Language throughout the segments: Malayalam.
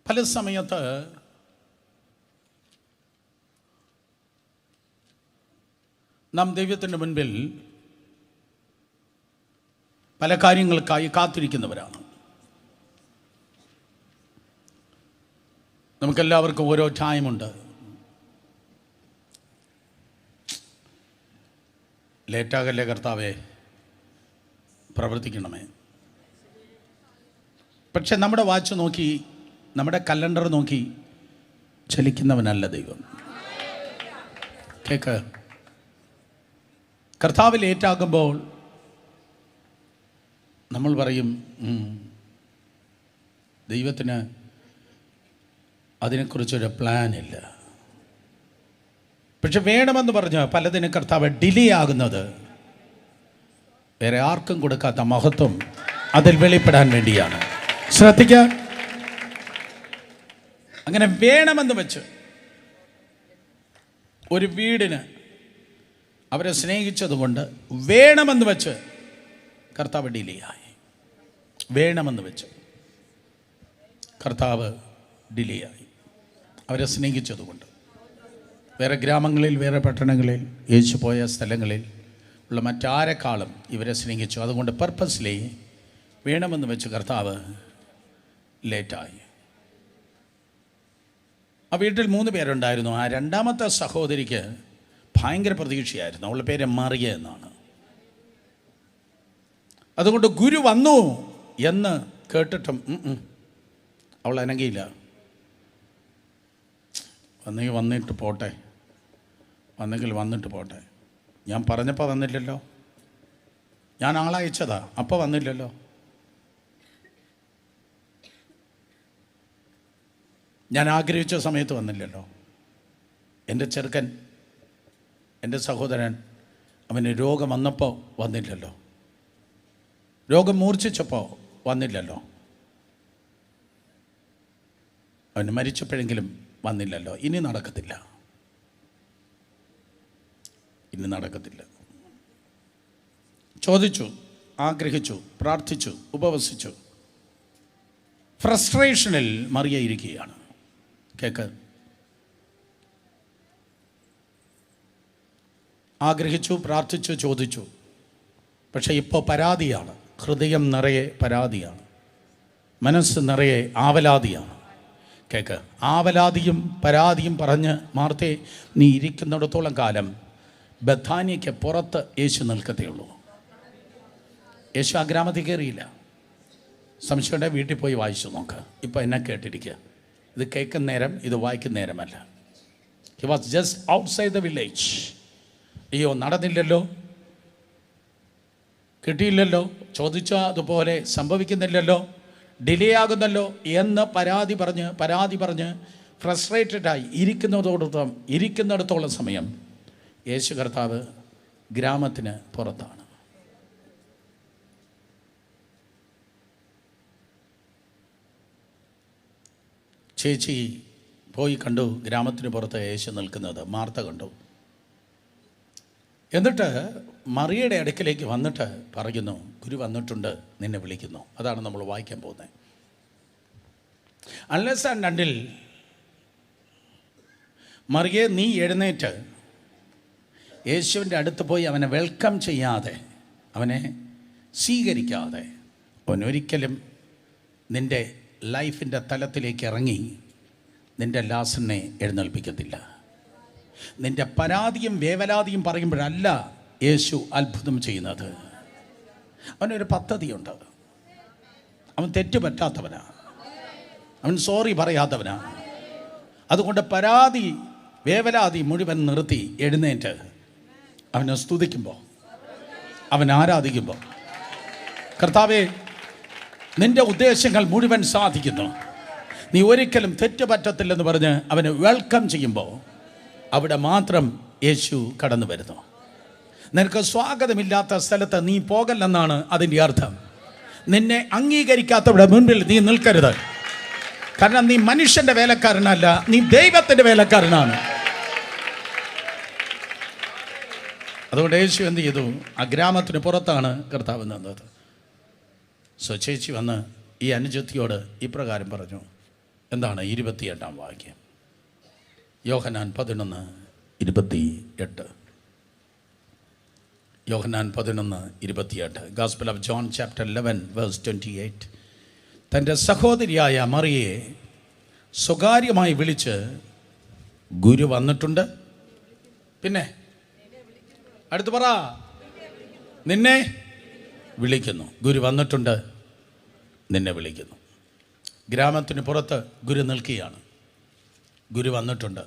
പല സമയത്ത് നാം ദൈവത്തിൻ്റെ മുൻപിൽ പല കാര്യങ്ങൾക്കായി കാത്തിരിക്കുന്നവരാണ്. നമുക്കെല്ലാവർക്കും ഓരോ ടൈമുണ്ട്. ലേറ്റാകല്ലേ കർത്താവേ, പ്രവർത്തിക്കണമേ. പക്ഷെ നമ്മുടെ വാച്ച് നോക്കി, നമ്മുടെ കലണ്ടർ നോക്കി ചലിക്കുന്നവനല്ല ദൈവം. കേക്ക്, കർത്താവ് ലേറ്റാകുമ്പോൾ നമ്മൾ പറയും ദൈവത്തിന് അതിനെക്കുറിച്ചൊരു പ്ലാൻ ഇല്ല. പക്ഷെ വേണമെന്ന് പറഞ്ഞ് പലതിനും കർത്താവ് ഡിലേ ആകുന്നത് വേറെ ആർക്കും കൊടുക്കാത്ത മഹത്വം അതിൽ വെളിപ്പെടാൻ വേണ്ടിയാണ്. ശ്രദ്ധിക്കുക. അങ്ങനെ വേണമെന്ന് വെച്ച് ഒരു വീടിന് അവരെ സ്നേഹിച്ചതുകൊണ്ട് വേണമെന്ന് വെച്ച് കർത്താവ് ഡിലേ ആയി. വേണമെന്ന് വെച്ച് കർത്താവ് ഡിലേ ആയി, അവരെ സ്നേഹിച്ചതുകൊണ്ട്. വേറെ ഗ്രാമങ്ങളിൽ, വേറെ പട്ടണങ്ങളിൽ, യേശു പോയ സ്ഥലങ്ങളിൽ ഉള്ള മറ്റാരെക്കാളും ഇവരെ സ്നേഹിച്ചു. അതുകൊണ്ട് പർപ്പസ്ലി വേണമെന്ന് വെച്ച് കർത്താവ് ലേറ്റായി. ആ വീട്ടിൽ 3 പേരുണ്ടായിരുന്നു. ആ രണ്ടാമത്തെ സഹോദരിക്ക് ഭയങ്കര പ്രതീക്ഷയായിരുന്നു. അവളുടെ പേര് മറിയ എന്നാണ്. അതുകൊണ്ട് ഗുരു വന്നു എന്ന് കേട്ടിട്ടും അവൾ അനങ്ങിയില്ല. വന്നിട്ട് പോട്ടെ, വന്നെങ്കിൽ വന്നിട്ട് പോട്ടെ. ഞാൻ പറഞ്ഞപ്പോൾ വന്നില്ലല്ലോ, ഞാൻ ആളയച്ചതാ, അപ്പോൾ വന്നില്ലല്ലോ. ഞാൻ ആഗ്രഹിച്ച സമയത്ത് വന്നില്ലല്ലോ. എൻ്റെ ചെറുക്കൻ, എൻ്റെ സഹോദരൻ, അവന് രോഗം വന്നപ്പോൾ വന്നില്ലല്ലോ. രോഗം മൂർച്ഛിച്ചപ്പോൾ വന്നില്ലല്ലോ. അവന് മരിച്ചപ്പോഴെങ്കിലും വന്നില്ലല്ലോ. ഇനി നടക്കത്തില്ല, ഇനി നടക്കത്തില്ല. ചോദിച്ചു, ആഗ്രഹിച്ചു, പ്രാർത്ഥിച്ചു, ഉപവസിച്ചു. ഫ്രസ്ട്രേഷനിൽ മറിയ ഇരിക്കുകയാണ്. കേക്ക്, ആഗ്രഹിച്ചു, പ്രാർത്ഥിച്ചു, ചോദിച്ചു. പക്ഷെ ഇപ്പോൾ പരാതിയാണ്. ഹൃദയം നിറയെ പരാതിയാണ്, മനസ്സ് നിറയെ ആവലാതിയാണ്. കേക്ക്, ആവലാതിയും പരാതിയും പറഞ്ഞ് മാർത്തേ, നീ ഇരിക്കുന്നിടത്തോളം കാലം ബഥാനിയയ്ക്ക് പുറത്ത് യേശു നിൽക്കത്തേയുള്ളൂ. യേശു ആ ഗ്രാമത്തിൽ കയറിയില്ല. സംശയമുണ്ടെ വീട്ടിൽ പോയി വായിച്ചു നോക്ക്. ഇപ്പോൾ എന്നെ കേട്ടിരിക്കുക. ഇത് കേൾക്കുന്ന നേരം, ഇത് വായിക്കുന്ന നേരമല്ല. He was just outside the village. അയ്യോ, നടന്നില്ലല്ലോ, കിട്ടിയില്ലല്ലോ, ചോദിച്ച അതുപോലെ സംഭവിക്കുന്നില്ലല്ലോ, ഡിലേ ആകുന്നല്ലോ എന്ന് പരാതി പറഞ്ഞ് ഫ്രസ്ട്രേറ്റഡായി ഇരിക്കുന്നിടത്തോളം സമയം യേശു കർത്താവ് ഗ്രാമത്തിന് പുറത്താണ്. ചേച്ചി പോയി കണ്ടു, ഗ്രാമത്തിന് പുറത്ത് യേശു നിൽക്കുന്നത്. മാർത്ത കണ്ടു. എന്നിട്ട് മറിയയുടെ അടുക്കലേക്ക് വന്നിട്ട് പറയുന്നു, ഗുരു വന്നിട്ടുണ്ട്, നിന്നെ വിളിക്കുന്നു. അതാണ് നമ്മൾ വായിക്കാൻ പോകുന്നത്. അൺലെസ് ആൻഡ് അണ്ടിൽ മറിയെ നീ എഴുന്നേറ്റ് യേശുവിൻ്റെ അടുത്ത് പോയി അവനെ വെൽക്കം ചെയ്യാതെ, അവനെ സ്വീകരിക്കാതെ, അവനൊരിക്കലും നിൻ്റെ ലൈഫിൻ്റെ തലത്തിലേക്ക് ഇറങ്ങി നിൻ്റെ ലാസനെ എഴുന്നേൽപ്പിക്കത്തില്ല. നിൻ്റെ പരാതിയും വേവലാതിയും പറയുമ്പോഴല്ല യേശു അത്ഭുതം ചെയ്യുന്നത്. അവനൊരു പദ്ധതിയുണ്ട്. അവൻ തെറ്റ് പറ്റാത്തവനാണ്, അവൻ സോറി പറയാത്തവനാണ്. അതുകൊണ്ട് പരാതി വേവലാതി മുഴുവൻ നിർത്തി എഴുന്നേറ്റ് അവനെ സ്തുതിക്കുമ്പോൾ, അവൻ ആരാധിക്കുമ്പോൾ, കർത്താവേ നിൻ്റെ ഉദ്ദേശങ്ങൾ മുഴുവൻ സാധിക്കുന്നു, നീ ഒരിക്കലും തെറ്റ് പറ്റത്തില്ലെന്ന് പറഞ്ഞ് അവനെ വെൽക്കം ചെയ്യുമ്പോൾ അവിടെ മാത്രം യേശു കടന്നു വരുന്നു. നിനക്ക് സ്വാഗതമില്ലാത്ത സ്ഥലത്ത് നീ പോകല്ലെന്നാണ് അതിൻ്റെ അർത്ഥം. നിന്നെ അംഗീകരിക്കാത്തവരുടെ മുൻപിൽ നീ നിൽക്കരുത്. കാരണം നീ മനുഷ്യൻ്റെ വേലക്കാരനല്ല, നീ ദൈവത്തിൻ്റെ വേലക്കാരനാണ്. അതുകൊണ്ട് യേശു എന്ത് ചെയ്തു? ആ ഗ്രാമത്തിന് പുറത്താണ് കർത്താവ് നിന്നത്. ചേച്ചി വന്ന് ഈ അനുജത്തിയോട് ഇപ്രകാരം പറഞ്ഞു, എന്താണ് 28 വാക്യം? Yohannan 11:28. Yohannan 11:28. Gospel of John chapter 11 verse 28. തൻ്റെ സഹോദരിയായ മറിയെ സ്വകാര്യമായി വിളിച്ച്, ഗുരു വന്നിട്ടുണ്ട്. പിന്നെ അടുത്ത് പറ, നിന്നെ വിളിക്കുന്നു. ഗുരു വന്നിട്ടുണ്ട്, നിന്നെ വിളിക്കുന്നു. ഗ്രാമത്തിന് പുറത്ത് ഗുരു നിൽക്കുകയാണ്. ഗുരു വന്നിട്ടുണ്ട്,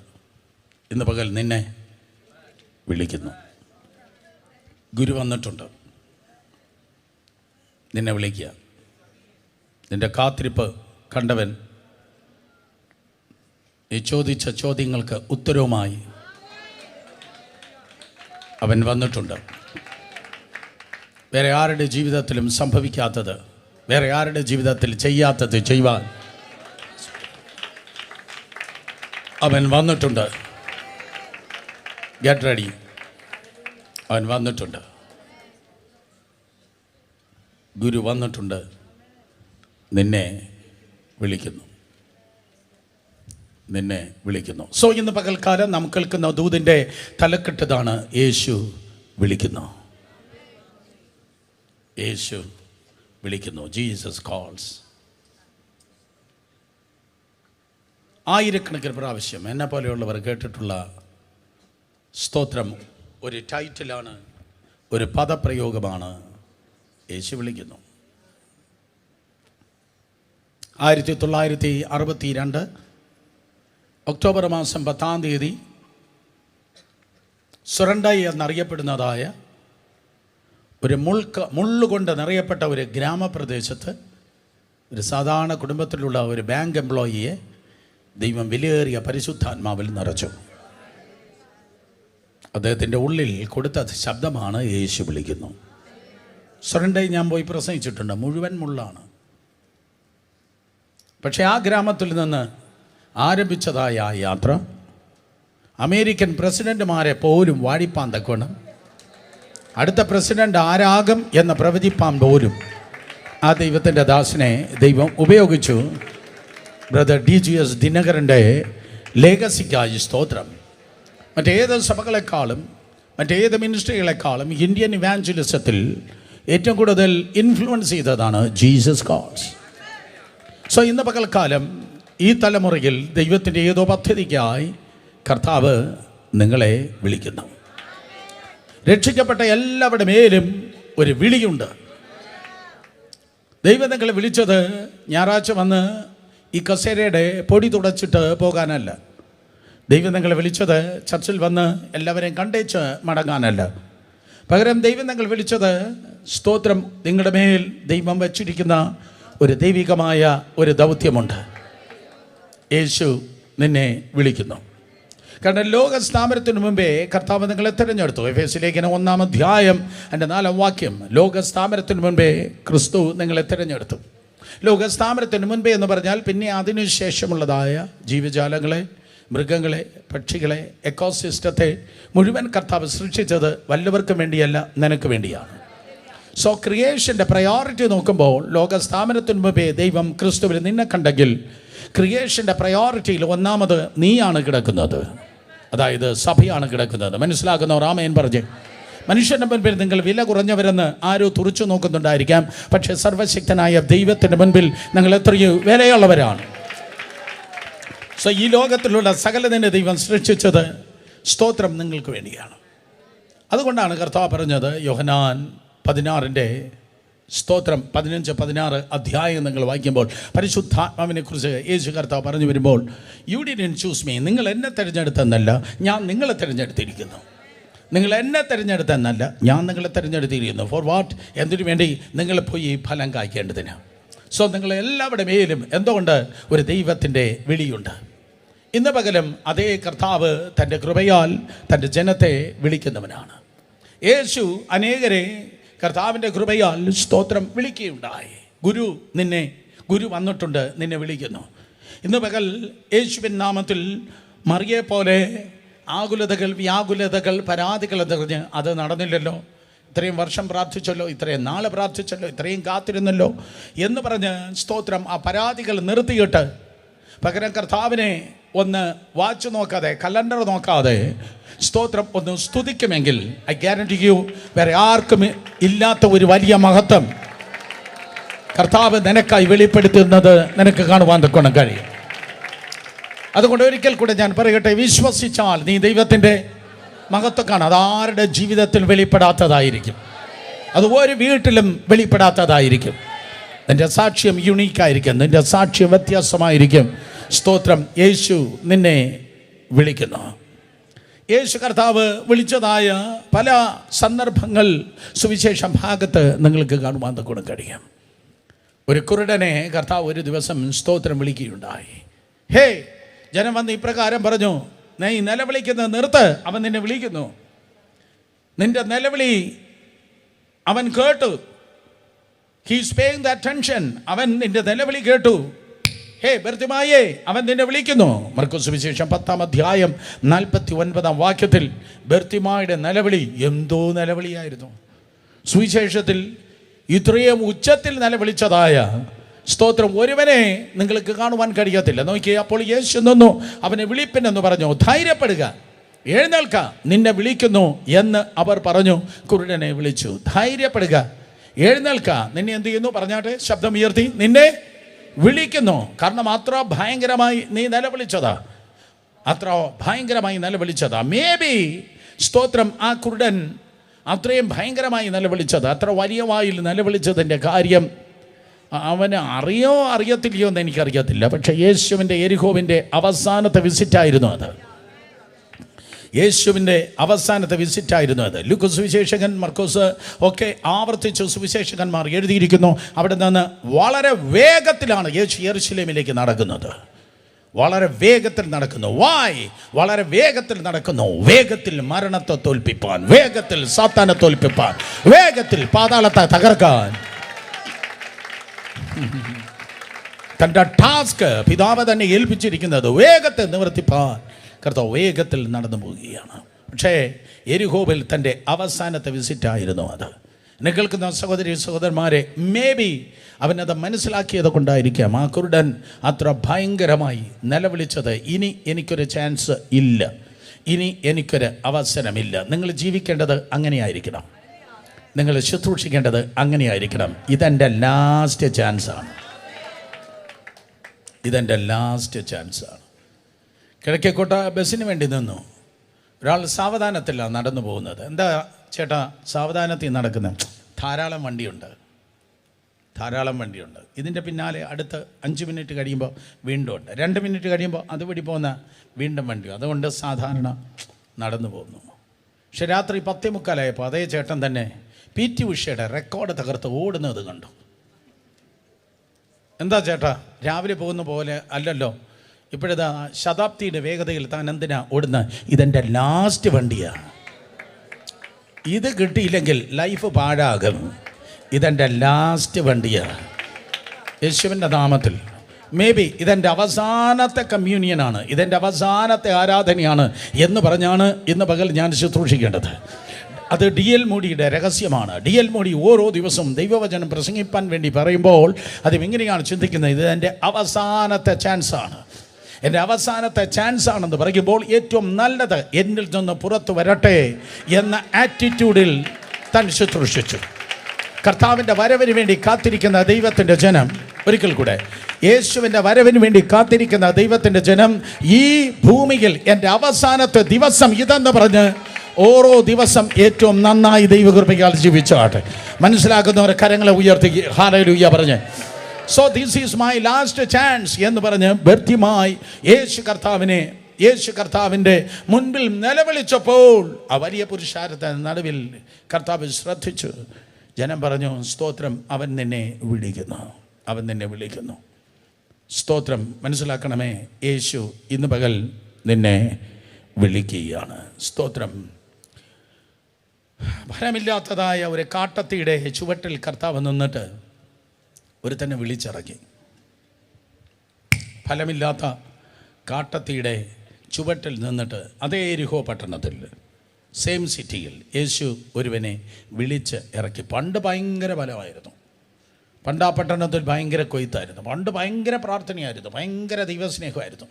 ഇന്ന് പകൽ നിന്നെ വിളിക്കുന്നു. ഗുരു വന്നിട്ടുണ്ട്, നിന്നെ വിളിക്കുക. നിൻ്റെ കാത്തിരിപ്പ് കണ്ടവൻ ഈ ചോദിച്ച ചോദ്യങ്ങൾക്ക് ഉത്തരവുമായി അവൻ വന്നിട്ടുണ്ട്. വേറെ ആരുടെ ജീവിതത്തിലും സംഭവിക്കാത്തത്, വേറെ ആരുടെ ജീവിതത്തിൽ ചെയ്യാത്തത് ചെയ്യുവാൻ അവൻ വന്നിട്ടുണ്ട്. Get ready. അവൻ വന്നിട്ടുണ്ട്. ഗുരു വന്നിട്ടുണ്ട്, നിന്നെ വിളിക്കുന്നു, നിന്നെ വിളിക്കുന്നു. സോ ഇന്ന് പകൽക്കാലം നാം കേൾക്കുന്ന ദൂതിൻ്റെ തലക്കെട്ടതാണ്, യേശു വിളിക്കുന്നു. യേശു വിളിക്കുന്നു. Jesus calls. ആയിരക്കണക്കിന് പ്രാവശ്യം എന്നെ പോലെയുള്ളവർ കേട്ടിട്ടുള്ള സ്തോത്രം ഒരു ടൈറ്റിലാണ്, ഒരു പദപ്രയോഗമാണ്, യേശു വിളിക്കുന്നു. 1962 ഒക്ടോബർ മാസം 10 സുരണ്ടൈ എന്നറിയപ്പെടുന്നതായ ഒരു മുള്ളുകൊണ്ട് നിറയപ്പെട്ട ഒരു ഗ്രാമപ്രദേശത്ത് ഒരു സാധാരണ കുടുംബത്തിലുള്ള ഒരു ബാങ്ക് എംപ്ലോയിയെ ദൈവം വിലയേറിയ പരിശുദ്ധാത്മാവിൽ നിറച്ചു. അദ്ദേഹത്തിൻ്റെ ഉള്ളിൽ കൊടുത്ത ശബ്ദമാണ്, യേശു വിളിക്കുന്നു. സുരണ്ടൈ ഞാൻ പോയി പ്രസംഗിച്ചിട്ടുണ്ട്, മുഴുവൻ മുള്ളാണ്. പക്ഷേ ആ ഗ്രാമത്തിൽ നിന്ന് ആരംഭിച്ചതായ ആ യാത്ര അമേരിക്കൻ പ്രസിഡന്റുമാരെ പോലും വാഴിപ്പാൻ തക്കവണ്ണം, അടുത്ത പ്രസിഡന്റ് ആരാകും എന്ന് പ്രവചിപ്പാൻ പോലും ആ ദൈവത്തിൻ്റെ ദാസനെ ദൈവം ഉപയോഗിച്ചു. ബ്രദർ DGS ദിനകരൻ്റെ ലേഗസിക്കായി സ്തോത്രം. മറ്റേത് സഭകളെക്കാളും മറ്റേത് മിനിസ്ട്രികളെക്കാളും ഇന്ത്യൻ ഇവാഞ്ചലിസത്തിൽ ഏറ്റവും കൂടുതൽ ഇൻഫ്ലുവൻസ് ചെയ്തതാണ് ജീസസ് കോൾസ്. സോ ഇന്ന് പകൽക്കാലം ഈ തലമുറയിൽ ദൈവത്തിൻ്റെ ഏതോ പദ്ധതിക്കായി കർത്താവ് നിങ്ങളെ വിളിക്കുന്നു. രക്ഷിക്കപ്പെട്ട എല്ലാവരുടെ മേലും ഒരു വിളിയുണ്ട്. ദൈവം നിങ്ങളെ വിളിച്ചത് ഞായറാഴ്ച വന്ന് ഈ കസേരയുടെ പൊടി തുടച്ചിട്ട് പോകാനല്ല. ദൈവം നിങ്ങളെ വിളിച്ചത് ചർച്ചിൽ വന്ന് എല്ലാവരെയും കണ്ടേച്ച് മടങ്ങാനല്ല. പകരം ദൈവം നിങ്ങൾ വിളിച്ചത്, സ്തോത്രം, നിങ്ങളുടെ മേൽ ദൈവം വച്ചിരിക്കുന്ന ഒരു ദൈവികമായ ഒരു ദൗത്യമുണ്ട്. യേശു നിന്നെ വിളിക്കുന്നു. കാരണം ലോക സ്ഥാപനത്തിന് മുമ്പേ കർത്താവ് നിങ്ങളെ തിരഞ്ഞെടുത്തു. എഫേസ്യ ലേഖനം 1-ാം അധ്യായം 4-ാം വാക്യം. ലോക സ്ഥാപനത്തിന് മുമ്പേ ക്രിസ്തു നിങ്ങളെ തിരഞ്ഞെടുത്തു. ലോക സ്ഥാപനത്തിന് മുൻപേ എന്ന് പറഞ്ഞാൽ പിന്നെ അതിനുശേഷമുള്ളതായ ജീവജാലങ്ങളെ, മൃഗങ്ങളെ, പക്ഷികളെ, എക്കോസിസ്റ്റത്തെ മുഴുവൻ കർത്താവ് സൃഷ്ടിച്ചത് വല്ലവർക്കും വേണ്ടിയല്ല, നിനക്ക് വേണ്ടിയാണ്. സോ ക്രിയേഷൻ്റെ പ്രയോറിറ്റി നോക്കുമ്പോൾ ലോക സ്ഥാപനത്തിന് മുമ്പേ ദൈവം ക്രിസ്തുവിൽ നിന്നെ കണ്ടെങ്കിൽ ക്രിയേഷൻ്റെ പ്രയോറിറ്റിയിൽ ഒന്നാമത് നീയാണ് കിടക്കുന്നത്. അതായത് സഭയാണ് കിടക്കുന്നത്. മനസ്സിലാക്കുന്നവർ ആമേൻ പറഞ്ഞേ. മനുഷ്യൻ്റെ മുൻപിൽ നിങ്ങൾ വില കുറഞ്ഞവരെന്ന് ആരോ തുറച്ചു നോക്കുന്നുണ്ടായിരിക്കാം. പക്ഷേ സർവശക്തനായ ദൈവത്തിൻ്റെ മുൻപിൽ നിങ്ങൾ എത്രയോ വിലയുള്ളവരാണ്. സോ ഈ ലോകത്തിലുള്ള സകലതിനെ ദൈവം സൃഷ്ടിച്ചത് സ്തോത്രം നിങ്ങൾക്ക് വേണ്ടിയാണ്. അതുകൊണ്ടാണ് കർത്താവ് പറഞ്ഞത്, യോഹന്നാൻ 16 സ്തോത്രം 15-16 അധ്യായം നിങ്ങൾ വായിക്കുമ്പോൾ പരിശുദ്ധാത്മാവിനെ കുറിച്ച് യേശു കർത്താവ് പറഞ്ഞു വരുമ്പോൾ, യു ഡിഡ്ന്റ് ചൂസ് മീ, നിങ്ങൾ എന്നെ തിരഞ്ഞെടുത്തെന്നല്ല, ഞാൻ നിങ്ങളെ തിരഞ്ഞെടുത്തിരിക്കുന്നു. നിങ്ങൾ എന്നെ തിരഞ്ഞെടുത്തെന്നല്ല, ഞാൻ നിങ്ങളെ തിരഞ്ഞെടുത്തിരിക്കുന്നു. For what? എന്തിനു വേണ്ടി? നിങ്ങൾ പോയി ഫലം കായ്ക്കേണ്ടതിന്. സോ നിങ്ങൾ എല്ലാവരുടെ മേലും എന്തുകൊണ്ട് ഒരു ദൈവത്തിൻ്റെ വിളിയുണ്ട്. ഇന്ന് പകലും അതേ കർത്താവ് തൻ്റെ കൃപയാൽ തൻ്റെ ജനത്തെ വിളിക്കുന്നവനാണ്. യേശു അനേകരെ കർത്താവിൻ്റെ കൃപയാൽ സ്തോത്രം വിളിക്കുകയുണ്ടായി. ഗുരു വന്നിട്ടുണ്ട്, നിന്നെ വിളിക്കുന്നു. ഇന്ന് പകൽ യേശുവിൻ നാമത്തിൽ മറിയെ പോലെ ആകുലതകൾ, വ്യാകുലതകൾ, പരാതികൾ എറിഞ്ഞ് അത് നടന്നില്ലല്ലോ, ഇത്രയും വർഷം പ്രാർത്ഥിച്ചല്ലോ, ഇത്രയും നാൾ പ്രാർത്ഥിച്ചല്ലോ, ഇത്രയും കാത്തിരുന്നല്ലോ എന്ന് പറഞ്ഞ് സ്തോത്രം ആ പരാതികൾ നിർത്തിയിട്ട് പകരം കർത്താവിനെ ഒന്ന് വാച്ച് നോക്കാതെ, കലണ്ടർ നോക്കാതെ സ്തോത്രം ഒന്ന് സ്തുതിക്കുമെങ്കിൽ ഐ ഗ്യാരണ്ടി യു വേറെ ആർക്കും ഇല്ലാത്ത ഒരു വലിയ മഹത്വം കർത്താവ് നിനക്കായി വെളിപ്പെടുത്തുന്നത് നിനക്ക് കാണുവാൻ തക്കണം കഴിയും. അതുകൊണ്ട് ഒരിക്കൽ കൂടെ ഞാൻ പറയട്ടെ, വിശ്വസിച്ചാൽ നീ ദൈവത്തിൻ്റെ മഹത്വം കാണാം. അതാരുടെ ജീവിതത്തിൽ വെളിപ്പെടാത്തതായിരിക്കും, അത് ഒരു വീട്ടിലും വെളിപ്പെടാത്തതായിരിക്കും. നിൻ്റെ സാക്ഷ്യം യുണീക്കായിരിക്കും, നിൻ്റെ സാക്ഷ്യം വ്യത്യാസമായിരിക്കും. സ്തോത്രം. യേശു നിന്നെ വിളിക്കുന്നു. യേശു കർത്താവ് വിളിച്ചതായ പല സന്ദർഭങ്ങൾ സുവിശേഷ ഭാഗത്ത് നിങ്ങൾക്ക് കാണുവാൻ തക്കണം കഴിയും. ഒരു കുരുടനെ കർത്താവ് ഒരു ദിവസം സ്തോത്രം വിളിക്കുകയുണ്ടായി. ഹേ, ജനം വന്ന് ഇപ്രകാരം പറഞ്ഞു, നീ നിലവിളിക്കുന്നത് നിർത്ത്, അവൻ നിന്നെ വിളിക്കുന്നു. നിന്റെ നിലവിളി അവൻ കേട്ടു. He's paying the attention. അവൻ നിന്റെ നിലവിളി കേട്ടു. ഹേ ബർത്തിമായേ, അവൻ നിന്നെ വിളിക്കുന്നു. മർക്കോസ് സുവിശേഷം 10-ാം അധ്യായം 49-ാം വാക്യത്തിൽ ബർത്തിമായുടെ നിലവിളി എന്തോ നിലവിളിയായിരുന്നു. സുവിശേഷത്തിൽ ഇത്രയും ഉച്ചത്തിൽ നിലവിളിച്ചതായ സ്തോത്രം ഒരുവനെ നിങ്ങൾക്ക് കാണുവാൻ കഴിയത്തില്ല. നോക്കിയേ, അപ്പോൾ യേശു നിന്നു അവനെ വിളിപ്പിനെന്ന് പറഞ്ഞു. ധൈര്യപ്പെടുക, എഴുന്നേൽക്ക, നിന്നെ വിളിക്കുന്നു എന്ന് അവർ പറഞ്ഞു. കുരുടനെ വിളിച്ചു. ധൈര്യപ്പെടുക, എഴുന്നേൽക്ക, നിന്നെ എന്ത് ചെയ്യുന്നു പറഞ്ഞാട്ടെ, ശബ്ദം ഉയർത്തി, നിന്നെ വിളിക്കുന്നു. കാരണം അത്ര ഭയങ്കരമായി നീ നിലവിളിച്ചതാ, അത്ര ഭയങ്കരമായി നിലവിളിച്ചതാ. മേ ബി സ്തോത്രം ആ കുരുടൻ അത്രയും ഭയങ്കരമായി നിലവിളിച്ചത്, അത്ര വലിയ വായിൽ നിലവിളിച്ചതിൻ്റെ കാര്യം അവന് അറിയത്തില്ലയോ എന്ന് എനിക്കറിയത്തില്ല. പക്ഷേ യേശുവിൻ്റെ എരിഹോവിൻ്റെ അവസാനത്തെ വിസിറ്റായിരുന്നു അത്. യേശുവിൻ്റെ അവസാനത്തെ വിസിറ്റായിരുന്നു അത്. ലൂക്കോസ് സുവിശേഷകൻ, മർക്കോസ് ഒക്കെ ആവർത്തിച്ച് സുവിശേഷകന്മാർ എഴുതിയിരിക്കുന്നു. അവിടെ നിന്ന് വളരെ വേഗത്തിലാണ് യേശു യെരുശലേമിലേക്ക് നടക്കുന്നത്. വളരെ വേഗത്തിൽ നടക്കുന്നു. വായ് വളരെ വേഗത്തിൽ നടക്കുന്നു. വേഗത്തിൽ മരണത്തെ തോൽപ്പിപ്പാൻ, വേഗത്തിൽ സാത്താനെ തോൽപ്പിപ്പാൻ, വേഗത്തിൽ പാതാളത്തെ തകർക്കാൻ തൻ്റെ ടാസ്ക് പിതാവ് തന്നെ ഏൽപ്പിച്ചിരിക്കുന്നത് വേഗത്തിൽ നിവർത്തിപ്പാൻ കർത്താവ് വേഗത്തിൽ നടന്നു പോവുകയാണ്. പക്ഷേ എരിഹോവിൽ തൻ്റെ അവസാനത്തെ വിസിറ്റായിരുന്നു അത്. എന്നെ കേൾക്കുന്ന സഹോദരി സഹോദരന്മാരെ, മേ ബി അവനത് മനസ്സിലാക്കിയത് കൊണ്ടായിരിക്കാം ആ കുരുടൻ അത്ര ഭയങ്കരമായി നിലവിളിച്ചത്. ഇനി എനിക്കൊരു ചാൻസ് ഇല്ല, ഇനി എനിക്കൊരു അവസരമില്ല. നിങ്ങൾ ജീവിക്കേണ്ടത് അങ്ങനെയായിരിക്കണം, നിങ്ങൾ ശുശ്രൂഷിക്കേണ്ടത് അങ്ങനെയായിരിക്കണം. ഇതെൻ്റെ ലാസ്റ്റ് ചാൻസാണ്, ഇതെൻ്റെ ലാസ്റ്റ് ചാൻസാണ്. കിഴക്കേക്കോട്ട ബസ്സിന് വേണ്ടി നിന്നു. ഒരാൾ സാവധാനത്തിലാണ് നടന്നു പോകുന്നത്. എന്താ ചേട്ടാ സാവധാനത്തിൽ നടക്കുന്നത്? ധാരാളം വണ്ടിയുണ്ട്, ധാരാളം വണ്ടിയുണ്ട്. ഇതിൻ്റെ പിന്നാലെ അടുത്ത് 5 മിനിറ്റ് കഴിയുമ്പോൾ വീണ്ടും ഉണ്ട്, 2 മിനിറ്റ് കഴിയുമ്പോൾ അതുവഴി പോകുന്ന വീണ്ടും വണ്ടി. അതുകൊണ്ട് സാധാരണ നടന്നു പോകുന്നു. പക്ഷെ രാത്രി 10:45 അതേ ചേട്ടൻ തന്നെ PT ഉഷയുടെ റെക്കോർഡ് തകർത്ത് ഓടുന്നത് കണ്ടു. എന്താ ചേട്ടാ രാവിലെ പോകുന്ന പോലെ അല്ലല്ലോ, ഇപ്പോഴത്തെ ശതാബ്ദിയുടെ വേഗതയിൽ താൻ എന്തിനാ ഓടുന്നത്? ഇതെൻ്റെ ലാസ്റ്റ് വണ്ടിയാണ്, ഇത് കിട്ടിയില്ലെങ്കിൽ ലൈഫ് പാഴാകും. ഇതെൻ്റെ ലാസ്റ്റ് വണ്ടിയാണ്. യേശുവിൻ്റെ നാമത്തിൽ മേ ബി ഇതെൻ്റെ അവസാനത്തെ കമ്മ്യൂണിയനാണ്, ഇതെൻ്റെ അവസാനത്തെ ആരാധനയാണ് എന്ന് പറഞ്ഞാണ് ഇന്ന് പകൽ ഞാൻ ശുശ്രൂഷിക്കേണ്ടത്. അത് D.L. മൂഡിയുടെ രഹസ്യമാണ്. D.L. മൂഡി ഓരോ ദിവസവും ദൈവവചനം പ്രസംഗിപ്പാൻ വേണ്ടി പറയുമ്പോൾ അത് എങ്ങനെയാണ് ചിന്തിക്കുന്നത്? ഇത് എൻ്റെ അവസാനത്തെ ചാൻസാണ്, എൻ്റെ അവസാനത്തെ ചാൻസാണെന്ന് പറയുമ്പോൾ ഏറ്റവും നല്ലത് എന്നിൽ നിന്ന് പുറത്തു വരട്ടെ എന്ന ആറ്റിറ്റ്യൂഡിൽ താൻ ശുശ്രൂഷിച്ചു. കർത്താവിൻ്റെ വരവിന് വേണ്ടി കാത്തിരിക്കുന്ന ദൈവത്തിൻ്റെ ജനം, ഒരിക്കൽ കൂടെ യേശുവിൻ്റെ വരവിന് വേണ്ടി കാത്തിരിക്കുന്ന ദൈവത്തിൻ്റെ ജനം, ഈ ഭൂമിയിൽ എൻ്റെ അവസാനത്തെ ദിവസം ഇതെന്ന് പറഞ്ഞ് ഓരോ ദിവസം ഏറ്റവും നന്നായി ദൈവകൃപയാൽ ജീവിച്ചാട്ടെ. മനസ്സിലാക്കുന്നവരെ കരങ്ങളെ ഉയർത്തി ഹല്ലേലൂയ പറഞ്ഞ്, so this is my last chance എന്ന് പറഞ്ഞ് ബർത്തിമായി യേശു കർത്താവിൻ്റെ മുൻപിൽ നിലവിളിച്ചപ്പോൾ ആ വലിയ പുരുഷാരത്തെ നടുവിൽ കർത്താവ് ശ്രദ്ധിച്ചു. ജനം പറഞ്ഞു, സ്തോത്രം, അവൻ നിന്നെ വിളിക്കുന്നു, അവൻ നിന്നെ വിളിക്കുന്നു. സ്തോത്രം. മനസ്സിലാക്കണമേ, യേശു ഇന്ന് പകൽ നിന്നെ വിളിക്കുകയാണ്. സ്തോത്രം. ഫലമില്ലാത്തതായ ഒരു കാട്ടത്തിയുടെ ചുവട്ടിൽ കർത്താവ് നിന്നിട്ട് ഒരുത്തനെ വിളിച്ചിറക്കി. ഫലമില്ലാത്ത കാട്ടത്തിയുടെ ചുവട്ടിൽ നിന്നിട്ട് അതേ എരിഹോ പട്ടണത്തിൽ, സെയിം സിറ്റിയിൽ യേശു ഒരുവനെ വിളിച്ച് ഇറക്കി. പണ്ട് ഭയങ്കര ഫലമായിരുന്നു, പണ്ട് ആ പട്ടണത്തിൽ ഭയങ്കര കൊയ്ത്തായിരുന്നു. പണ്ട് ഭയങ്കര പ്രാർത്ഥനയായിരുന്നു, ഭയങ്കര ദൈവസ്നേഹമായിരുന്നു.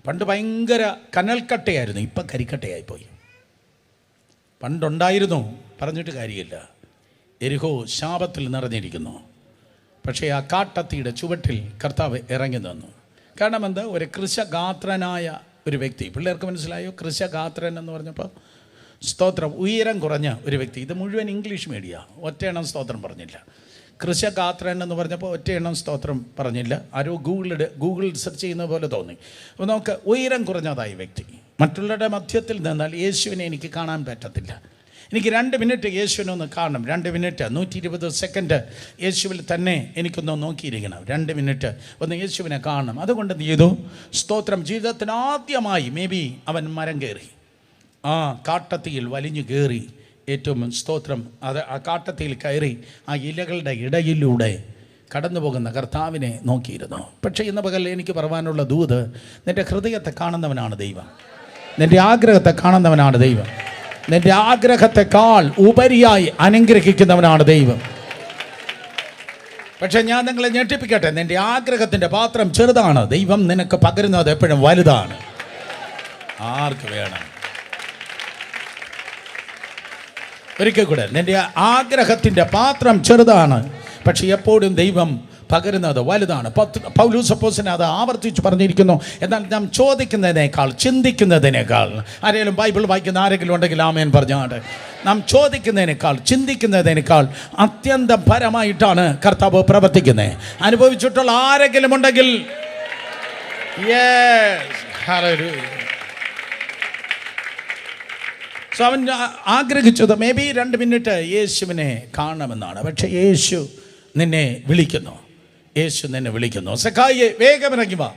പണ്ട് ഭയങ്കര കനൽക്കട്ടയായിരുന്നു. ഇപ്പം കരിക്കട്ടയായിപ്പോയി. പണ്ടുണ്ടായിരുന്നു, പറഞ്ഞിട്ട് കാര്യമില്ല. എരിഹോ ശാപത്തിൽ നിറഞ്ഞിരിക്കുന്നു. പക്ഷേ ആ കാട്ടത്തിയുടെ ചുവട്ടിൽ കർത്താവ് ഇറങ്ങി നിന്നു. കാരണം എന്താ? ഒരു കൃശഗാത്രനായ ഒരു വ്യക്തി. പിള്ളേർക്ക് മനസ്സിലായോ? കൃശഗാത്രൻ എന്ന് പറഞ്ഞപ്പോൾ സ്തോത്രം, ഉയരം കുറഞ്ഞ ഒരു വ്യക്തി. ഇത് മുഴുവൻ ഇംഗ്ലീഷ് മീഡിയ, ഒറ്റയെണ്ണം സ്തോത്രം പറഞ്ഞില്ല. കൃശഗാത്രൻ എന്ന് പറഞ്ഞപ്പോൾ ഒറ്റയെണ്ണം സ്തോത്രം പറഞ്ഞില്ല. ആരോ ഗൂഗിൾ സെർച്ച് ചെയ്യുന്ന പോലെ തോന്നി. അപ്പോൾ നമുക്ക് ഉയരം കുറഞ്ഞതായ വ്യക്തി. മറ്റുള്ളവരുടെ മധ്യത്തിൽ നിന്നാൽ യേശുവിനെ എനിക്ക് കാണാൻ പറ്റത്തില്ല. എനിക്ക് 2 മിനിറ്റ് യേശുവിനെ ഒന്ന് കാണണം. 2 മിനിറ്റ് 120 സെക്കൻഡ് യേശുവിൽ തന്നെ എനിക്കൊന്ന് നോക്കിയിരിക്കണം. 2 മിനിറ്റ് ഒന്ന് യേശുവിനെ കാണണം. അതുകൊണ്ട് എന്ത് ചെയ്തു? സ്തോത്രം, ജീവിതത്തിന് ആദ്യമായി അവൻ മരം കയറി, ആ കാട്ടത്തിയിൽ വലിഞ്ഞു കയറി. ഏറ്റവും സ്തോത്രം, അത് ആ കാട്ടത്തിയിൽ കയറി ആ ഇലകളുടെ ഇടയിലൂടെ കടന്നു പോകുന്ന കർത്താവിനെ നോക്കിയിരുന്നു. പക്ഷേ ഇന്ന് പകൽ എനിക്ക് പറയാനുള്ള ദൂത്, നിൻ്റെ ഹൃദയത്തെ കാണുന്നവനാണ് ദൈവം. നിൻ്റെ ആഗ്രഹത്തെ കാണുന്നവനാണ് ദൈവം. നിൻ്റെ ആഗ്രഹത്തെക്കാൾ ഉപരിയായി അനുഗ്രഹിക്കുന്നവനാണ് ദൈവം. പക്ഷെ ഞാൻ നിങ്ങളെ ഞെട്ടിപ്പിക്കട്ടെ, നിൻ്റെ ആഗ്രഹത്തിൻ്റെ പാത്രം ചെറുതാണ്, ദൈവം നിനക്ക് പകരുന്നത് എപ്പോഴും വലുതാണ്. ആർക്ക് വേണം? ഒരിക്കൽ കൂടെ, നിൻ്റെ ആഗ്രഹത്തിൻ്റെ പാത്രം ചെറുതാണ്, പക്ഷെ എപ്പോഴും ദൈവം പകരുന്നത് വലുതാണ്. പൗലോസ് അപ്പോസ്തലൻ അത് ആവർത്തിച്ച് പറഞ്ഞിരിക്കുന്നു. എന്നാൽ നാം ചോദിക്കുന്നതിനേക്കാൾ ചിന്തിക്കുന്നതിനേക്കാൾ, ആരെങ്കിലും ബൈബിൾ വായിക്കുന്ന ആരെങ്കിലും ഉണ്ടെങ്കിൽ ആമേൻ പറഞ്ഞാണ്. നാം ചോദിക്കുന്നതിനേക്കാൾ ചിന്തിക്കുന്നതിനേക്കാൾ അത്യന്തം പരമായിട്ടാണ് കർത്താവ് പ്രവർത്തിക്കുന്നത്. അനുഭവിച്ചിട്ടുള്ള ആരെങ്കിലും ഉണ്ടെങ്കിൽ സോ അവൻ ആഗ്രഹിച്ചത് 2 മിനിറ്റ് യേശുവിനെ കാണണമെന്നാണ്. പക്ഷേ യേശു നിന്നെ വിളിക്കുന്നു. യേശു നിന്നെ വിളിക്കുന്നു. സഖായിയെ, വേഗം ഇറങ്ങി വാ,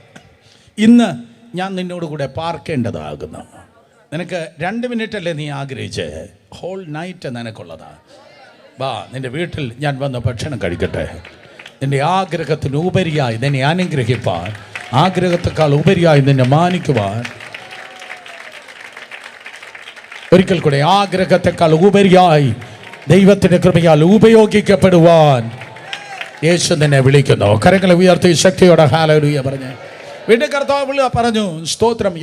ഇന്ന് ഞാൻ നിന്നോട് കൂടെ പാർക്കേണ്ടതാകുന്നു. നിനക്ക് 2 മിനിറ്റല്ലേ നീ ആഗ്രഹിച്ച്? ഹോൾ നൈറ്റ് നിനക്കുള്ളതാ. വാ, നിൻ്റെ വീട്ടിൽ ഞാൻ വന്ന് ഭക്ഷണം കഴിക്കട്ടെ. നിൻ്റെ ആഗ്രഹത്തിന് ഉപരിയായി നിന്നെ അനുഗ്രഹിപ്പാൻ, ആഗ്രഹത്തെക്കാൾ ഉപരിയായി നിന്നെ മാനിക്കുവാൻ, ഒരിക്കൽ കൂടെ ആഗ്രഹത്തെക്കാൾ ഉപരിയായി ദൈവത്തിൻ്റെ കൃപയാൽ ഉപയോഗിക്കപ്പെടുവാൻ യേശു നിന്നെ വിളിക്കുന്നു. കരങ്ങളെ ഉയർത്തി ശക്തിയോടെ ഹല്ലേലൂയ പറഞ്ഞേ. വീണ്ടും കർത്താവ് പറഞ്ഞു, സ്തോത്രം.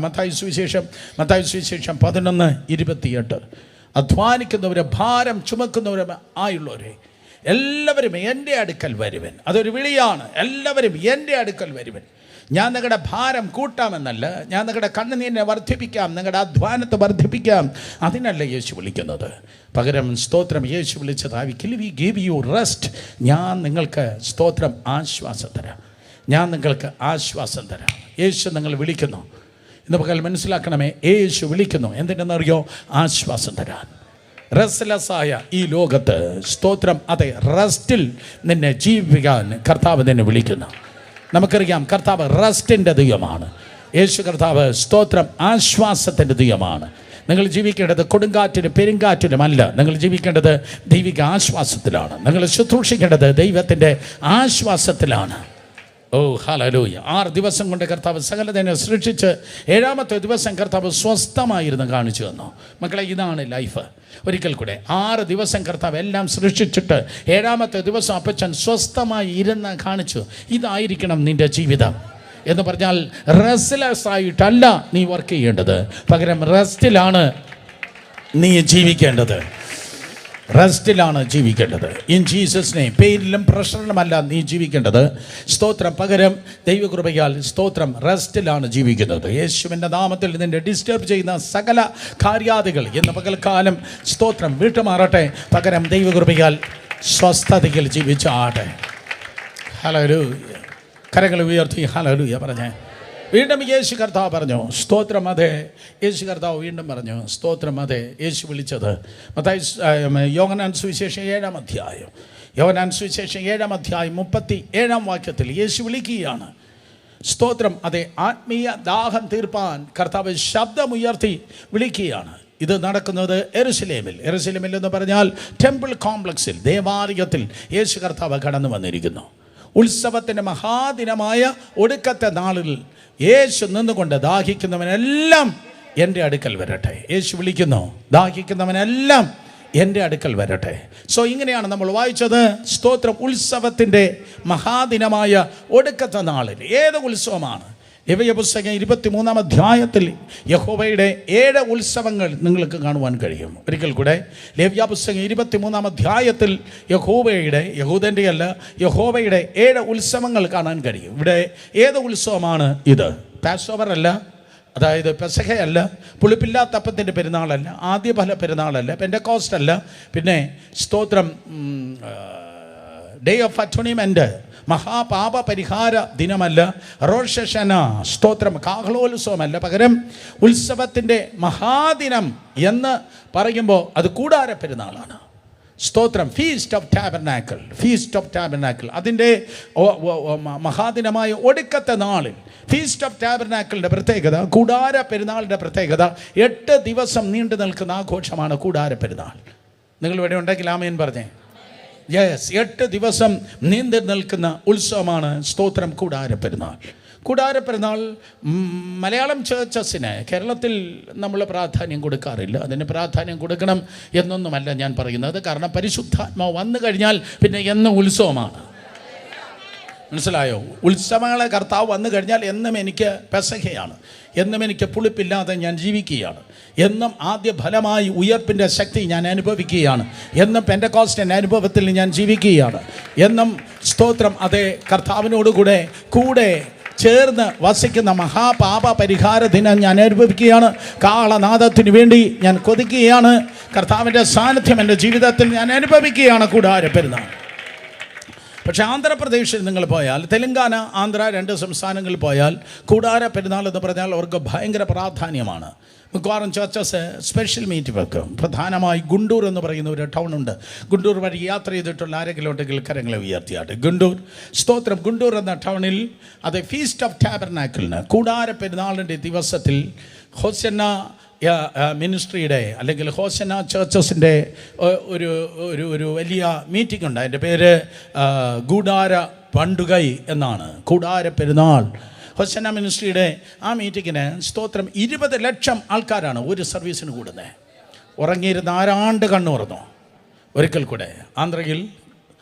മത്തായി സുവിശേഷം 11:28. അധ്വാനിക്കുന്നവരെ, ഭാരം ചുമക്കുന്നവരും ആയുള്ളവരെ എല്ലാവരും എൻ്റെ അടുക്കൽ വരുവൻ. അതൊരു വിളിയാണ്. എല്ലാവരും എൻ്റെ അടുക്കൽ വരുവൻ. ഞാൻ നിങ്ങളുടെ ഭാരം കൂട്ടാമെന്നല്ല, ഞാൻ നിങ്ങളുടെ കണ്ണുനീരിനെ വർദ്ധിപ്പിക്കാം, നിങ്ങളുടെ അധ്വാനത്തെ വർദ്ധിപ്പിക്കാം, അതിനല്ല യേശു വിളിക്കുന്നത്. പകരം സ്തോത്രം, യേശു വിളിച്ചത് I will give you rest. ഞാൻ നിങ്ങൾക്ക് സ്തോത്രം ആശ്വാസം തരാം. ഞാൻ നിങ്ങൾക്ക് ആശ്വാസം തരാം. യേശു നിങ്ങൾ വിളിക്കുന്നു. ഇന്ന് പകൽ മനസ്സിലാക്കണമേ, യേശു വിളിക്കുന്നു. എന്തിനെന്നറിയോ? ആശ്വാസം തരാൻ. റെസ്റ്റ്ലെസ്സായ ഈ ലോകത്ത് സ്തോത്രം, അതെ, റെസ്റ്റിൽ നിന്നെ ജീവിക്കാൻ കർത്താവ് നിന്നെ വിളിക്കുന്നു. നമുക്കറിയാം, കർത്താവ് റെസ്റ്റിൻ്റെ ദൈവമാണ്. യേശു കർത്താവ് സ്തോത്രം ആശ്വാസത്തിൻ്റെ ദൈവമാണ്. നിങ്ങൾ ജീവിക്കേണ്ടത് കൊടുങ്കാറ്റിനും പെരുങ്കാറ്റിനുമല്ല. നിങ്ങൾ ജീവിക്കേണ്ടത് ദൈവിക ആശ്വാസത്തിലാണ്. നിങ്ങൾ ശുശ്രൂഷിക്കേണ്ടത് ദൈവത്തിൻ്റെ ആശ്വാസത്തിലാണ്. ഓ ഹല്ലേലൂയ. 6 ദിവസം കൊണ്ട് കർത്താവ് സകലതിനെ സൃഷ്ടിച്ച് 7ാമത്തെ ദിവസം കർത്താവ് സ്വസ്ഥമായിരുന്നു കാണിച്ചു തന്നു. മക്കളെ, ഇതാണ് ലൈഫ്. ഒരിക്കൽ കൂടെ, 6 ദിവസം കർത്താവ് എല്ലാം സൃഷ്ടിച്ചിട്ട് 7ാമത്തെ ദിവസം അപ്പച്ചൻ സ്വസ്ഥമായി ഇരുന്ന് കാണിച്ചു. ഇതായിരിക്കണം നിൻ്റെ ജീവിതം എന്ന് പറഞ്ഞാൽ, റെസ്റ്റ്ലെസ് ആയിട്ടല്ല നീ വർക്ക് ചെയ്യേണ്ടത്, പകരം റെസ്റ്റിലാണ് നീ ജീവിക്കേണ്ടത്. റെസ്റ്റിലാണ് ജീവിക്കേണ്ടത്. In Jesus name. പെയിനിലും പ്രഷറിലുമല്ല നീ ജീവിക്കേണ്ടത്. സ്തോത്രം. പകരം ദൈവകൃപയാൽ സ്തോത്രം റെസ്റ്റിലാണ് ജീവിക്കുന്നത്. യേശുവിൻ്റെ നാമത്തിൽ നിന്നെ ഡിസ്റ്റർബ് ചെയ്യുന്ന സകല കാര്യാദികൾ ഇന്ന് പകൽക്കാലം സ്തോത്രം വിട്ടുമാറട്ടെ. പകരം ദൈവകൃപയാൽ സ്വസ്ഥതയിൽ ജീവിച്ചാട്ടെ. ഹല്ലേലൂയ. കരങ്ങൾ ഉയർത്തി ഹല്ലേലൂയ പറഞ്ഞേ. വീണ്ടും യേശു കർത്താവ് പറഞ്ഞു, സ്തോത്രം. അതെ, യേശു കർത്താവ് വീണ്ടും പറഞ്ഞു, സ്തോത്രം. അതെ, യേശു വിളിച്ചത് യോഹന്നാൻ സുവിശേഷം 7-ാം അധ്യായം. യോഹന്നാൻ സുവിശേഷം 7-ാം അധ്യായം 37-ാം വാക്യത്തിൽ യേശു വിളിക്കുകയാണ്. സ്തോത്രം. അതെ, ആത്മീയ ദാഹം തീർപ്പാൻ കർത്താവ് ശബ്ദമുയർത്തി വിളിക്കുകയാണ്. ഇത് നടക്കുന്നത് യെരുശലേമിൽ. യെരുശലേമിൽ എന്ന് പറഞ്ഞാൽ ടെമ്പിൾ കോംപ്ലക്സിൽ, ദേവാലയത്തിൽ യേശു കർത്താവ് കടന്നു വന്നിരിക്കുന്നു. ഉത്സവത്തിൻ്റെ മഹാദിനമായ ഒടുക്കത്തെ നാളിൽ യേശു നിന്നുകൊണ്ട് ദാഹിക്കുന്നവനെല്ലാം എൻ്റെ അടുക്കൽ വരട്ടെ. യേശു വിളിക്കുന്നു, ദാഹിക്കുന്നവനെല്ലാം എൻ്റെ അടുക്കൽ വരട്ടെ. സോ ഇങ്ങനെയാണ് നമ്മൾ വായിച്ചത്. സ്തോത്രം. ഉത്സവത്തിൻ്റെ മഹാദിനമായ ഒടുക്കത്തെ നാളിൽ ഏത് ഉത്സവമാണ്? ലേവ്യ പുസ്തകം 23-ാം അധ്യായത്തിൽ യഹോവയുടെ 7 ഉത്സവങ്ങൾ നിങ്ങൾക്ക് കാണുവാൻ കഴിയും. ഒരിക്കൽ കൂടെ ലേവ്യ പുസ്തകം 23-ാം അധ്യായത്തിൽ യഹൂദൻ്റെ അല്ല, യഹോവയുടെ 7 ഉത്സവങ്ങൾ കാണാൻ കഴിയും. ഇവിടെ ഏത് ഉത്സവമാണ് ഇത്? പാസ്ഓവർ അല്ല, അതായത് പെസഹയല്ല, പുളിപ്പില്ലാത്തപ്പത്തിൻ്റെ പെരുന്നാളല്ല, ആദ്യഫല പെരുന്നാളല്ല, പെൻ്റെക്കോസ്റ്റ് അല്ല, പിന്നെ സ്തോത്രം ഡേ ഓഫ് അറ്റോണിമെൻ്റ് മഹാപാപ പരിഹാര ദിനമല്ല, റോഷ് ഹശന സ്തോത്രം കാഹളോത്സവമല്ല. പകരം ഉത്സവത്തിൻ്റെ മഹാദിനം എന്ന് പറയുമ്പോൾ അത് കൂടാര പെരുന്നാളാണ്. സ്തോത്രം. Feast of tabernacle, feast of tabernacle, അതിൻ്റെ മഹാദിനമായ ഒടുക്കത്തെ നാളിൽ ഫീസ്റ്റ് ഓഫ് ടാബർനാക്കിളിൻ്റെ പ്രത്യേകത, കൂടാര പെരുന്നാളിൻ്റെ പ്രത്യേകത 8 ദിവസം നീണ്ടു നിൽക്കുന്ന ആഘോഷമാണ് കൂടാര പെരുന്നാൾ. നിങ്ങൾ ഇവിടെ ഉണ്ടെങ്കിൽ ആമേൻ പറഞ്ഞേ. യെസ്, 8 ദിവസം നീണ്ടു നിൽക്കുന്ന ഉത്സവമാണ് സ്തോത്രം കൂടാര പെരുന്നാൾ. കൂടാര പെരുന്നാൾ മലയാളം ചേർച്ചസിന് കേരളത്തിൽ നമ്മൾ പ്രാധാന്യം കൊടുക്കാറില്ല. അതിന് പ്രാധാന്യം കൊടുക്കണം എന്നൊന്നുമല്ല ഞാൻ പറയുന്നത്. കാരണം പരിശുദ്ധാത്മാവ് വന്നു കഴിഞ്ഞാൽ പിന്നെ എന്നും ഉത്സവമാണ്. മനസ്സിലായോ? ഉത്സവങ്ങളെ കർത്താവ് വന്നു കഴിഞ്ഞാൽ എന്നും എനിക്ക് പെസഹയാണ്, എന്നും എനിക്ക് പുളിപ്പില്ലാതെ ഞാൻ ജീവിക്കുകയാണ്, എന്നും ആദ്യ ഫലമായി ഉയർപ്പിൻ്റെ ശക്തി ഞാൻ അനുഭവിക്കുകയാണ്, എന്നും പെൻ്റെക്കോസ്റ്റ് അനുഭവത്തിൽ ഞാൻ ജീവിക്കുകയാണ്, എന്നും സ്തോത്രം അതേ കർത്താവിനോടുകൂടെ കൂടെ ചേർന്ന് വസിക്കുന്ന മഹാപാപ പരിഹാര ദിനം ഞാൻ അനുഭവിക്കുകയാണ്. കാളനാദത്തിന് വേണ്ടി ഞാൻ കൊതിക്കുകയാണ്. കർത്താവിൻ്റെ സാന്നിധ്യം എൻ്റെ ജീവിതത്തിൽ ഞാൻ അനുഭവിക്കുകയാണ് കൂടാര പെരുന്നാൾ. പക്ഷേ ആന്ധ്രാപ്രദേശിൽ നിങ്ങൾ പോയാൽ, തെലങ്കാന, ആന്ധ്ര 2 സംസ്ഥാനങ്ങളിൽ പോയാൽ കൂടാര പെരുന്നാൾ എന്ന് പറഞ്ഞാൽ അവർക്ക് ഭയങ്കര പ്രാധാന്യമാണ്. മിക്കവാറും ചർച്ചസ് സ്പെഷ്യൽ മീറ്റ് വെക്കും. പ്രധാനമായി ഗുണ്ടൂർ എന്ന് പറയുന്ന ഒരു ടൗണുണ്ട്. ഗുണ്ടൂർ വഴി യാത്ര ചെയ്തിട്ടുള്ള ആരെങ്കിലും ഉണ്ടെങ്കിൽ കരങ്ങളെ ഉയർത്തിയാട്ടെ. ഗുണ്ടൂർ സ്തോത്രം. ഗുണ്ടൂർ എന്ന ടൗണിൽ അത് ഫീസ്റ്റ് ഓഫ് ടാബർനാക്കിളിന് കൂടാര പെരുന്നാളിൻ്റെ ദിവസത്തിൽ ഹോസന്ന മിനിസ്ട്രിയുടെ അല്ലെങ്കിൽ ഹോസന്ന ചർച്ചസിൻ്റെ ഒരു വലിയ മീറ്റിംഗ് ഉണ്ട്. അതിൻ്റെ പേര് കൂടാര പണ്ടുകൈ എന്നാണ്, കൂടാര പെരുന്നാൾ. ഹോസന്ന മിനിസ്ട്രിയുടെ ആ മീറ്റിങ്ങിന് സ്തോത്രം 20 ലക്ഷം ആൾക്കാരാണ് ഒരു സർവീസിന് കൂടുന്നത്. ഉറങ്ങിയിരുന്ന ആരാണ്ട് കണ്ണുറന്നു. ഒരിക്കൽ കൂടെ ആന്ധ്രയിൽ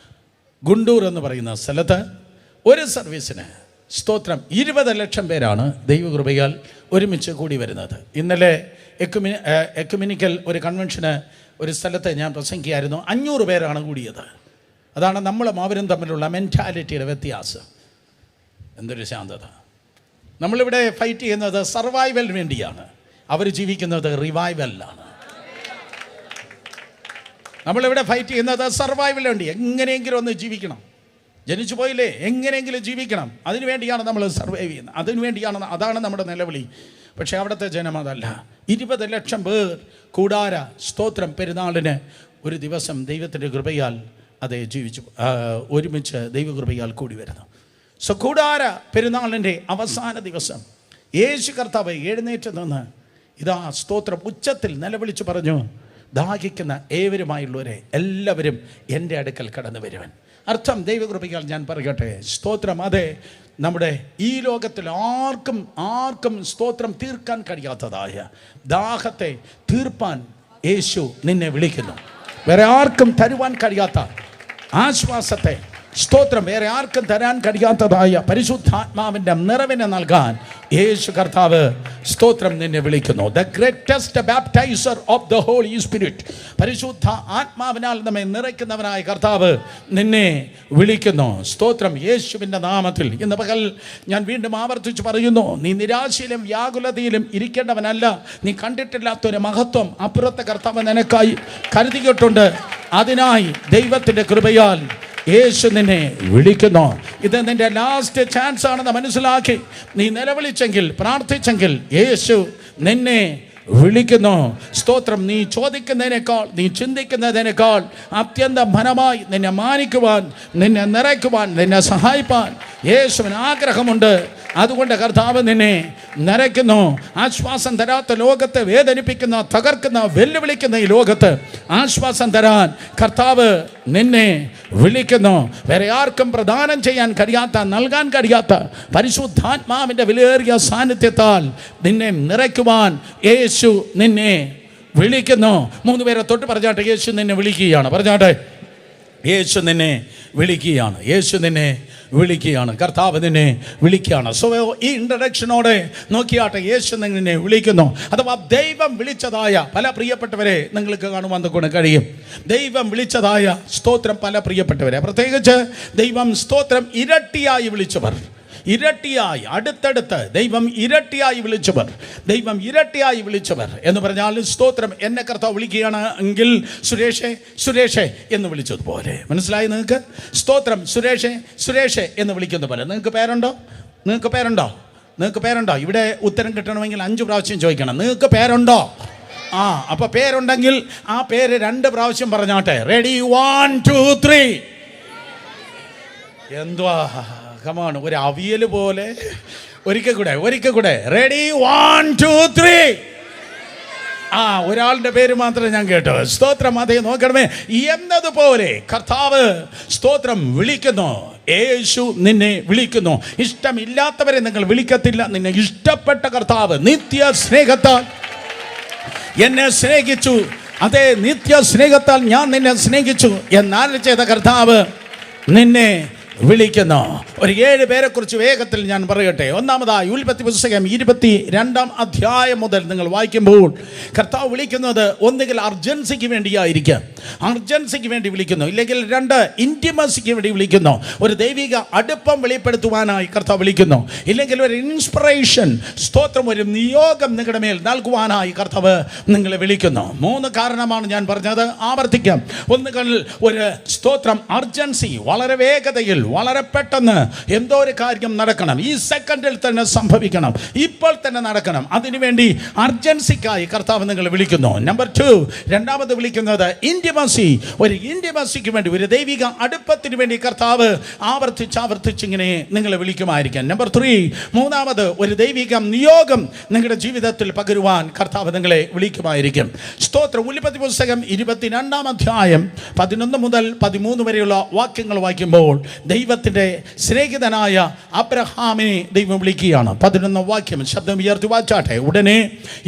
ഗുണ്ടൂർ എന്ന് പറയുന്ന സ്ഥലത്ത് ഒരു സർവീസിന് സ്തോത്രം 20 ലക്ഷം പേരാണ് ദൈവകൃപയാൽ ഒരുമിച്ച് കൂടി വരുന്നത്. ഇന്നലെ എക്കുമിനിക്കൽ ഒരു കൺവെൻഷന് ഒരു സ്ഥലത്ത് ഞാൻ പ്രസംഗിക്കുകയായിരുന്നു. 500 പേരാണ് കൂടിയത്. അതാണ് നമ്മളും അവരും തമ്മിലുള്ള മെൻറ്റാലിറ്റിയുടെ വ്യത്യാസം. എന്തൊരു ശാന്തത! നമ്മളിവിടെ ഫൈറ്റ് ചെയ്യുന്നത് സർവൈവലിന് വേണ്ടിയാണ്, അവർ ജീവിക്കുന്നത് റിവൈവലിലാണ്. നമ്മളിവിടെ ഫൈറ്റ് ചെയ്യുന്നത് സർവൈവലിന് വേണ്ടി, എങ്ങനെയെങ്കിലും ഒന്ന് ജീവിക്കണം. ജനിച്ചു പോയില്ലേ, എങ്ങനെയെങ്കിലും ജീവിക്കണം. അതിനു വേണ്ടിയാണ് നമ്മൾ സർവൈവ് ചെയ്യുന്നത്, അതിനു വേണ്ടിയാണ്, അതാണ് നമ്മുടെ നിലവിളി. പക്ഷേ അവിടുത്തെ ജനം അതല്ല. 20 ലക്ഷം പേർ കൂടാര സ്തോത്രം പെരുന്നാളിന് ഒരു ദിവസം ദൈവത്തിൻ്റെ കൃപയാൽ അതേ ജീവിച്ചു ഒരുമിച്ച് ദൈവകൃപയാൽ കൂടി വരുന്നു. സോ കൂടാര പെരുന്നാളിൻ്റെ അവസാന ദിവസം യേശു കർത്താവ് എഴുന്നേറ്റ് നിന്ന് ഇതാ സ്തോത്രം ഉച്ചത്തിൽ നിലവിളിച്ച് പറഞ്ഞു, ദാഹിക്കുന്ന ഏവരുമായുള്ളവരെ എല്ലാവരും എൻ്റെ അടുക്കൽ കടന്നു വരുവൻ. അർത്ഥം ദൈവകൃപയാൽ ഞാൻ പറയട്ടെ, സ്തോത്രം. അതെ, നമ്മുടെ ഈ ലോകത്തിൽ ആർക്കും സ്തോത്രം തീർക്കാൻ കഴിയാത്തതായ ദാഹത്തെ തീർപ്പാൻ യേശു നിന്നെ വിളിക്കുന്നു. വേറെ ആർക്കും തരുവാൻ കഴിയാത്ത ആശ്വാസത്തെ സ്തോത്രം വേറെ ആർക്കും തരാൻ കഴിയാത്തതായ പരിശുദ്ധാത്മാവിൻ്റെ നിറവിനെ നൽകാൻ യേശു കർത്താവ് സ്തോത്രം നിന്നെ വിളിക്കുന്നു. The greatest baptizer of the holy spirit, പരിശുദ്ധ ആത്മാവിനാൽ നമ്മെ നിറയ്ക്കുന്നവനായ കർത്താവ് നിന്നെ വിളിക്കുന്നു. സ്തോത്രം. യേശുവിൻ്റെ നാമത്തിൽ ഇന്ന് പകൽ ഞാൻ വീണ്ടും ആവർത്തിച്ച് പറയുന്നു, നീ നിരാശയിലും വ്യാകുലതയിലും ഇരിക്കേണ്ടവനല്ല. നീ കണ്ടിട്ടില്ലാത്തൊരു മഹത്വം അപ്പുറത്തെ കർത്താവ് നിനക്കായി കരുതിയിട്ടുണ്ട്. അതിനായി ദൈവത്തിൻ്റെ കൃപയാൽ യേശു നിന്നെ വിളിക്കുന്നു. ഇത് നിന്റെ ലാസ്റ്റ് ചാൻസ് ആണെന്ന് മനസ്സിലാക്കി നീ നിലവിളിച്ചെങ്കിൽ, പ്രാർത്ഥിച്ചെങ്കിൽ യേശു നിന്നെ വിളിക്കുന്നു. സ്തോത്രം. നീ ചോദിക്കുന്നതിനേക്കാൾ, നീ ചിന്തിക്കുന്നതിനേക്കാൾ അത്യന്തം ഫലമായി നിന്നെ മാനിക്കുവാൻ, നിന്നെ നിറയ്ക്കുവാൻ, നിന്നെ സഹായിപ്പാൻ യേശുവിന് ആഗ്രഹമുണ്ട്. അതുകൊണ്ട് കർത്താവ് നിന്നെ നിറയ്ക്കുന്നു. ആശ്വാസം തരാത്ത ലോകത്തെ വേദനിപ്പിക്കുന്ന, തകർക്കുന്ന, വെല്ലുവിളിക്കുന്ന ഈ ലോകത്ത് ആശ്വാസം തരാൻ കർത്താവ് നിന്നെ വിളിക്കുന്നു. വേറെ ആർക്കും പ്രദാനം ചെയ്യാൻ കഴിയാത്ത, നൽകാൻ കഴിയാത്ത പരിശുദ്ധാത്മാവിൻ്റെ വിലയേറിയ സാന്നിധ്യത്താൽ നിന്നെ നിറയ്ക്കുവാൻ യേശു നിന്നെ വിളിക്കുന്നു. 3 പേരെ തൊട്ട് പറഞ്ഞാട്ടെ, യേശു നിന്നെ വിളിക്കുകയാണ്. പറഞ്ഞാട്ടെ, യേശു നിന്നെ വിളിക്കുകയാണ്. യേശു നിന്നെ വിളിക്കുകയാണ്. കർത്താവ് നിന്നെ വിളിക്കുകയാണ്. സോ ഈ ഇൻട്രഡക്ഷനോടെ നോക്കിയാട്ടെ, യേശു നിന്നെ വിളിക്കുന്നു. അഥവാ ദൈവം വിളിച്ചതായ പല പ്രിയപ്പെട്ടവരെ നിങ്ങൾക്ക് കാണുവാൻ കൊണ്ട് കഴിയും. ദൈവം വിളിച്ചതായ സ്തോത്രം പല പ്രിയപ്പെട്ടവരെ, പ്രത്യേകിച്ച് ദൈവം സ്തോത്രം ഇരട്ടിയായി വിളിച്ചവർ, ഇരട്ടിയായി അടുത്തടുത്ത് ദൈവം ഇരട്ടിയായി വിളിച്ചവർ, ദൈവം ഇരട്ടിയായി വിളിച്ചവർ എന്ന് പറഞ്ഞാൽ സ്തോത്രം എന്നെ കർത്താവ് വിളിക്കുകയാണ് എങ്കിൽ സുരേഷേ സുരേഷേ എന്ന് വിളിച്ചതുപോലെ. മനസ്സിലായി നിങ്ങൾക്ക്? സ്തോത്രം സുരേഷേ സുരേഷേ എന്ന് വിളിക്കുന്ന പോലെ. നിങ്ങൾക്ക് പേരുണ്ടോ? നിങ്ങൾക്ക് പേരുണ്ടോ? നിങ്ങൾക്ക് പേരുണ്ടോ? ഇവിടെ ഉത്തരം കിട്ടണമെങ്കിൽ 5 പ്രാവശ്യം ചോദിക്കണം. നിങ്ങൾക്ക് പേരുണ്ടോ? അപ്പോൾ പേരുണ്ടെങ്കിൽ ആ പേര് 2 പ്രാവശ്യം പറഞ്ഞാട്ടെ. റെഡി, 1 2 3. എന്തുവാ കമാണ്, ഒരു അവിയൽ പോലെ. ഒരിക്കൽ കൂടെ റെഡി, 1 2 3. ഒരാളുടെ പേര് മാത്രമേ ഞാൻ കേട്ടോ. സ്തോത്രം. അതേ നോക്കണമേ എന്നതുപോലെ കർത്താവ് സ്തോത്രം വിളിക്കുന്നു. യേശു നിന്നെ വിളിക്കുന്നു. ഇഷ്ടമില്ലാത്തവരെ നിങ്ങൾ വിളിക്കത്തില്ല. നിന്നെ ഇഷ്ടപ്പെട്ട കർത്താവ് നിത്യ സ്നേഹത്താൽ എന്നെ സ്നേഹിച്ചു. അതേ, നിത്യ സ്നേഹത്താൽ ഞാൻ നിന്നെ സ്നേഹിച്ചു എന്നാൽ ചെയ്ത കർത്താവ് നിന്നെ വിളിക്കുന്നു. ഒരു 7 പേരെക്കുറിച്ച് വേഗത്തിൽ ഞാൻ പറയട്ടെ. ഒന്നാമതായി ഉൽപ്പത്തി പുസ്തകം 22-ാം അധ്യായം മുതൽ നിങ്ങൾ വായിക്കുമ്പോൾ കർത്താവ് വിളിക്കുന്നത് ഒന്നുകിൽ അർജൻസിക്ക് വേണ്ടിയായിരിക്കാം, അർജൻസിക്ക് വേണ്ടി വിളിക്കുന്നു. ഇല്ലെങ്കിൽ 2 ഇൻറ്റിമസിക്ക് വേണ്ടി വിളിക്കുന്നു. ഒരു ദൈവിക അടുപ്പം വെളിപ്പെടുത്തുവാനായി കർത്താവ് വിളിക്കുന്നു. ഇല്ലെങ്കിൽ ഒരു ഇൻസ്പിറേഷൻ, സ്തോത്രം, ഒരു നിയോഗം നിങ്ങളുടെ മേൽ നൽകുവാനായി കർത്താവ് നിങ്ങളെ വിളിക്കുന്നു. 3 കാരണമാണ് ഞാൻ പറഞ്ഞത്. ആവർത്തിക്കാം. ഒന്നുകിൽ ഒരു സ്തോത്രം അർജൻസി, വളരെ വേഗതയിൽ വളരെ പെട്ടെന്ന് എന്തോ ഒരു കാര്യം നടക്കണം, ഈ സെക്കൻഡിൽ തന്നെ സംഭവിക്കണം, ഇപ്പോൾ തന്നെ നടക്കണം. അതിനുവേണ്ടി അർജൻസിക്കായി കർത്താവ് നിങ്ങളെ വിളിക്കുന്നു. നമ്പർ 2, രണ്ടാമത് വിളിക്കുന്നത് ഇൻറ്റിമസി. ഒരു ഇൻറ്റിമസിക്ക് വേണ്ടി, ഒരു ദൈവിക അടുപ്പത്തിന് വേണ്ടി കർത്താവ് ആവർത്തിച്ച് ഇങ്ങനെ നിങ്ങളെ വിളിക്കുമായിരിക്കാം. നമ്പർ 3, മൂന്നാമത് ഒരു ദൈവിക നിയോഗം നിങ്ങളുടെ ജീവിതത്തിൽ പകരുവാൻ കർത്താവ് നിങ്ങളെ വിളിക്കുമായിരിക്കും. സ്തോത്രം. ഉൽപ്പത്തി പുസ്തകം 22-ാം അധ്യായം 11 മുതൽ 13 വരെയുള്ള വാക്യങ്ങൾ വായിക്കുമ്പോൾ ദൈവത്തിൻ്റെ സ്നേഹിതനായ അബ്രഹാമിനെ ദൈവം വിളിക്കുകയാണ്. 11 വാക്യം ശബ്ദം ഉയർത്തി വായിച്ചാട്ടെ. ഉടനെ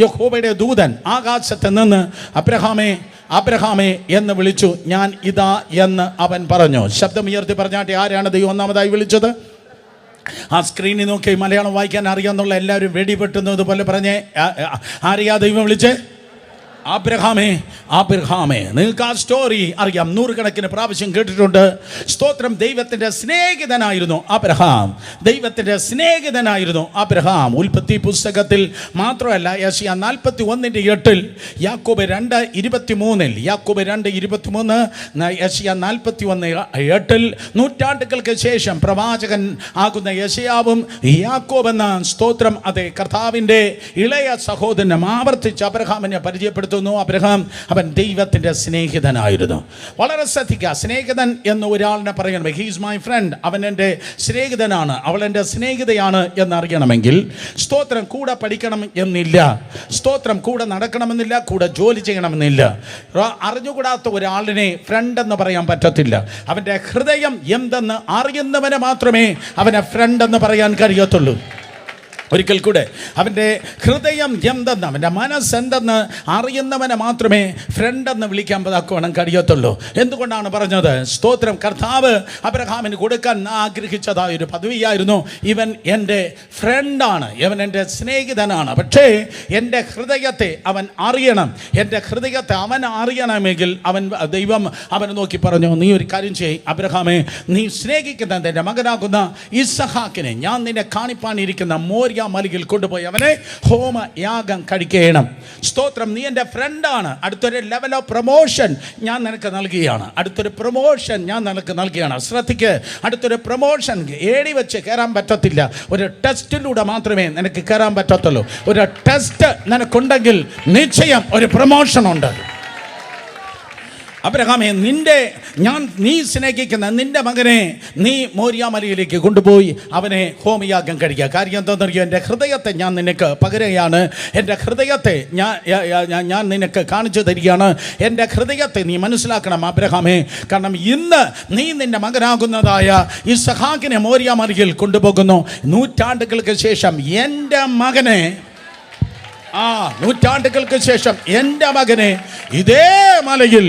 യഹോവയുടെ ദൂതൻ ആകാശത്ത് നിന്ന് അബ്രഹാമേ അബ്രഹാമേ എന്ന് വിളിച്ചു. ഞാൻ ഇതാ എന്ന് അവൻ പറഞ്ഞു. ശബ്ദം ഉയർത്തി പറഞ്ഞാട്ടെ, ആരാണ് ദൈവം ഒന്നാമതായി വിളിച്ചത്? ആ സ്ക്രീനിൽ നോക്കി മലയാളം വായിക്കാൻ അറിയാമെന്നുള്ള എല്ലാവരും വെടിപെട്ടുന്നത് പോലെ പറഞ്ഞേ, ആരെയാ ദൈവം വിളിച്ചേ? അബ്രഹാമേ അബ്രഹാമേ. നിങ്ങൾക്ക് ആ സ്റ്റോറി അറിയാം, 100 കണക്കിന് പ്രാവശ്യം കേട്ടിട്ടുണ്ട്. സ്തോത്രം. ദൈവത്തിൻ്റെ സ്നേഹിതനായിരുന്നു അബ്രഹാം. ദൈവത്തിൻ്റെ സ്നേഹിതനായിരുന്നു അബ്രഹാം. ഉൽപ്പത്തി പുസ്തകത്തിൽ മാത്രമല്ല, യെശയ്യാ 41:8, യാക്കോബ് 2:23, യാക്കോബ് 2:23, യെശയ്യാ 41:8 നൂറ്റാണ്ടുകൾക്ക് ശേഷം പ്രവാചകൻ ആകുന്ന യെശയ്യാവും യാക്കോബ് എന്ന സ്തോത്രം അതേ കർത്താവിൻ്റെ ഇളയ സഹോദരനും ആവർത്തിച്ച് അബ്രഹാമിനെ പരിചയപ്പെടുത്തുന്നു. അബ്രഹാം അവൻ ദൈവത്തിൻ്റെ സ്നേഹിതനായിരുന്നു. വളരെ ശ്രദ്ധിക്കുക. സ്നേഹിതൻ എന്ന് ഒരാളിനെ പറയണമെങ്കിൽ, ഹീസ് മൈ ഫ്രണ്ട്, അവൻ എൻ്റെ സ്നേഹിതനാണ്, അവൾ എൻ്റെ സ്നേഹിതയാണ് എന്നറിയണമെങ്കിൽ സ്തോത്രം കൂടെ പഠിക്കണം എന്നില്ല, സ്തോത്രം കൂടെ നടക്കണമെന്നില്ല, കൂടെ ജോലി ചെയ്യണമെന്നില്ല. അറിഞ്ഞുകൂടാത്ത ഒരാളിനെ ഫ്രണ്ട് എന്ന് പറയാൻ പറ്റത്തില്ല. അവൻ്റെ ഹൃദയം എന്തെന്ന് അറിയുന്നവനെ മാത്രമേ അവനെ ഫ്രണ്ട് എന്ന് പറയാൻ കഴിയത്തുള്ളൂ. ഒരിക്കൽ കൂടെ, അവൻ്റെ ഹൃദയം എന്തെന്ന്, അവൻ്റെ മനസ്സെന്തെന്ന് അറിയുന്നവനെ മാത്രമേ ഫ്രണ്ട് എന്ന് വിളിക്കാൻ പതാക്കുവാനും കഴിയത്തുള്ളൂ. എന്തുകൊണ്ടാണ് പറഞ്ഞത്? സ്തോത്രം. കർത്താവ് അബ്രഹാമിന് കൊടുക്കാൻ ആഗ്രഹിച്ചതായ ഒരു പദവിയായിരുന്നു, ഇവൻ എൻ്റെ ഫ്രണ്ടാണ്, ഇവൻ എൻ്റെ സ്നേഹിതനാണ്. പക്ഷേ എൻ്റെ ഹൃദയത്തെ അവൻ അറിയണം. എൻ്റെ ഹൃദയത്തെ അവൻ അറിയണമെങ്കിൽ ദൈവം അവനെ നോക്കി പറഞ്ഞു, നീ ഒരു കാര്യം ചെയ്യ് അബ്രഹാമേ, നീ സ്നേഹിക്കുന്ന എൻ്റെ മകനാകുന്ന ഇസ്ഹാക്കിനെ ഞാൻ നിന്നെ കാണിപ്പാനിരിക്കുന്ന മോര്യ മലയിൽ കൊണ്ടുപോയി അവനെ ഹോമയാഗം കഴിക്കണം. സ്തോത്രം. നീ എൻ്റെ ഫ്രണ്ടാണ്. അടുത്തൊരു ലെവൽ ഓഫ് പ്രൊമോഷൻ ഞാൻ നിനക്ക് നൽകുകയാണ്. അടുത്തൊരു പ്രൊമോഷൻ ഞാൻ നിനക്ക് നൽകുകയാണ്. ശ്രദ്ധിക്ക്. അടുത്തൊരു പ്രൊമോഷൻ ഏടി വെച്ച് കയറാൻ പറ്റത്തില്ല. ഒരു ടെസ്റ്റിലൂടെ മാത്രമേ നിനക്ക് കയറാൻ പറ്റത്തുള്ളൂ. ഒരു ടെസ്റ്റ് നിനക്കുണ്ടെങ്കിൽ നിശ്ചയം ഒരു പ്രൊമോഷൻ ഉണ്ട്. അബ്രഹാമേ, നീ സ്നേഹിക്കുന്ന നിൻ്റെ മകനെ നീ മോര്യാമലയിലേക്ക് കൊണ്ടുപോയി അവനെ ഹോമയാഗം കഴിക്കുക. കാര്യം എന്താണെന്നറിയോ? എൻ്റെ ഹൃദയത്തെ ഞാൻ നിനക്ക് പകരുകയാണ്. എൻ്റെ ഹൃദയത്തെ ഞാൻ നിനക്ക് കാണിച്ചു തരികയാണ്. എൻ്റെ ഹൃദയത്തെ നീ മനസ്സിലാക്കണം അബ്രഹാമേ. കാരണം ഇന്ന് നീ നിൻ്റെ മകനാകുന്നതായ ഇസ്ഹാക്കിനെ മോര്യാമലയിൽ കൊണ്ടുപോകുന്നു. നൂറ്റാണ്ടുകൾക്ക് ശേഷം എൻ്റെ മകനെ നൂറ്റാണ്ടുകൾക്ക് ശേഷം എൻ്റെ മകനെ ഇതേ മലയിൽ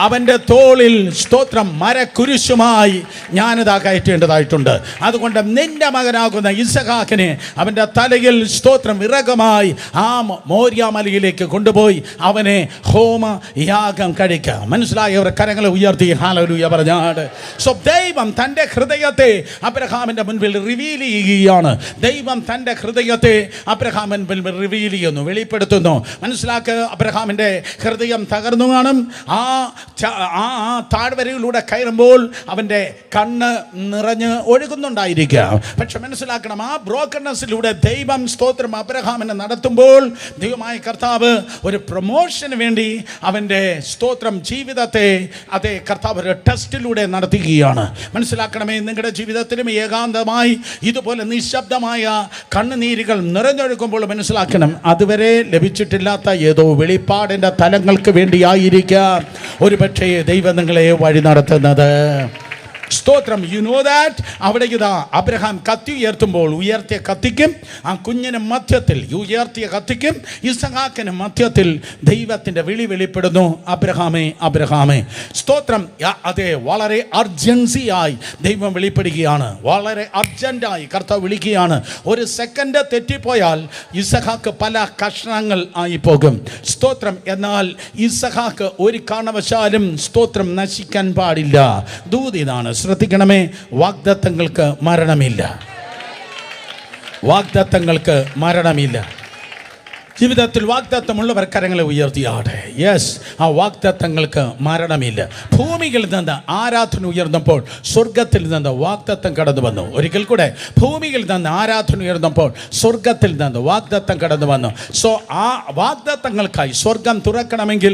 അവൻ്റെ തോളിൽ സ്തോത്രം മരക്കുരിശുമായി ഞാനിതാ കയറ്റേണ്ടതായിട്ടുണ്ട്. അതുകൊണ്ട് നിന്റെ മകനാകുന്ന ഇസഹാക്കിനെ അവൻ്റെ തലയിൽ സ്തോത്രം ഇറകമായി ആ മോര്യാമലയിലേക്ക് കൊണ്ടുപോയി അവനെ ഹോമയാഗം കഴിക്കാം. മനസ്സിലായവർ കരങ്ങളെ ഉയർത്തി ഹല്ലേലൂയ പറഞ്ഞാട്. സോ ദൈവം തൻ്റെ ഹൃദയത്തെ അബ്രഹാമിൻ്റെ മുൻപിൽ റിവീൽ ചെയ്യുകയാണ്. ദൈവം തൻ്റെ ഹൃദയത്തെ അബ്രഹാമിൻ്റെ മുൻപിൽ റിവീൽ ചെയ്യുന്നു, വെളിപ്പെടുത്തുന്നു. മനസ്സിലാക്കുക, അബ്രഹാമിൻ്റെ ഹൃദയം തകർന്നു കാണും. ആ താഴ്വരയിലൂടെ കയറുമ്പോൾ അവൻ്റെ കണ്ണ് നിറഞ്ഞ് ഒഴുകുന്നുണ്ടായിരിക്കാം. പക്ഷെ മനസ്സിലാക്കണം, ആ ബ്രോക്കൺനെസ്സിലൂടെ ദൈവം സ്തോത്രം അബ്രഹാമിനെ നടത്തുമ്പോൾ ദൈവമായ കർത്താവ് ഒരു പ്രൊമോഷന് വേണ്ടി അവൻ്റെ സ്തോത്രം ജീവിതത്തെ അതേ കർത്താവ് ഒരു ടെസ്റ്റിലൂടെ നടത്തുകയാണ്. മനസ്സിലാക്കണമേ, നിങ്ങളുടെ ജീവിതത്തിലും ഏകാന്തമായി ഇതുപോലെ നിശബ്ദമായ കണ്ണുനീരുകൾ നിറഞ്ഞൊഴുക്കുമ്പോൾ മനസ്സിലാക്കണം, അതുവരെ ലഭിച്ചിട്ടില്ലാത്ത ഏതോ വെളിപ്പാടിൻ്റെ തലങ്ങൾക്ക് വേണ്ടിയായിരിക്കാം ഒരു പക്ഷേ ദൈവം നിങ്ങളെ വഴി നടത്തുന്നത്. സ്തോത്രം. You know that. അവിടെ ഇതാ അബ്രഹാം കത്തി ഉയർത്തുമ്പോൾ ഉയർത്തിയ കത്തിക്കും ആ കുഞ്ഞിന് മധ്യത്തിൽ ഉയർത്തിയ കത്തിക്കും ഇസഹാക്കിന് മധ്യത്തിൽ ദൈവത്തിൻ്റെ വെളിപ്പെടുന്നു. അബ്രഹാമേ, അബ്രഹാമേ. സ്തോത്രം. അതെ, വളരെ അർജൻസിയായി ദൈവം വെളിപ്പെടുകയാണ്. വളരെ അർജൻറ്റായി കർത്താവ് വിളിക്കുകയാണ്. ഒരു സെക്കൻഡ് തെറ്റിപ്പോയാൽ ഇസഹാക്ക് പല കഷ്ണങ്ങൾ ആയി പോകും. സ്തോത്രം. എന്നാൽ ഇസഹാക്ക് ഒരു കാരണവശാലും സ്തോത്രം നശിക്കാൻ പാടില്ല. ദൂതിതാണ്. ശ്രദ്ധിക്കണമേ, വാഗ്ദത്തങ്ങൾക്ക് മരണമില്ല. വാഗ്ദത്തങ്ങൾക്ക് മരണമില്ല. ജീവിതത്തിൽ വാഗ്ദത്തമുള്ളവർ കരങ്ങളെ ഉയർത്തിയാട്ടെ. യെസ്, ആ വാഗ്ദത്തങ്ങൾക്ക് മരണമില്ല. ഭൂമിയിൽ നിന്ന് ആരാധന ഉയർന്നപ്പോൾ സ്വർഗത്തിൽ നിന്ന് വാഗ്ദത്തം കടന്നു വന്നു. ഒരിക്കൽ കൂടെ, ഭൂമിയിൽ നിന്ന് ആരാധന ഉയർന്നപ്പോൾ സ്വർഗത്തിൽ നിന്ന് വാഗ്ദത്തം കടന്നു വന്നു. സോ ആ വാഗ്ദത്തങ്ങൾക്കായി സ്വർഗം തുറക്കണമെങ്കിൽ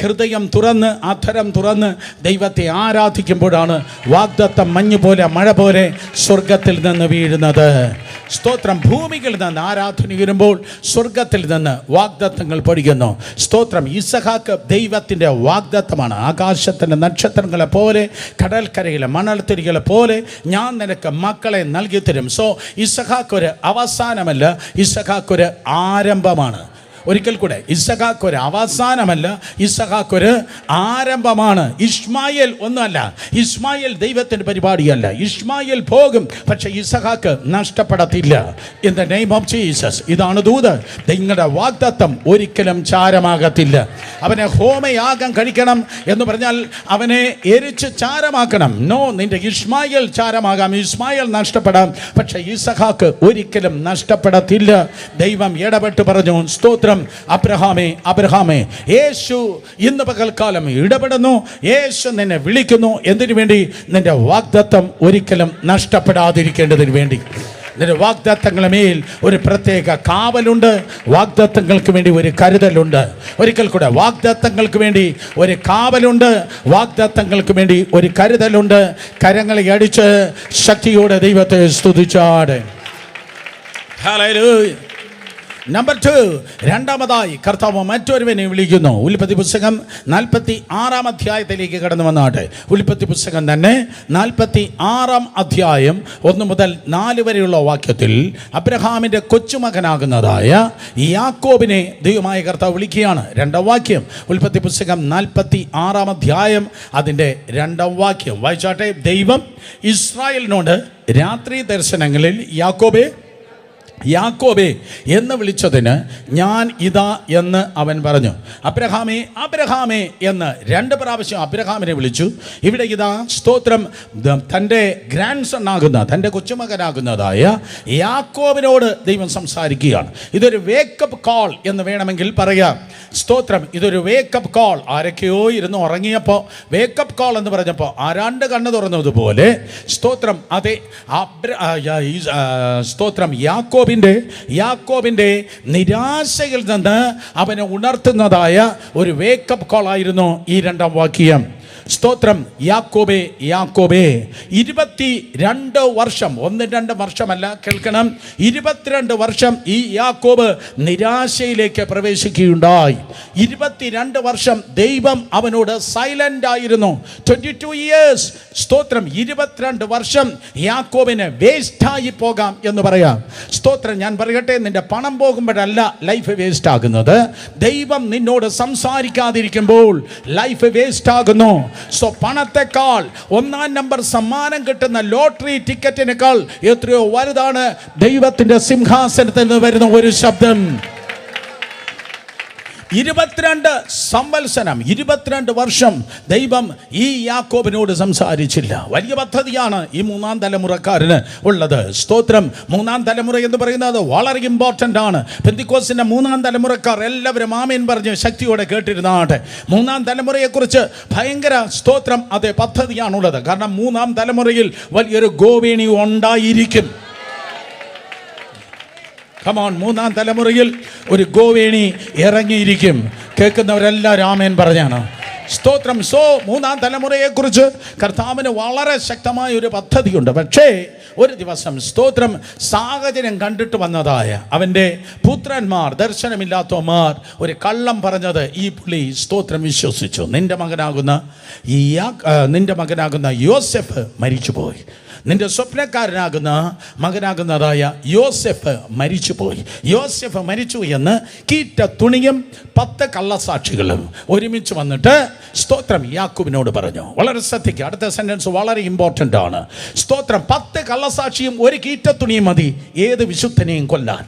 ഹൃദയം തുറന്ന് അധരം തുറന്ന് ദൈവത്തെ ആരാധിക്കുമ്പോഴാണ് വാഗ്ദത്തം മഞ്ഞ് പോലെ മഴ പോലെ സ്വർഗത്തിൽ നിന്ന് വീഴുന്നത്. സ്തോത്രം. ഭൂമിയിൽ നിന്ന് ആരാധന ഉയരുമ്പോൾ സ്വർഗത്തിൽ നിന്ന് വാഗ്ദത്തങ്ങൾ പൊഴിയുന്നു. സ്തോത്രം. ഇസഹാക്ക് ദൈവത്തിൻ്റെ വാഗ്ദത്തമാണ്. ആകാശത്തിൻ്റെ നക്ഷത്രങ്ങളെ പോലെ കടൽക്കരയിലെ മണൽത്തിരികളെ പോലെ ഞാൻ നിനക്ക് മക്കളെ നൽകി തരും. സോ ഇസഹാക്ക് ഒരു അവസാനമല്ല, ഇസഹാക്ക് ഒരു ആരംഭമാണ്. ഒരിക്കൽ കൂടെ, ഇസഹാക്ക് ഒരു അവസാനമല്ല, ഇസഹാക്ക് ഒരു ആരംഭമാണ്. ഇസ്മായേൽ ഒന്നുമല്ല. ഇസ്മായേൽ ദൈവത്തിൻ്റെ പരിപാടിയല്ല. ഇസ്മായേൽ പോകും, പക്ഷെ ഇസഹാക്ക് നഷ്ടപ്പെടത്തില്ല. In the name of Jesus. ഇതാണ് ദൂത്. നിങ്ങളുടെ വാഗ്ദത്തം ഒരിക്കലും ചാരമാകത്തില്ല. അവനെ ഹോമയാഗം കഴിക്കണം എന്ന് പറഞ്ഞാൽ അവനെ എരിച്ച് ചാരമാക്കണം. നോ, നിന്റെ ഇസ്മായേൽ ചാരമാകാം, ഇസ്മായേൽ നഷ്ടപ്പെടാം, പക്ഷെ ഇസഹാക്ക് ഒരിക്കലും നഷ്ടപ്പെടത്തില്ല. ദൈവം ഇടപെട്ട് പറഞ്ഞു, സ്തോത്രം. അബ്രഹാമേ, അബ്രഹാമേ. യേശു ഇന്ന് പകൽക്കാലം ഇടപെടുന്നു. യേശു നിന്നെ വിളിക്കുന്നു. എന്തിനു വേണ്ടി? നിന്റെ വാഗ്ദത്തം ഒരിക്കലും നഷ്ടപ്പെടാതിരിക്കേണ്ടതിന് വേണ്ടി. നിന്റെ വാഗ്ദത്തങ്ങളുടെ മേൽ ഒരു പ്രത്യേക കാവലുണ്ട്. വാഗ്ദത്തങ്ങൾക്ക് വേണ്ടി ഒരു കരുതലുണ്ട്. ഒരിക്കൽ കൂടെ, വാഗ്ദത്തങ്ങൾക്ക് വേണ്ടി ഒരു കാവലുണ്ട്, വാഗ്ദത്തങ്ങൾക്ക് വേണ്ടി ഒരു കരുതലുണ്ട്. കരങ്ങളെ അടിച്ച് ശക്തിയോടെ ദൈവത്തെ സ്തുതിച്ചാട്. ഹല്ലേലൂയ. നമ്പർ 2, രണ്ടാമതായി കർത്താവ് മറ്റൊരുവനെ വിളിക്കുന്നു. ഉൽപ്പത്തി പുസ്തകം 46 അധ്യായത്തിലേക്ക് കടന്നു വന്നാട്ടെ. ഉൽപ്പത്തി പുസ്തകം തന്നെ 46 അധ്യായം 1 മുതൽ 4 വരെയുള്ള വാക്യത്തിൽ അബ്രഹാമിൻ്റെ കൊച്ചുമകനാകുന്നതായ യാക്കോബിനെ ദൈവമായ കർത്താവ് വിളിക്കുകയാണ്. 2ാം വാക്യം. ഉൽപ്പത്തി പുസ്തകം 46 അധ്യായം അതിൻ്റെ 2ാം വാക്യം വായിച്ചാട്ടെ. ദൈവം ഇസ്രായേലിനോട് രാത്രി ദർശനങ്ങളിൽ യാക്കോബേ, യാക്കോബേ എന്ന് വിളിച്ചതിന് ഞാൻ ഇതാ എന്ന് അവൻ പറഞ്ഞു. അബ്രഹാമേ, അബ്രഹാമേ എന്ന് 2 പ്രാവശ്യം അബ്രഹാമിനെ വിളിച്ചു. ഇവിടെ ഇതാ സ്തോത്രം തൻ്റെ ഗ്രാൻഡ് സൺ ആകുന്ന, തൻ്റെ കൊച്ചുമകനാകുന്നതായ യാക്കോബിനോട് ദൈവം സംസാരിക്കുകയാണ്. ഇതൊരു വേക്കപ്പ് കോൾ എന്ന് വേണമെങ്കിൽ പറയാം. സ്തോത്രം. ഇതൊരു വേക്കപ്പ് കോൾ. ആരൊക്കെയോ ഇരുന്ന് ഉറങ്ങിയപ്പോൾ വേക്കപ്പ് കോൾ എന്ന് പറഞ്ഞപ്പോൾ ആരാണ്ട് കണ്ണു തുറന്നതുപോലെ സ്തോത്രം. അതെ, സ്തോത്രം. യാക്കോബിൻ്റെ നിരാശയിൽ നിന്ന് അവനെ ഉണർത്തുന്നതായ ഒരു വേക്കപ്പ് കോൾ ആയിരുന്നു ഈ 2ാം വാക്യം. സ്തോത്രം. യാക്കോബേ, യാക്കോബേ, 22 വർഷം, 1-2 വർഷമല്ല, കേൾക്കണം, 22 വർഷം ഈ യാക്കോബ് നിരാശയിലേക്ക് പ്രവേശിക്കുകയുണ്ടായി. 22 വർഷം ദൈവം അവനോട് സൈലന്റ് ആയിരുന്നു. 22 ഇയേഴ്സ്, സ്തോത്രം. 22 വർഷം യാക്കോബിന് വേസ്റ്റായി പോകാം എന്ന് പറയാം. സ്തോത്രം. ഞാൻ പറയട്ടെ, നിന്റെ പണം പോകുമ്പോഴല്ല ലൈഫ് വേസ്റ്റ് ആകുന്നത്. ദൈവം നിന്നോട് സംസാരിക്കാതിരിക്കുമ്പോൾ ലൈഫ് വേസ്റ്റ് ആകുന്നു. സോ പണത്തെക്കാൾ, 1-ാം നമ്പർ സമ്മാനം കിട്ടുന്ന ലോട്ടറി ടിക്കറ്റിനേക്കാൾ എത്രയോ വലുതാണ് ദൈവത്തിന്റെ സിംഹാസനത്തിൽ നിന്ന് വരുന്ന ഒരു ശബ്ദം. 22 സംവത്സരം, 22 വർഷം ദൈവം ഈ യാക്കോബിനോട് സംസാരിച്ചില്ല. വലിയ പദ്ധതിയാണ് ഈ 3-ാം തലമുറക്കാരന് ഉള്ളത്. സ്തോത്രം. 3-ാം തലമുറ എന്ന് പറയുന്നത് വളരെ ഇമ്പോർട്ടൻ്റ് ആണ്. പെന്തിക്കോസ്തിന്റെ 3-ാം തലമുറക്കാർ എല്ലാവരും ആമേൻ പറഞ്ഞ് ശക്തിയോടെ കേട്ടിരുന്നാട്ടെ. 3-ാം തലമുറയെക്കുറിച്ച് ഭയങ്കര, സ്തോത്രം, അതേ പദ്ധതിയാണുള്ളത്. കാരണം 3-ാം തലമുറയിൽ വലിയൊരു ഗോവേണി ഉണ്ടായിരിക്കും. കമോൺ, 3-ാം തലമുറയിൽ ഒരു ഗോവേണി ഇറങ്ങിയിരിക്കും. കേൾക്കുന്നവരെല്ലാവരും ആമേൻ പറഞ്ഞാണ്. സ്തോത്രം. സോ 3-ാം തലമുറയെക്കുറിച്ച് കർത്താവിന് വളരെ ശക്തമായ ഒരു പദ്ധതിയുണ്ട്. പക്ഷേ ഒരു ദിവസം, സ്തോത്രം, സാഹചര്യം കണ്ടിട്ട് വന്നതായ അവൻ്റെ പുത്രന്മാർ, ദർശനമില്ലാത്തവന്മാർ ഒരു കള്ളം പറഞ്ഞത് ഈ പുള്ളി, സ്തോത്രം, വിശ്വസിച്ചു. നിന്റെ മകനാകുന്ന യോസെഫ് മരിച്ചുപോയി. നിന്റെ സ്വപ്നക്കാരനാകുന്ന മകനാകുന്നതായ യോസെഫ് മരിച്ചുപോയി. യോസെഫ് മരിച്ചു എന്ന് കീറ്റ തുണിയും 10 കള്ളസാക്ഷികളും ഒരുമിച്ച് വന്നിട്ട്, സ്തോത്രം, യാക്കോബിനോട് പറഞ്ഞു. വളരെ ശ്രദ്ധിക്കുക, അടുത്ത സെന്റൻസ് വളരെ ഇമ്പോർട്ടൻ്റ് ആണ്. സ്തോത്രം. 10 കള്ളസാക്ഷിയും ഒരു കീറ്റ തുണിയും മതി ഏത് വിശുദ്ധനെയും കൊല്ലാൻ.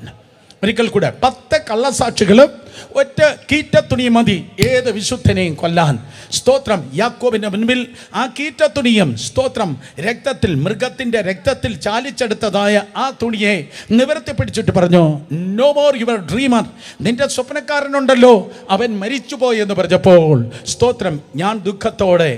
ഒരിക്കൽ കൂടെ, 10 കള്ളസാക്ഷികളും ഒറ്റ കീറ്റത്തുണി മതി ഏത് വിശുദ്ധനെയും കൊല്ലാൻ. സ്തോത്രം. യാക്കോബിന്റെ മുൻപിൽ ആ കീറ്റത്തുണിയും, സ്തോത്രം, രക്തത്തിൽ, മൃഗത്തിന്റെ രക്തത്തിൽ ചാലിച്ചെടുത്തതായ ആ തുണിയെ നിവർത്തി പിടിച്ചിട്ട് പറഞ്ഞു, നോ മോർ യുവർ ഡ്രീമർ. നിന്റെ സ്വപ്നക്കാരനുണ്ടല്ലോ, അവൻ മരിച്ചുപോയി എന്ന് പറഞ്ഞപ്പോൾ, സ്തോത്രം, ഞാൻ ദുഃഖത്തോടെ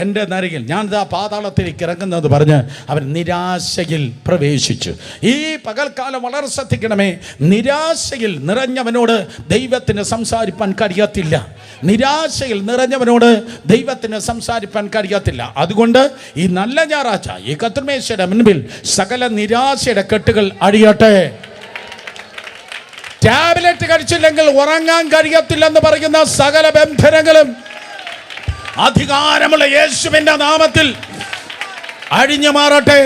എൻ്റെ നരകിൽ ഞാൻ പാതാളത്തിലേക്ക് ഇറങ്ങുന്നത് പറഞ്ഞ് അവൻ നിരാശയിൽ പ്രവേശിച്ചു. ഈ പകൽക്കാലം വളരെ ശ്രദ്ധിക്കണമേ. നിരാശയിൽ നിറഞ്ഞവനോട് ദൈവത്തിന് സംസാരിപ്പാൻ കഴിയത്തില്ല. നിരാശയിൽ നിറഞ്ഞവനോട് ദൈവത്തിന് സംസാരിപ്പാൻ കഴിയത്തില്ല. അതുകൊണ്ട് ഈ നല്ല ഞായറാഴ്ച ഈ കർത്തൃമേശയുടെ മുൻപിൽ സകല നിരാശയുടെ കെട്ടുകൾ അഴിയട്ടെ. ടാബ്ലറ്റ് കഴിച്ചില്ലെങ്കിൽ ഉറങ്ങാൻ കഴിയത്തില്ലെന്ന് പറയുന്ന സകല ബന്ധനങ്ങളും അധികാരമുള്ള യേശുവിന്റെ നാമത്തിൽ അഴിഞ്ഞു മാറട്ടെ.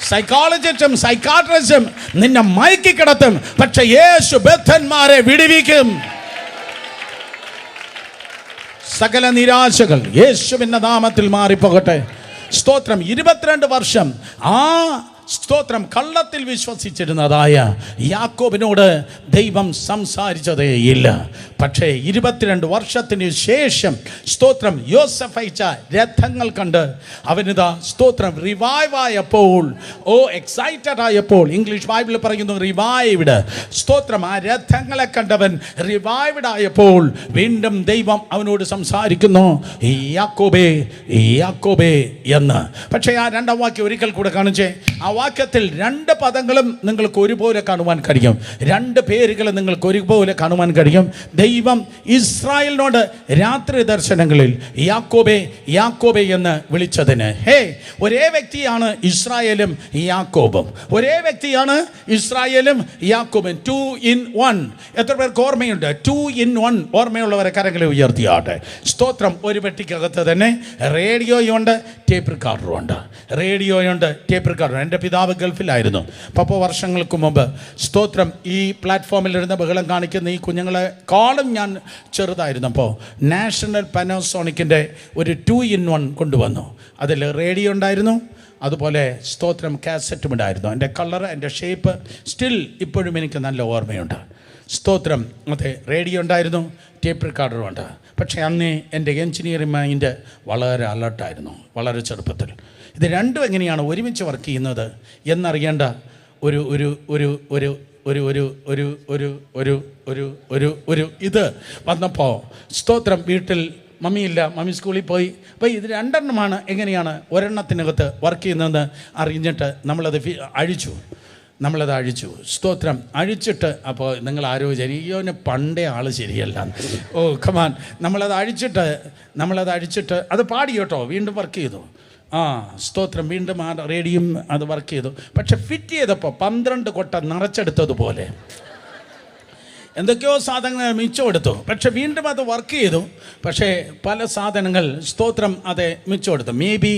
സൈക്കോളജിസ്റ്റും സൈക്കാട്രിസ്റ്റും നിന്നെ മയക്കി കിടത്തും, പക്ഷെ യേശു ബദ്ധന്മാരെ വിടുവിക്കും. സകല നിരാശകൾ യേശുവിന്റെ നാമത്തിൽ മാറിപ്പോകട്ടെ. സ്തോത്രം. 22 വർഷം ആ, സ്തോത്രം, കള്ളത്തിൽ വിശ്വസിച്ചിരുന്നതായ യാക്കോബിനോട് ദൈവം സംസാരിച്ചതേയില്ല. പക്ഷേ 22 വർഷത്തിന് ശേഷം, സ്തോത്രം, യോസെഫ് അയച്ച രഥങ്ങൾ കണ്ട് അവനിതാ, സ്തോത്രം, റിവൈവ് ആയപ്പോൾ, എക്സൈറ്റഡ് ആയപ്പോൾ, ഇംഗ്ലീഷ് ബൈബിളിൽ പറയുന്നു റിവൈവ്ഡ്. സ്തോത്രം. ആ രഥങ്ങളെ കണ്ടവൻ റിവൈവ്ഡ് ആയപ്പോൾ വീണ്ടും ദൈവം അവനോട് സംസാരിക്കുന്നു, യാക്കോബേ, യാക്കോബേ എന്ന്. പക്ഷേ ആ 2-ാം വാക്യം ഒരിക്കൽ കൂടെ കാണിച്ചേ. ആ വാക്യത്തിൽ 2 പദങ്ങളും നിങ്ങൾക്ക് ഒരുപോലെ കാണുവാൻ കഴിയും. 2 പേരുകൾ നിങ്ങൾക്ക് ഒരുപോലെ കാണുവാൻ കഴിയും. ദൈവം ഇസ്രായേലിനോട് രാത്രി ദർശനങ്ങളിൽ യാക്കോബേ, യാക്കോബേ എന്ന് വിളിച്ചതിന്, ഒരേ വ്യക്തിയാണ് ഇസ്രായേലും യാക്കോബും. ഒരേ വ്യക്തിയാണ് ഇസ്രായേലും യാക്കോബും. 2 in 1. എത്ര പേർക്ക് ഓർമ്മയുണ്ട്? 2 in 1 ഓർമ്മയുള്ളവരെ കരങ്ങളെ ഉയർത്തിയാട്ടെ. സ്തോത്രം. ഒരു പെട്ടിക്കകത്ത് തന്നെ റേഡിയോയുണ്ട്, ടേപ്പ് റിക്കാർഡറുണ്ട്. റേഡിയോയുണ്ട്, ടേപ്പ് റിക്കാർഡർ. എൻ്റെ പിതാവ് ഗൾഫിലായിരുന്നു. 10 വർഷങ്ങൾക്ക് മുമ്പ്, സ്തോത്രം, ഈ പ്ലാറ്റ്ഫോമിലിരുന്ന് ബഹളം കാണിക്കുന്ന ഈ കുഞ്ഞുങ്ങളെക്കാളും ഞാൻ ചെറുതായിരുന്നപ്പോൾ നാഷണൽ പാനാസോണിക്കിൻ്റെ ഒരു 2 in 1 കൊണ്ടുവന്നു. അതിൽ റേഡിയോ ഉണ്ടായിരുന്നു, അതുപോലെ, സ്തോത്രം, കാസറ്റും ഉണ്ടായിരുന്നു. എൻ്റെ കളർ, എൻ്റെ ഷേപ്പ് സ്റ്റിൽ ഇപ്പോഴും എനിക്ക് നല്ല ഓർമ്മയുണ്ട്. സ്തോത്രം. അതെ, റേഡിയോ ഉണ്ടായിരുന്നു, ടേപ്പ് റിക്കാർഡറും ഉണ്ട്. പക്ഷേ അന്ന് എൻ്റെ എൻജിനീയറിംഗ് മൈൻഡ് വളരെ അലർട്ടായിരുന്നു, വളരെ ചെറുപ്പത്തിൽ. ഇത് രണ്ടും എങ്ങനെയാണ് ഒരുമിച്ച് വർക്ക് ചെയ്യുന്നത് എന്നറിയേണ്ട ഒരു ഒരു ഒരു ഒരു ഒരു ഒരു ഒരു ഒരു ഒരു ഒരു ഒരു ഒരു ഇത് വന്നപ്പോൾ, സ്തോത്രം, വീട്ടിൽ മമ്മിയില്ല, മമ്മി സ്കൂളിൽ പോയി. അപ്പോൾ ഇത് 2 എങ്ങനെയാണ് ഒരെണ്ണത്തിനകത്ത് വർക്ക് ചെയ്യുന്നതെന്ന് അറിഞ്ഞിട്ട് നമ്മളത് അഴിച്ചു. നമ്മളത് അഴിച്ചു. സ്തോത്രം. അഴിച്ചിട്ട് അപ്പോൾ നിങ്ങൾ ആരോ വിചാരിക്കും പണ്ടേ ആൾ ശരിയല്ല. Oh come on. നമ്മളത് അഴിച്ചിട്ട് അത് പാടി കേട്ടോ, വീണ്ടും വർക്ക് ചെയ്തു. സ്തോത്രം. വീണ്ടും ആ റേഡിയം അത് വർക്ക് ചെയ്തു. പക്ഷെ ഫിറ്റ് ചെയ്തപ്പോൾ 12 കൊട്ട നിറച്ചെടുത്തതുപോലെ എന്തൊക്കെയോ സാധനങ്ങൾ മിച്ചമെടുത്തു. പക്ഷെ വീണ്ടും അത് വർക്ക് ചെയ്തു. പക്ഷേ പല സാധനങ്ങൾ സ്തോത്രം അത് മിച്ചമെടുത്തു. മേ ബി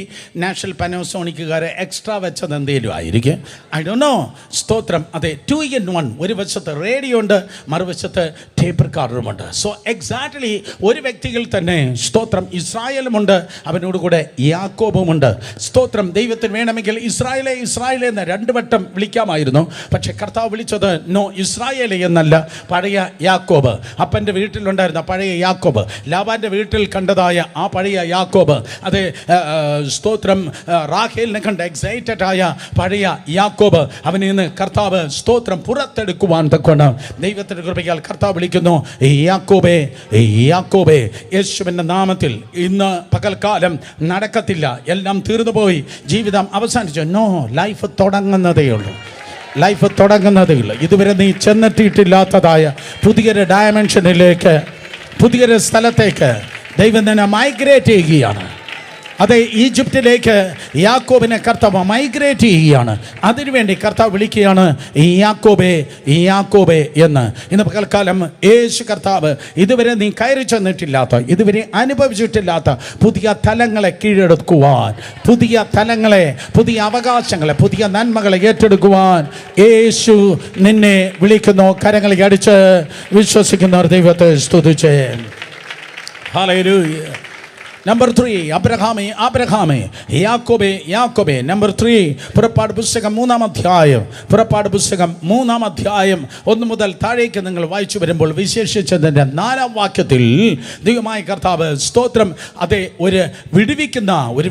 നാഷണൽ പാനസോണിക്കുകാരെ എക്സ്ട്രാ വെച്ചത് എന്തെങ്കിലും ആയിരിക്കും. I don't know. സ്തോത്രം. അതെ, 2 in 1. ഒരു വശത്ത് റേഡിയോ ഉണ്ട്, മറുവശത്ത് ടേപ്പ് റെക്കോർഡറുമുണ്ട്. സോ എക്സാക്ട്ലി ഒരു വ്യക്തിയിൽ തന്നെ സ്തോത്രം ഇസ്രായേലുമുണ്ട്, അവനോട് കൂടെ യാക്കോബുമുണ്ട്. സ്തോത്രം. ദൈവത്തിന് വേണമെങ്കിൽ ഇസ്രായേലേ എന്ന് 2 വട്ടം വിളിക്കാമായിരുന്നു. പക്ഷേ കർത്താവ് വിളിച്ചത് നോ, ഇസ്രായേലേ എന്നല്ല, പഴയ യാക്കോബ്. അപ്പൻ്റെ വീട്ടിലുണ്ടായിരുന്ന പഴയ യാക്കോബ്, ലാബാൻ്റെ വീട്ടിൽ കണ്ടതായ ആ പഴയ യാക്കോബ്. അത് സ്തോത്രം റാഖേലിനെ കണ്ട് എക്സൈറ്റഡ് ആയ പഴയ യാക്കോബ്. അവനിൽ നിന്ന് കർത്താവ് സ്തോത്രം പുറത്തെടുക്കുവാൻ തക്കണം. ദൈവത്തിൻ്റെ കൃപയാൽ കർത്താവ് വിളിക്കുന്നു, യാക്കോബേ യാക്കോബേ. യേശുവിൻ്റെ നാമത്തിൽ ഇന്ന് പകൽക്കാലം നടക്കത്തില്ല, എല്ലാം തീർന്നുപോയി, ജീവിതം അവസാനിച്ചു. നോ, ലൈഫ് തുടങ്ങുന്നതേ ഉള്ളൂ. ഇതുവരെ നീ ചെന്നെത്തിയിട്ടില്ലാത്തതായ പുതിയൊരു ഡയമെൻഷനിലേക്ക്, പുതിയൊരു സ്ഥലത്തേക്ക് ദൈവം തന്നെ മൈഗ്രേറ്റ് ചെയ്യുകയാണ്. അതെ, ഈജിപ്തിലേക്ക് യാക്കോബിനെ കർത്താവ് മൈഗ്രേറ്റ് ചെയ്യുകയാണ്. അതിനുവേണ്ടി കർത്താവ് വിളിക്കുകയാണ് യാക്കോബേ എന്ന്. ഇന്ന് പകൽക്കാലം യേശു കർത്താവ് ഇതുവരെ നീ കയറി ചെന്നിട്ടില്ലാത്ത, ഇതുവരെ അനുഭവിച്ചിട്ടില്ലാത്ത പുതിയ തലങ്ങളെ കീഴടക്കുവാൻ, പുതിയ തലങ്ങളെ, പുതിയ അവകാശങ്ങളെ, പുതിയ നന്മകളെ ഏറ്റെടുക്കുവാൻ യേശു നിന്നെ വിളിക്കുന്നു. കരങ്ങളെ അടിച്ച് വിശ്വസിക്കുന്നവർ ദൈവത്തെ സ്തുതിച്ച് ഹല്ലേലൂയ. നമ്പർ 3, അബ്രഹാമേ യാക്കോബേ. നമ്പർ 3, പുറപ്പാട് പുസ്തകം 3-ാം അധ്യായം 1 മുതൽ താഴേക്ക് നിങ്ങൾ വായിച്ചു വരുമ്പോൾ വിശേഷിച്ചതിൻ്റെ 4-ാം വാക്യത്തിൽ ദൈവമായ കർത്താവ് സ്തോത്രം അതെ ഒരു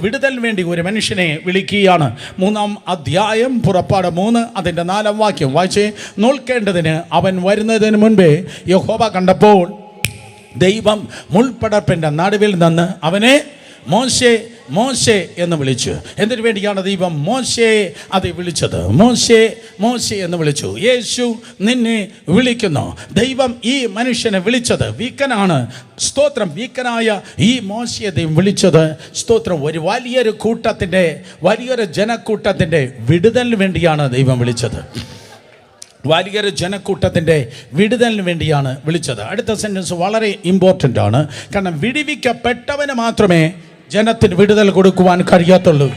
വിടുതലിന് വേണ്ടി ഒരു മനുഷ്യനെ വിളിക്കുകയാണ്. 3-ാം അധ്യായം പുറപ്പാട് 3 അതിൻ്റെ 4-ാം വാക്യം വായിച്ചേ. നോക്കേണ്ടതിന് അവൻ വരുന്നതിന് മുൻപേ യഹോവ കണ്ടപ്പോൾ ദൈവം മുൾപ്പടർപ്പിൻ്റെ നടുവിൽ നിന്ന് അവനെ മോശെ എന്ന് വിളിച്ചു. എന്തിനു വേണ്ടിയാണ് ദൈവം മോശയെ അത് വിളിച്ചത്? മോശെ എന്ന് വിളിച്ചു. യേശു നിന്നെ വിളിക്കുന്നു. ദൈവം ഈ മനുഷ്യനെ വിളിച്ചത് വീക്കനാണ്. സ്തോത്രം. വീക്കനായ ഈ മോശയെ ദൈവം വിളിച്ചത് സ്തോത്രം ഒരു വലിയൊരു ജനക്കൂട്ടത്തിൻ്റെ വിടുതലിന് വേണ്ടിയാണ് ദൈവം വിളിച്ചത്. വലിയൊരു ജനക്കൂട്ടത്തിൻ്റെ വിടുതലിന് വേണ്ടിയാണ് വിളിച്ചത്. അടുത്ത സെൻറ്റൻസ് വളരെ ഇമ്പോർട്ടൻ്റ് ആണ്. കാരണം വിടുവിക്കപ്പെട്ടവന് മാത്രമേ ജനത്തിന് വിടുതൽ കൊടുക്കുവാൻ കഴിയത്തുള്ളൂ.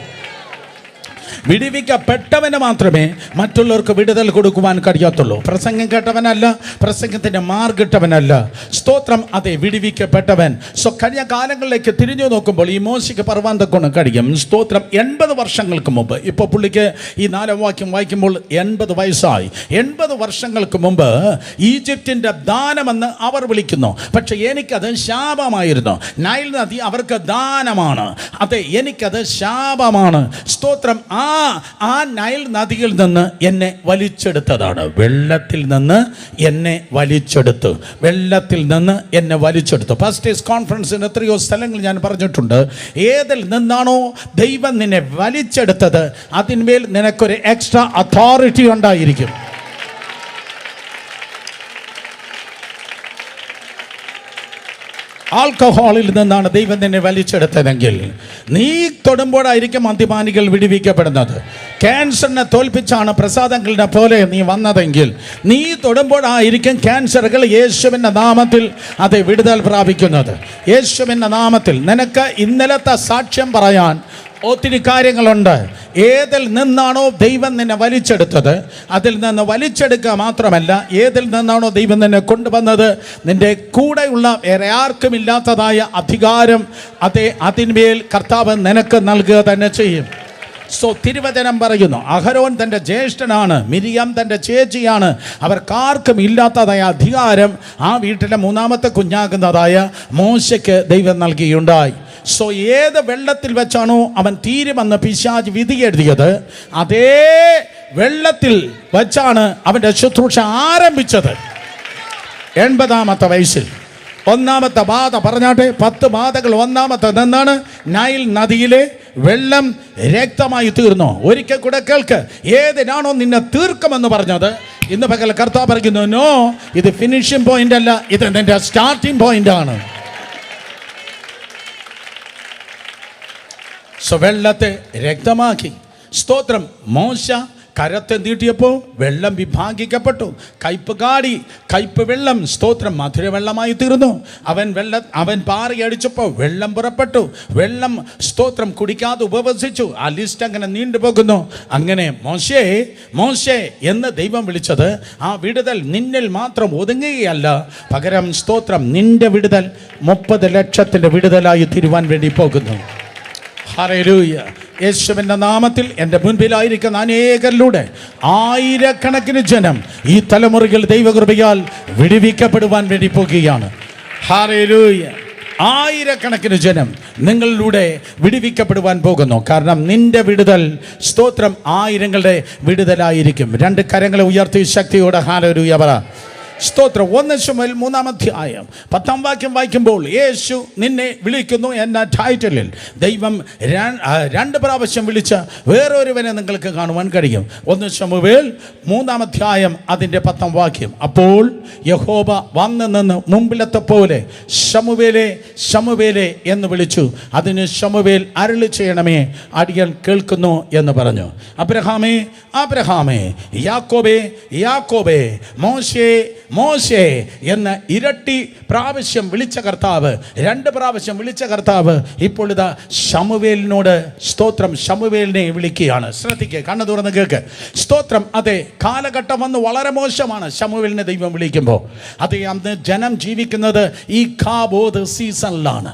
വിടുവിക്കപ്പെട്ടവന് മാത്രമേ മറ്റുള്ളവർക്ക് വിടുതൽ കൊടുക്കുവാൻ കഴിയത്തുള്ളൂ. പ്രസംഗം കേട്ടവനല്ല, പ്രസംഗത്തിൻ്റെ മാർഗിട്ടവനല്ല. സ്തോത്രം അതെ, വിടുവിക്കപ്പെട്ടവൻ. കഴിഞ്ഞ കാലങ്ങളിലേക്ക് തിരിഞ്ഞു നോക്കുമ്പോൾ ഈ മോശയ്ക്ക് പറവാൻ കൊണ്ട് കഴിയും. സ്തോത്രം 80 വർഷങ്ങൾക്ക് മുമ്പ്, ഇപ്പോൾ പുള്ളിക്ക് ഈ 4-ാം വാക്യം വായിക്കുമ്പോൾ 80 വയസ്സായി. 80 വർഷങ്ങൾക്ക് മുമ്പ് ഈജിപ്തിൻ്റെ ദാനമെന്ന് അവർ വിളിക്കുന്നു. പക്ഷെ എനിക്കത് ശാപമായിരുന്നു. നൈൽ നദി അവർക്ക് ദാനമാണ്. അതെ, എനിക്കത് ശാപമാണ്. സ്തോത്രം. ആ നൈൽ നദിയിൽ നിന്ന് എന്നെ വലിച്ചെടുത്തതാണ്. വെള്ളത്തിൽ നിന്ന് എന്നെ വലിച്ചെടുത്തു. പാസ്റ്റേഴ്സ് കോൺഫറൻസിന് എത്രയോ സ്ഥലങ്ങൾ ഞാൻ പറഞ്ഞിട്ടുണ്ട്. ഏതിൽ നിന്നാണോ ദൈവം നിന്നെ വലിച്ചെടുത്തത് അതിന്മേൽ നിനക്കൊരു എക്സ്ട്രാ അതോറിറ്റി ഉണ്ടായിരിക്കും. ആൽക്കഹോളിൽ നിന്നാണ് ദൈവം നിന്നെ വലിച്ചെടുത്തതെങ്കിൽ നീ തൊടുമ്പോഴായിരിക്കും മദ്യപാനികൾ വിടുവിക്കപ്പെടുന്നത്. ക്യാൻസറിനെ തോൽപ്പിച്ചാണ് പ്രസാദങ്ങളുടെ പോലെ നീ വന്നതെങ്കിൽ നീ തൊടുമ്പോഴായിരിക്കും ക്യാൻസറുകൾ യേശുവിൻ്റെ നാമത്തിൽ അത് വിടുതൽ പ്രാപിക്കുന്നത്. യേശുവിൻ്റെ നാമത്തിൽ നിനക്ക് ഇന്നലത്തെ സാക്ഷ്യം പറയാൻ ഒത്തിരി കാര്യങ്ങളുണ്ട്. ഏതിൽ നിന്നാണോ ദൈവം നിന്നെ വലിച്ചെടുത്തത് അതിൽ നിന്ന് വലിച്ചെടുക്കുക മാത്രമല്ല, ഏതിൽ നിന്നാണോ ദൈവം നിന്നെ കൊണ്ടുവന്നത് നിൻ്റെ കൂടെയുള്ള വേറെ ആർക്കും ഇല്ലാത്തതായ അധികാരം അതിന്മേൽ കർത്താവ് നിനക്ക് നൽകുക തന്നെ ചെയ്യും. തിരുവചനം പറയുന്നു, അഹരോൻ തൻ്റെ ജ്യേഷ്ഠനാണ്, മിരിയാം തൻ്റെ ചേച്ചിയാണ്, അവർക്കാർക്കും ഇല്ലാത്തതായ അധികാരം ആ വീട്ടിലെ 3-ാമത്തെ കുഞ്ഞാകുന്നതായ മോശയ്ക്ക് ദൈവം നൽകിയുണ്ടായി. ഏത് വെള്ളത്തിൽ വെച്ചാണോ അവൻ തീരുമെന്ന് പിശാച് വിധി എഴുതിയത് അതേ വെള്ളത്തിൽ വെച്ചാണ് അവൻ്റെ ശുശ്രൂഷ ആരംഭിച്ചത്. 80-ാമത്തെ വയസ്സിൽ ഒന്നാമത്തെ ബാധ പറഞ്ഞാട്ടെ, 10 ബാധകൾ. ഒന്നാമത്തെ എന്താണ്? നൈൽ നദിയിലെ വെള്ളം രക്തമായി തീർന്നു. ഒരിക്കൽ കൂടെ കേൾക്ക്, ഏതിനാണോ നിന്നെ തീർക്കുമെന്ന് പറഞ്ഞത്, ഇന്ന് പകൽ കർത്താവ് പറയുന്നു, നോ, ഇത് ഫിനിഷിംഗ് പോയിന്റ് അല്ല, ഇത് നിന്റെ സ്റ്റാർട്ടിംഗ് പോയിന്റ് ആണ്. വെള്ളത്തെ രക്തമാക്കി. സ്തോത്രം. മോശ കരത്തെ നീട്ടിയപ്പോൾ വെള്ളം വിഭാഗിക്കപ്പെട്ടു. കയ്പ് വെള്ളം, സ്തോത്രം, മധുരവെള്ളമായി തീർന്നു. അവൻ പാറയടിച്ചപ്പോൾ വെള്ളം പുറപ്പെട്ടു. വെള്ളം, സ്തോത്രം, കുടിക്കാതെ ഉപവസിച്ചു. ആ ലിസ്റ്റ് അങ്ങനെ നീണ്ടുപോകുന്നു. അങ്ങനെ മോശേ എന്ന് ദൈവം വിളിച്ചത്, ആ വിടുതൽ നിന്നിൽ മാത്രം ഒതുങ്ങുകയല്ല, പകരം, സ്തോത്രം, നിന്റെ വിടുതൽ 30 ലക്ഷത്തിൻ്റെ വിടുതലായി തീരുവാൻ വേണ്ടി പോകുന്നു. ഹല്ലേലൂയ. യേശുവിൻ്റെ നാമത്തിൽ എൻ്റെ മുൻപിലായിരിക്കുന്ന അനേകരിലൂടെ ആയിരക്കണക്കിന് ജനം ഈ തലമുറയിൽ ദൈവകൃപയാൽ വിടുവിക്കപ്പെടുവാൻ വേണ്ടി പോകുകയാണ്. ഹല്ലേലൂയ. ആയിരക്കണക്കിന് ജനം നിങ്ങളിലൂടെ വിടുവിക്കപ്പെടുവാൻ പോകുന്നു. കാരണം നിന്റെ വിടുതൽ, സ്തോത്രം, ആയിരങ്ങളുടെ വിടുതലായിരിക്കും. 2 കരങ്ങളെ ഉയർത്തി ശക്തിയോടെ ഹല്ലേലൂയ പറ. സ്തോത്രം. 1 ശമൂവേൽ 3-ാം അധ്യായം 10-ാം വാക്യം വായിക്കുമ്പോൾ, യേശു നിന്നെ വിളിക്കുന്നു എന്ന ടൈറ്റിലിൽ ദൈവം 2 പ്രാവശ്യം വിളിച്ച വേറൊരുവനെ നിങ്ങൾക്ക് കാണുവാൻ കഴിയും. 1 ശമൂവേൽ 3-ാം അധ്യായം അതിൻ്റെ 10-ാം വാക്യം. അപ്പോൾ യഹോവ വന്ന് നിന്ന് മുമ്പിലത്തെ പോലെ, ശമൂവേലേ, ശമൂവേലേ എന്ന് വിളിച്ചു. അതിന് ശമൂവേൽ, അരുളി ചെയ്യണമേ, അടിയൻ കേൾക്കുന്നു എന്ന് പറഞ്ഞു. അബ്രഹാമേ, അബ്രഹാമേ, യാക്കോബേ, യാക്കോബേ, മോശേ എന്ന് ഇരട്ടി പ്രാവശ്യം വിളിച്ച കർത്താവ്, 2 പ്രാവശ്യം വിളിച്ച കർത്താവ് ഇപ്പോൾ ഇതാ ശമൂവേലിനോട്, സ്തോത്രം, ശമൂവേലിനെ വിളിക്കുകയാണ്. ശ്രദ്ധിക്കുക, കണ്ണു തുറന്ന് കേൾക്ക്. സ്തോത്രം. അതെ, കാലഘട്ടം വന്ന് വളരെ മോശമാണ് ശമൂവേലിനെ ദൈവം വിളിക്കുമ്പോൾ. അതെ, അന്ന് ജനം ജീവിക്കുന്നത് ഈ കാബോധ് സീസണിലാണ്.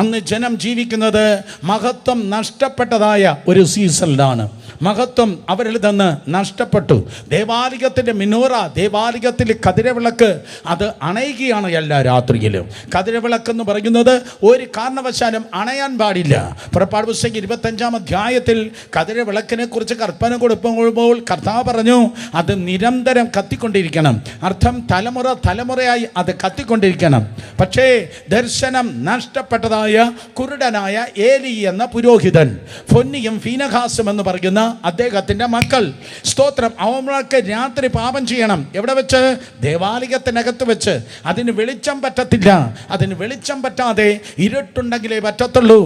അന്ന് ജനം ജീവിക്കുന്നത് മഹത്വം നഷ്ടപ്പെട്ടതായ ഒരു സീസണിലാണ്. മഹത്വം അവരിൽ നിന്ന് നഷ്ടപ്പെട്ടു. ദേവാലയത്തിൻ്റെ മിനോറ, ദേവാലയത്തിൽ കതിരവിളക്ക്, അത് അണയുകയാണ് എല്ലാ രാത്രിയിലും. കതിരവിളക്ക് എന്ന് പറയുന്നത് ഒരു കാരണവശാലും അണയാൻ പാടില്ല. പുറപ്പാട് പുസ്തകം 25-ാം അധ്യായത്തിൽ കതിരവിളക്കിനെ കുറിച്ച് കൽപ്പന കൊടുക്കുമ്പോൾ കർത്താവ് പറഞ്ഞു, അത് നിരന്തരം കത്തിക്കൊണ്ടിരിക്കണം. അർത്ഥം തലമുറയായി അത് കത്തിക്കൊണ്ടിരിക്കണം. പക്ഷേ ദർശനം നഷ്ടപ്പെട്ടതായ കുരുടനായ ഏലി എന്ന പുരോഹിതൻ, ഫൊന്നിയും ഫീനഹാസും എന്ന് പറയുന്ന അദ്ദേഹത്തിന്റെ മക്കൾ, സ്തോത്രം, അവർക്ക് രാത്രി പാപം ചെയ്യണം. എവിടെ വെച്ച്? ദേവാലയത്തിനകത്ത് വെച്ച്. അതിന് വെളിച്ചം പറ്റത്തില്ല. അതിന് വെളിച്ചം പറ്റാതെ ഇരുട്ടുണ്ടെങ്കിലേ പറ്റത്തുള്ളൂ.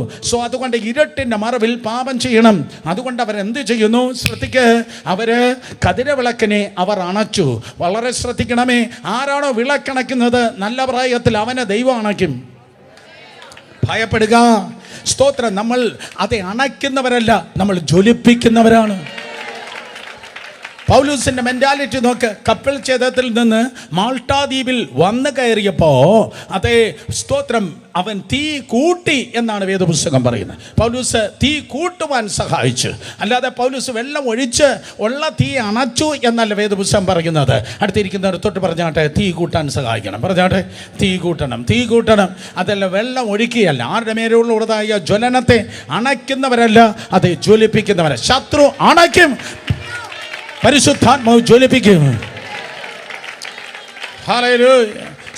അതുകൊണ്ട് ഇരുട്ടിന്റെ മറവിൽ പാപം ചെയ്യണം. അതുകൊണ്ട് അവരെന്ത് ചെയ്യുന്നു? ശ്രദ്ധിക്ക്, അവര് കതിരവിളക്കിനെ അവർ അണച്ചു. വളരെ ശ്രദ്ധിക്കണമേ. ആരാണോ വിളക്കണയ്ക്കുന്നത് നല്ല പ്രായത്തിൽ അവനെ ദൈവം അണയ്ക്കും. ഭയപ്പെടുക. സ്തോത്രം. നമ്മൾ അത് അണയ്ക്കുന്നവരല്ല, നമ്മൾ ജ്വലിപ്പിക്കുന്നവരാണ്. പൗലൂസിന്റെ മെന്റാലിറ്റി നോക്ക്. കപ്പൽ ഛേദത്തിൽ നിന്ന് മാൾട്ടാ ദ്വീപിൽ വന്നു കയറിയപ്പോ, അതേ, സ്തോത്രം, അവൻ തീ കൂട്ടി എന്നാണ് വേദപുസ്തകം പറയുന്നത്. പൗലൂസ് തീ കൂട്ടുവാൻ സഹായിച്ചു, അല്ലാതെ പൗലൂസ് വെള്ളം ഒഴിച്ച് ഉള്ള തീ അണച്ചു എന്നല്ല വേദപുസ്തകം പറയുന്നത്. അടുത്തിരിക്കുന്നവർ തൊട്ട് പറഞ്ഞാട്ടെ, തീ കൂട്ടാൻ സഹായിക്കണം. പറഞ്ഞാട്ടെ, തീ കൂട്ടണം. അതല്ല, വെള്ളം ഒഴിക്കുകയല്ല. ആരുടെ മേലുള്ളതായ ജ്വലനത്തെ അണയ്ക്കുന്നവരല്ല, അത് ജ്വലിപ്പിക്കുന്നവരെ. ശത്രു അണയ്ക്കും, പരിശുദ്ധാത്മാവ് ജ്വലിപ്പിക്കും. ഹല്ലേലൂയ.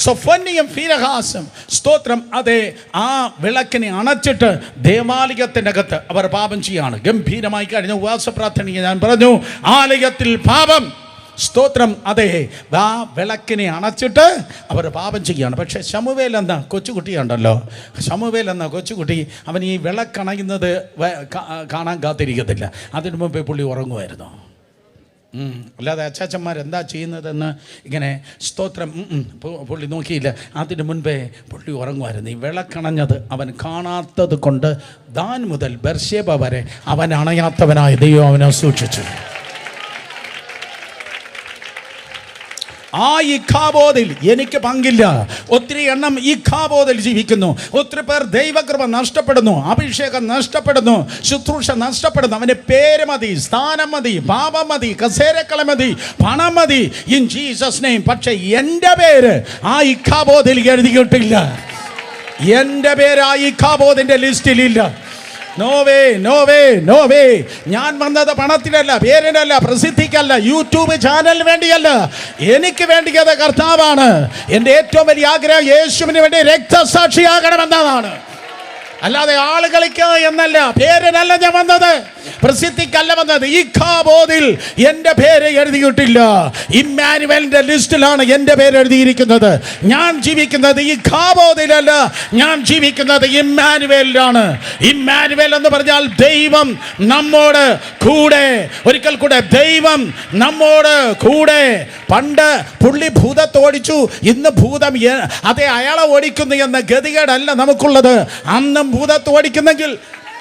സൊഫന്നിയും ഫീനഹാസും, സ്തോത്രം, അതെ, ആ വിളക്കിനെ അണച്ചിട്ട് ദേവാലയത്തിനകത്ത് അവർ പാപം ചെയ്യാണ്. ഗംഭീരമായി കഴിഞ്ഞ ഉപവാസ പ്രാർത്ഥനയ്ക്ക് ഞാൻ പറഞ്ഞു, ആലയത്തിൽ പാപം, സ്തോത്രം, അതെ, ആ വിളക്കിനെ അണച്ചിട്ട് അവർ പാപം ചെയ്യുകയാണ്. പക്ഷേ ശമൂവേൽ എന്ന കൊച്ചുകുട്ടിയുണ്ടല്ലോ, ശമൂവേൽ എന്ന കൊച്ചുകുട്ടി, അവൻ ഈ വിളക്കണയുന്നത് കാണാൻ കാത്തിരിക്കത്തില്ല. അതിനു മുമ്പേ പുള്ളി ഉറങ്ങുമായിരുന്നു. അല്ലാതെ അച്ചാച്ചന്മാരെന്താ ചെയ്യുന്നതെന്ന് ഇങ്ങനെ, സ്തോത്രം, പുള്ളി നോക്കിയില്ല. അതിന് മുൻപേ പുള്ളി ഉറങ്ങുമായിരുന്നു. ഈ വിളക്കണഞ്ഞത് അവൻ കാണാത്തത് കൊണ്ട് ദാൻ മുതൽ ബർശേബ വരെ അവൻ അണയാത്തവനായ ദൈവം അവനെ സൂക്ഷിച്ചു. ആ ഇഖാബോധിൽ എനിക്ക് പങ്കില്ല. ഒത്തിരി എണ്ണം ഇഖാബോധിൽ ജീവിക്കുന്നു. ഒത്തിരി പേർ ദൈവകൃപ നഷ്ടപ്പെടുന്നു, അഭിഷേകം നഷ്ടപ്പെടുന്നു, ശുശ്രൂഷ നഷ്ടപ്പെടുന്നു. അവൻ്റെ പേര് മതി, സ്ഥാനം മതി, പാപം മതി, കസേരക്കള മതി, പണം മതി, ഇൻ ജീസസ് നെയിം. പക്ഷെ എൻ്റെ പേര് ആ ഇഖാബോധിൽ എഴുതിയിട്ടില്ല. എൻ്റെ പേര് ആ ഇഖാബോധിൻ്റെ ലിസ്റ്റിലില്ല. No way no way no way. ഞാൻ വന്നത് പണത്തിനല്ല, പേരിനല്ല, പ്രസിദ്ധിക്കല്ല, യൂട്യൂബ് ചാനലിന് വേണ്ടിയല്ല. എനിക്ക് വേണ്ടിയത് കർത്താവാണ്. എൻ്റെ ഏറ്റവും വലിയ ആഗ്രഹം യേശുവിന് വേണ്ടി രക്തസാക്ഷിയാകണമെന്നതാണ്. അല്ലാതെ ആളുകളിക്ക് എന്നല്ല, പേരിനല്ല ഞാൻ വന്നത്, പ്രസിദ്ധിക്കല്ല വന്നത്. ഇഖാബോദിൽ എൻ്റെ പേര് എഴുതിയിട്ടില്ല. ഇമ്മാനുവേലിൻ്റെ ലിസ്റ്റിലാണ് എൻ്റെ പേര് എഴുതിയിരിക്കുന്നത്. ഞാൻ ജീവിക്കുന്നത് ഇഖാബോദിലല്ല, ഞാൻ ജീവിക്കുന്നത് ഇമ്മാനുവേലിലാണ്. ഇമ്മാനുവേൽ എന്ന് പറഞ്ഞാൽ ദൈവം നമ്മോട് കൂടെ. ഒരിക്കൽ കൂടെ, ദൈവം നമ്മോട് കൂടെ. പണ്ട് പുള്ളി ഭൂതത്തെ ഓടിച്ചു, ഇന്ന് ഭൂതം അതെ അയാളെ ഓടിക്കുന്നു എന്ന ഗതികേടല്ല നമുക്കുള്ളത്. അന്നും ഭൂതത്തെ ഓടിക്കുന്നെങ്കിൽ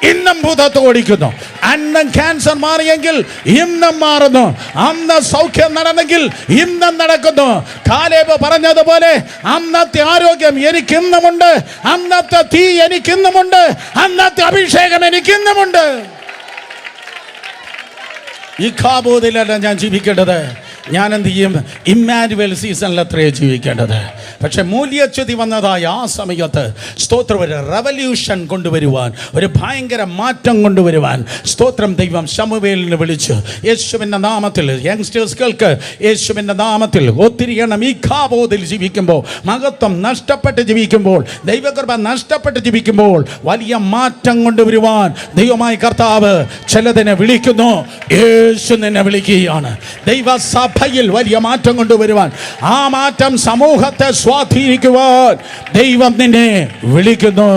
ഇന്നും ഭൂതത്തെ ഓടിക്കുന്നു. അന്നും ക്യാൻസർ മാറിയെങ്കിൽ ഇന്നും മാറുന്നു. അന്ന് സൗഖ്യം നടന്നെങ്കിൽ ഇന്നും നടക്കുന്നു. കാലേബ് പറഞ്ഞതുപോലെ അന്നത്തെ ആരോഗ്യം എനിക്കിന്നുമുണ്ട്, അന്നത്തെ തീ എനിക്കിന്നുമുണ്ട്, അന്നത്തെ അഭിഷേകം എനിക്കിന്നുമുണ്ട്. ഈ കാബോദിലല്ല ഞാൻ ജീവിക്കേണ്ടത്. ഞാൻ എന്ത് ചെയ്യും? ഇമ്മാനുവേൽ സീസണിൽ അത്രയേ ജീവിക്കേണ്ടത്. പക്ഷെ മൂല്യച്യുതി വന്നതായ ആ സമയത്ത് സ്തോത്രം, ഒരു റവല്യൂഷൻ കൊണ്ടുവരുവാൻ, ഒരു ഭയങ്കര മാറ്റം കൊണ്ടുവരുവാൻ സ്തോത്രം ദൈവം ശമൂവേലിനെ വിളിച്ചു. യേശുവിൻ്റെ നാമത്തിൽ യങ്സ്റ്റേഴ്സുകൾക്ക് യേശുവിൻ്റെ നാമത്തിൽ ഒത്തിരി എണ്ണം ഈ കാബോദിൽ ജീവിക്കുമ്പോൾ, മഹത്വം നഷ്ടപ്പെട്ട് ജീവിക്കുമ്പോൾ, ദൈവകൃപ നഷ്ടപ്പെട്ട് ജീവിക്കുമ്പോൾ വലിയ മാറ്റം കൊണ്ടുവരുവാൻ ദൈവമായ കർത്താവ് ചിലതിനെ വിളിക്കുന്നു. യേശു നിന്നെ വിളിക്കുകയാണ്. ദൈവസഭയിൽ വലിയ മാറ്റം കൊണ്ടുവരുവാൻ, ആ മാറ്റം സമൂഹത്തെ സ്വാധീനിക്കുവാൻ ദൈവം നിന്നെ വിളിക്കുന്നു.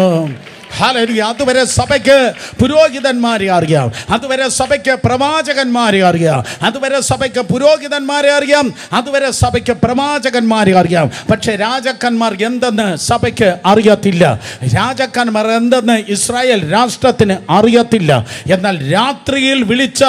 ഹല്ലേലൂയ. അതുവരെ സഭയ്ക്ക് പുരോഹിതന്മാരെ അറിയാം, അതുവരെ സഭയ്ക്ക് പ്രവാചകന്മാരെ അറിയാം, അതുവരെ സഭയ്ക്ക് പുരോഹിതന്മാരെ അറിയാം, അതുവരെ സഭയ്ക്ക് പ്രവാചകന്മാരെ അറിയാം. പക്ഷേ രാജാക്കന്മാർ എന്തെന്ന് സഭയ്ക്ക് അറിയത്തില്ല. രാജാക്കന്മാർ എന്തെന്ന് ഇസ്രായേൽ രാഷ്ട്രത്തിന് അറിയത്തില്ല. എന്നാൽ രാത്രിയിൽ വിളിച്ച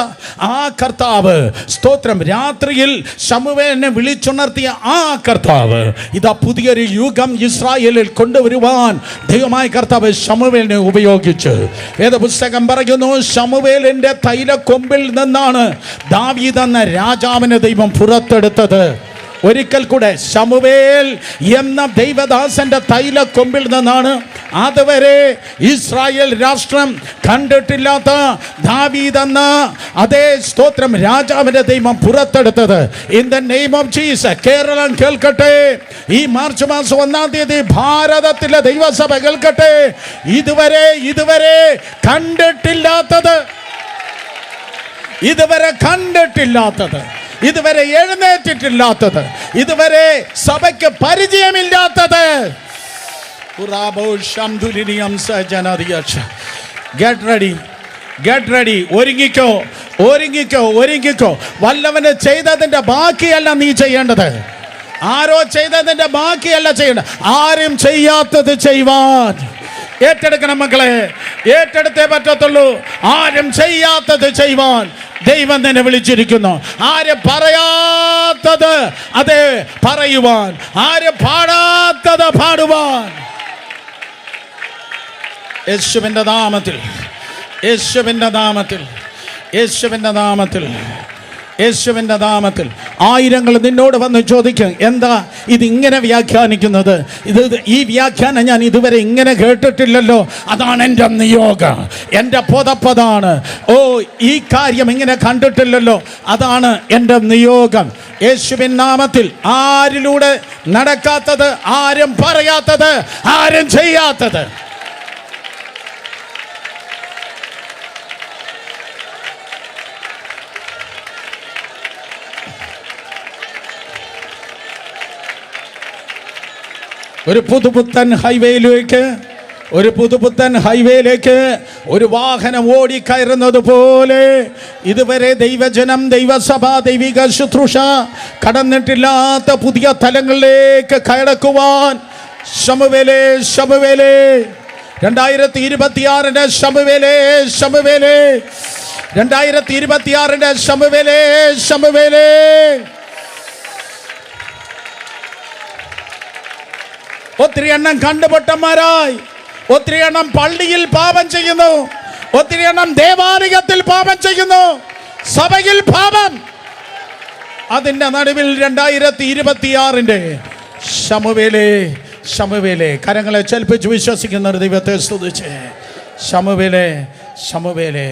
ആ കർത്താവ്, സ്തോത്രം, രാത്രിയിൽ ശമൂവേലിനെ വിളിച്ചുണർത്തിയ ആ കർത്താവ് ഇതാ പുതിയൊരു യുഗം ഇസ്രായേലിൽ കൊണ്ടുവരുവാൻ ദൈവമായ കർത്താവ് ശമൂവേലിനെ ഉപയോഗിച്ച്. വേദപുസ്തകം പറയുന്നു, ശമൂവേലിന്റെ തൈലക്കൊമ്പിൽ നിന്നാണ് ദാവീദ് എന്ന രാജാവിനെ ദൈവം പുറത്തെടുത്തത്. ഒരിക്കൽ കൂടെ, ശമൂവേൽ എന്ന ദൈവദാസന്റെ തൈലക്കൊമ്പിൽ നിന്നാണ് അതുവരെ ഇസ്രായേൽ രാഷ്ട്രം കണ്ടിട്ടില്ലാത്ത ദാവീദ് എന്ന അതേ സ്തോത്രം രാജാവിന്റെ ദൈവം പുറത്തെടുത്തത്. In the name of Jesus Keralam കേൾക്കട്ടെ. ഈ മാർച്ച് മാസം 1-ാം തീയതി ഭാരതത്തിലെ ദൈവസഭ കേൾക്കട്ടെ. ഇതുവരെ കണ്ടിട്ടില്ലാത്തത്, ഇതുവരെ കണ്ടിട്ടില്ലാത്തത്, ഇതുവരെ എഴുന്നേറ്റിട്ടില്ലാത്തത്, ഇതുവരെ സഭയ്ക്ക് പരിചയമില്ലാത്തത്. Get ready. ഒരുങ്ങിക്കോ. വല്ലവന് ചെയ്തതിന്റെ ബാക്കിയല്ല നീ ചെയ്യേണ്ടത്. ആരോ ചെയ്തതിന്റെ ബാക്കിയല്ല ചെയ്യേണ്ടത്, ആരും ചെയ്യാത്തത് ചെയ്യുവാൻ ഏറ്റെടുക്കണം മക്കളെ. ഏറ്റെടുത്തേ പറ്റത്തുള്ളൂ. ആരും ചെയ്യാത്തത് ചെയ്യുവാൻ ദൈവം തന്നെ വിളിച്ചിരിക്കുന്നു. ആരും പറയാത്തത് അതെ പറയുവാൻ, ആരും പാടാത്തത് പാടുവാൻ. യേശുവിൻ്റെ നാമത്തിൽ, യേശുവിൻ്റെ നാമത്തിൽ, യേശുവിൻ്റെ നാമത്തിൽ, യേശുവിൻ്റെ നാമത്തിൽ. ആയിരങ്ങൾ നിന്നോട് വന്ന് ചോദിക്കും, എന്താ ഇതിങ്ങനെ വ്യാഖ്യാനിക്കുന്നത്? ഈ വ്യാഖ്യാനം ഞാൻ ഇതുവരെ ഇങ്ങനെ കേട്ടിട്ടില്ലല്ലോ. അതാണ് എൻ്റെ നിയോഗം, എൻ്റെ പുതപ്പതാണ്. ഓ, ഈ കാര്യം ഇങ്ങനെ കണ്ടിട്ടില്ലല്ലോ, അതാണ് എൻ്റെ നിയോഗം. യേശുവിൻ നാമത്തിൽ ആരിലൂടെ നടക്കാത്തത്, ആരും പറയാത്തത്, ആരും ചെയ്യാത്തത്. ഒരു പുതുപുത്തൻ ഹൈവേയിലേക്ക് ഒരു വാഹനം ഓടിക്കയറുന്നത് പോലെ ഇതുവരെ ദൈവജനം, ദൈവസഭ, ദൈവിക ശുശ്രൂഷ കടന്നിട്ടില്ലാത്ത പുതിയ തലങ്ങളിലേക്ക് കടക്കുവാൻ ശമൂവേലേ 2026 ശമൂവേലേ 2026 ശമൂവേലേ. ഒത്തിരി എണ്ണം കണ്ടുപൊട്ടന്മാരായി, ഒത്തിരി എണ്ണം പള്ളിയിൽ പാപം ചെയ്യുന്നു, ഒത്തിരി എണ്ണം ദേവാലയത്തിൽ പാപം ചെയ്യുന്നു, സഭയിൽ പാപം. അതിൻ്റെ നടുവിൽ 2026 ശമൂവേലേ കരങ്ങളെ ചലിപ്പിച്ച് വിശ്വസിക്കുന്ന ഒരു ദൈവത്തെ സ്തുതിച്ച്, ശമുവേലേ.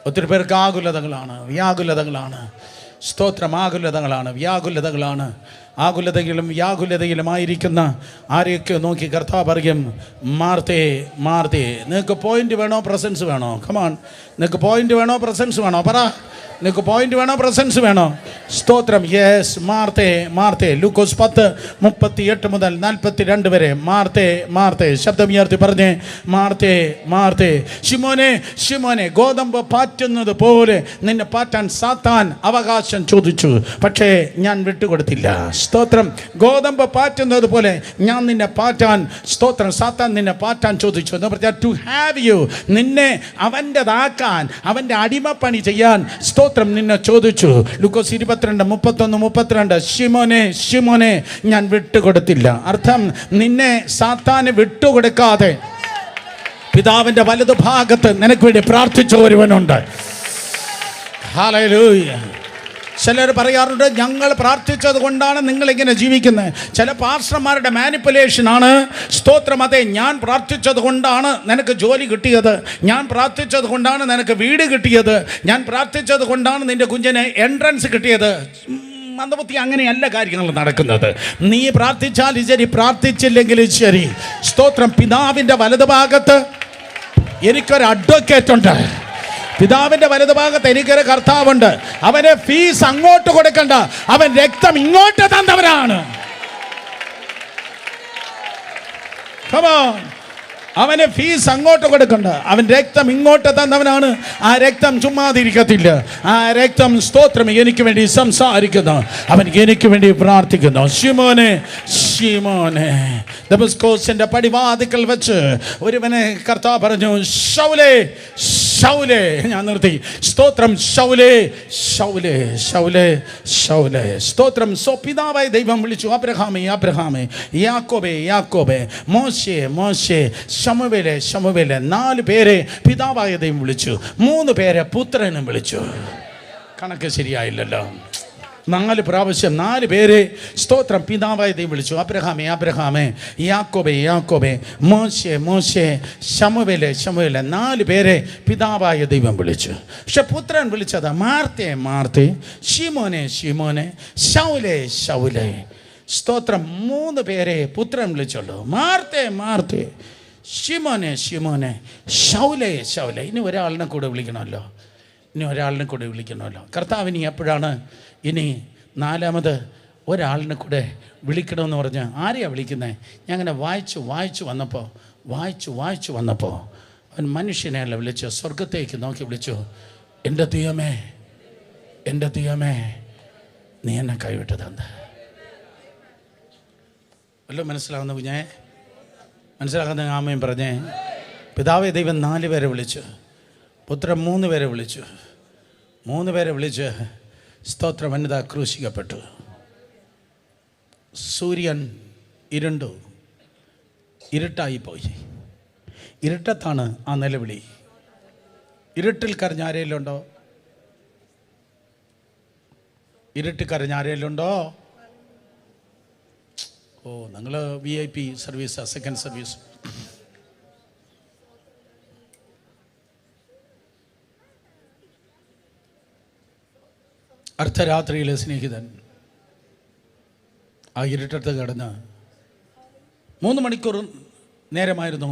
ഒത്തിരി പേർക്ക് ആകുലതകളാണ്, വ്യാകുലതകളാണ്. സ്തോത്രം, ആകുലതകളാണ്, വ്യാകുലതകളാണ്. ആകുലതയിലും വ്യാകുലതയിലുമായിരിക്കുന്ന ആരെയൊക്കെ നോക്കി കർത്താവ് പറയും, മാർത്തേ മാർത്തേ. നിങ്ങൾക്ക് പോയിന്റ് വേണോ, പ്രസൻസ് വേണോ? കമാൺ, നിങ്ങൾക്ക് പോയിന്റ് വേണോ, പ്രസൻസ് വേണോ? പറ, നിങ്ങൾക്ക് പോയിന്റ് വേണോ, പ്രസൻസ് വേണോ? സ്തോത്രം. യെസ്, മാർത്തേ മാർത്തേ. ലൂക്കോസ് 10:38 മുതൽ 42 വരെ. മാർത്തേ മാർത്തേ. ശബ്ദം ഉയർത്തി പറഞ്ഞേ, മാർത്തേ മാർത്തേ. ശിമോനെ ശിമോനെ, ഗോതമ്പ് പാറ്റുന്നത് പോലെ നിന്നെ പാറ്റാൻ സാത്താൻ അവകാശം ചോദിച്ചു, പക്ഷേ ഞാൻ വിട്ടുകൊടുത്തില്ല. സ്തോത്രം. ഗോതമ്പ് പാറ്റുന്നത് പോലെ ഞാൻ നിന്നെ പാറ്റാൻ, സ്തോത്രം, സാത്താൻ നിന്നെ പാറ്റാൻ ചോദിച്ചു എന്ന് പറഞ്ഞാൽ ടു ഹാവ് യു, നിന്നെ അവൻ്റെതാക്കാൻ, അവൻ്റെ അടിമപ്പണി ചെയ്യാൻ സ്തോത്രം നിന്നെ ചോദിച്ചു. ലൂക്കോസ് 22:31-32. ശിമോനെ ശിമോനെ, ഞാൻ വിട്ടുകൊടുത്തില്ല. അർത്ഥം, നിന്നെ സാത്താന് വിട്ടുകൊടുക്കാതെ പിതാവിൻ്റെ വലതുഭാഗത്ത് നിനക്ക് വേണ്ടി പ്രാർത്ഥിച്ച ഒരുവനുണ്ട്. ഹല്ലേലൂയ. ചിലർ പറയാറുണ്ട്, ഞങ്ങൾ പ്രാർത്ഥിച്ചത് കൊണ്ടാണ് നിങ്ങളിങ്ങനെ ജീവിക്കുന്നത്. ചില പാസ്റ്റർമാരുടെ മാനിപ്പുലേഷനാണ്. സ്തോത്രം. അതെ, ഞാൻ പ്രാർത്ഥിച്ചത് കൊണ്ടാണ് നിനക്ക് ജോലി കിട്ടിയത്, ഞാൻ പ്രാർത്ഥിച്ചത് കൊണ്ടാണ് നിനക്ക് വീട് കിട്ടിയത്, ഞാൻ പ്രാർത്ഥിച്ചത് കൊണ്ടാണ് നിൻ്റെ കുഞ്ഞിന് എൻട്രൻസ് കിട്ടിയത്. മന്ദബുദ്ധി, അങ്ങനെയല്ല കാര്യങ്ങൾ നടക്കുന്നത്. നീ പ്രാർത്ഥിച്ചാലും ശരി, പ്രാർത്ഥിച്ചില്ലെങ്കിലും ശരി, സ്തോത്രം, പിതാവിൻ്റെ വലതുഭാഗത്ത് എനിക്കൊരു അഡ്വക്കേറ്റ് ഉണ്ട്. പിതാവിൻ്റെ വലതുഭാഗത്ത് എനിക്കൊരു കർത്താവുണ്ട്. അവന് ഫീസ് അങ്ങോട്ട് കൊടുക്കണ്ട, അവൻ രക്തം ഇങ്ങോട്ട് തന്നവനാണ്. അവന് ഫീസ് അങ്ങോട്ട് കൊടുക്കണ്ട, അവൻ രക്തം ഇങ്ങോട്ട് തന്നവനാണ്. ആ രക്തം ചുമ്മാതിരിക്കത്തില്ല. ആ രക്തം, സ്തോത്രം, എനിക്ക് വേണ്ടി സംസാരിക്കുന്നു, അവൻ എനിക്ക് വേണ്ടി പ്രാർത്ഥിക്കുന്നു. ശിമോനെ ശിമോനെ. ദമസ്കോസിന്റെ പടിവാതിക്കൽ വെച്ച് ഒരുവനെ കർത്താവ് പറഞ്ഞു, ശൗലേ ശൗലേ. ഞാൻ നിർത്തി. സ്തോത്രം. ശൗലേ ശൗലേ ശൗലേ ശൗലേ. സ്തോത്രം. പിതാവായ ദൈവം വിളിച്ചു, അബ്രഹാമേ അബ്രഹാമേ, യാക്കോബേ യാക്കോബേ, മോശേ മോശേ, ശമൂവേലേ ശമൂവേലേ. 4 പേരെ പിതാവായ ദൈവം വിളിച്ചു, 3 പേരെ പുത്രനും വിളിച്ചു. കണക്ക് ശരിയായില്ലല്ലോ. 4 പ്രാവശ്യം 4 പേരെ, സ്തോത്രം, പിതാവായ ദൈവം വിളിച്ചു. അബ്രഹാമേ അബ്രഹാമേ, യാക്കോബേ യാക്കോബേ, മോശേ മോശേ, ശമൂവേലേ ശമൂവേലേ. 4 പേരെ പിതാവായ ദൈവം വിളിച്ചു. പക്ഷെ പുത്രൻ വിളിച്ചത് മാർത്തേ മാർത്തേ, ശിമോനെ ശിമോനെ, ശൗലേ ശൗലേ. സ്തോത്രം. 3 പേരെ പുത്രൻ വിളിച്ചുള്ളൂ. മാർത്തേ മാർത്തേ, ശിമോനെ ശിമോനെ, ശൗലേ ശൗലേ. ഇനി ഒരാളിനെ കൂടെ വിളിക്കണമല്ലോ, ഇനി ഒരാളിനെ കൂടെ വിളിക്കണമല്ലോ. കർത്താവിനി എപ്പോഴാണ് ഇനി 4ാമത് ഒരാളിനെ കൂടെ വിളിക്കണമെന്ന് പറഞ്ഞ് ആരെയാണ് വിളിക്കുന്നത്? ഞാൻ അങ്ങനെ വായിച്ചു വന്നപ്പോൾ അവൻ മനുഷ്യനെയല്ല വിളിച്ചു, സ്വർഗത്തേക്ക് നോക്കി വിളിച്ചു, എൻ്റെ ദൈവമേ എൻ്റെ ദൈവമേ, നീ എന്നെ കൈവിട്ടതെന്ത്? വല്ലതും മനസ്സിലാകുന്ന കുഞ്ഞേ? മനസ്സിലാകുന്ന ആമയും പറഞ്ഞേ. പിതാവേ ദൈവം 4 പേരെ വിളിച്ചു, പുത്രൻ 3 പേരെ വിളിച്ചു. 3 പേരെ വിളിച്ച്, സ്തോത്രം, വനിത ക്രൂശിക്കപ്പെട്ടു. സൂര്യൻ ഇരുണ്ടു, ഇരുട്ടായിപ്പോയി. ഇരുട്ടത്താണ് ആ നിലവിളി. ഇരുട്ടിൽ കരഞ്ഞ ആരെയിലുണ്ടോ? ഇരുട്ടിൽ കരഞ്ഞ ആരെയിലുണ്ടോ? ഓ, നിങ്ങൾ VIP സർവീസ്, സെക്കൻഡ് സർവീസ്. അർദ്ധരാത്രിയിലെ സ്നേഹിതൻ ആ ഇരുട്ടത്ത് കിടന്ന് 3 മണിക്കൂർ നേരമായിരുന്നു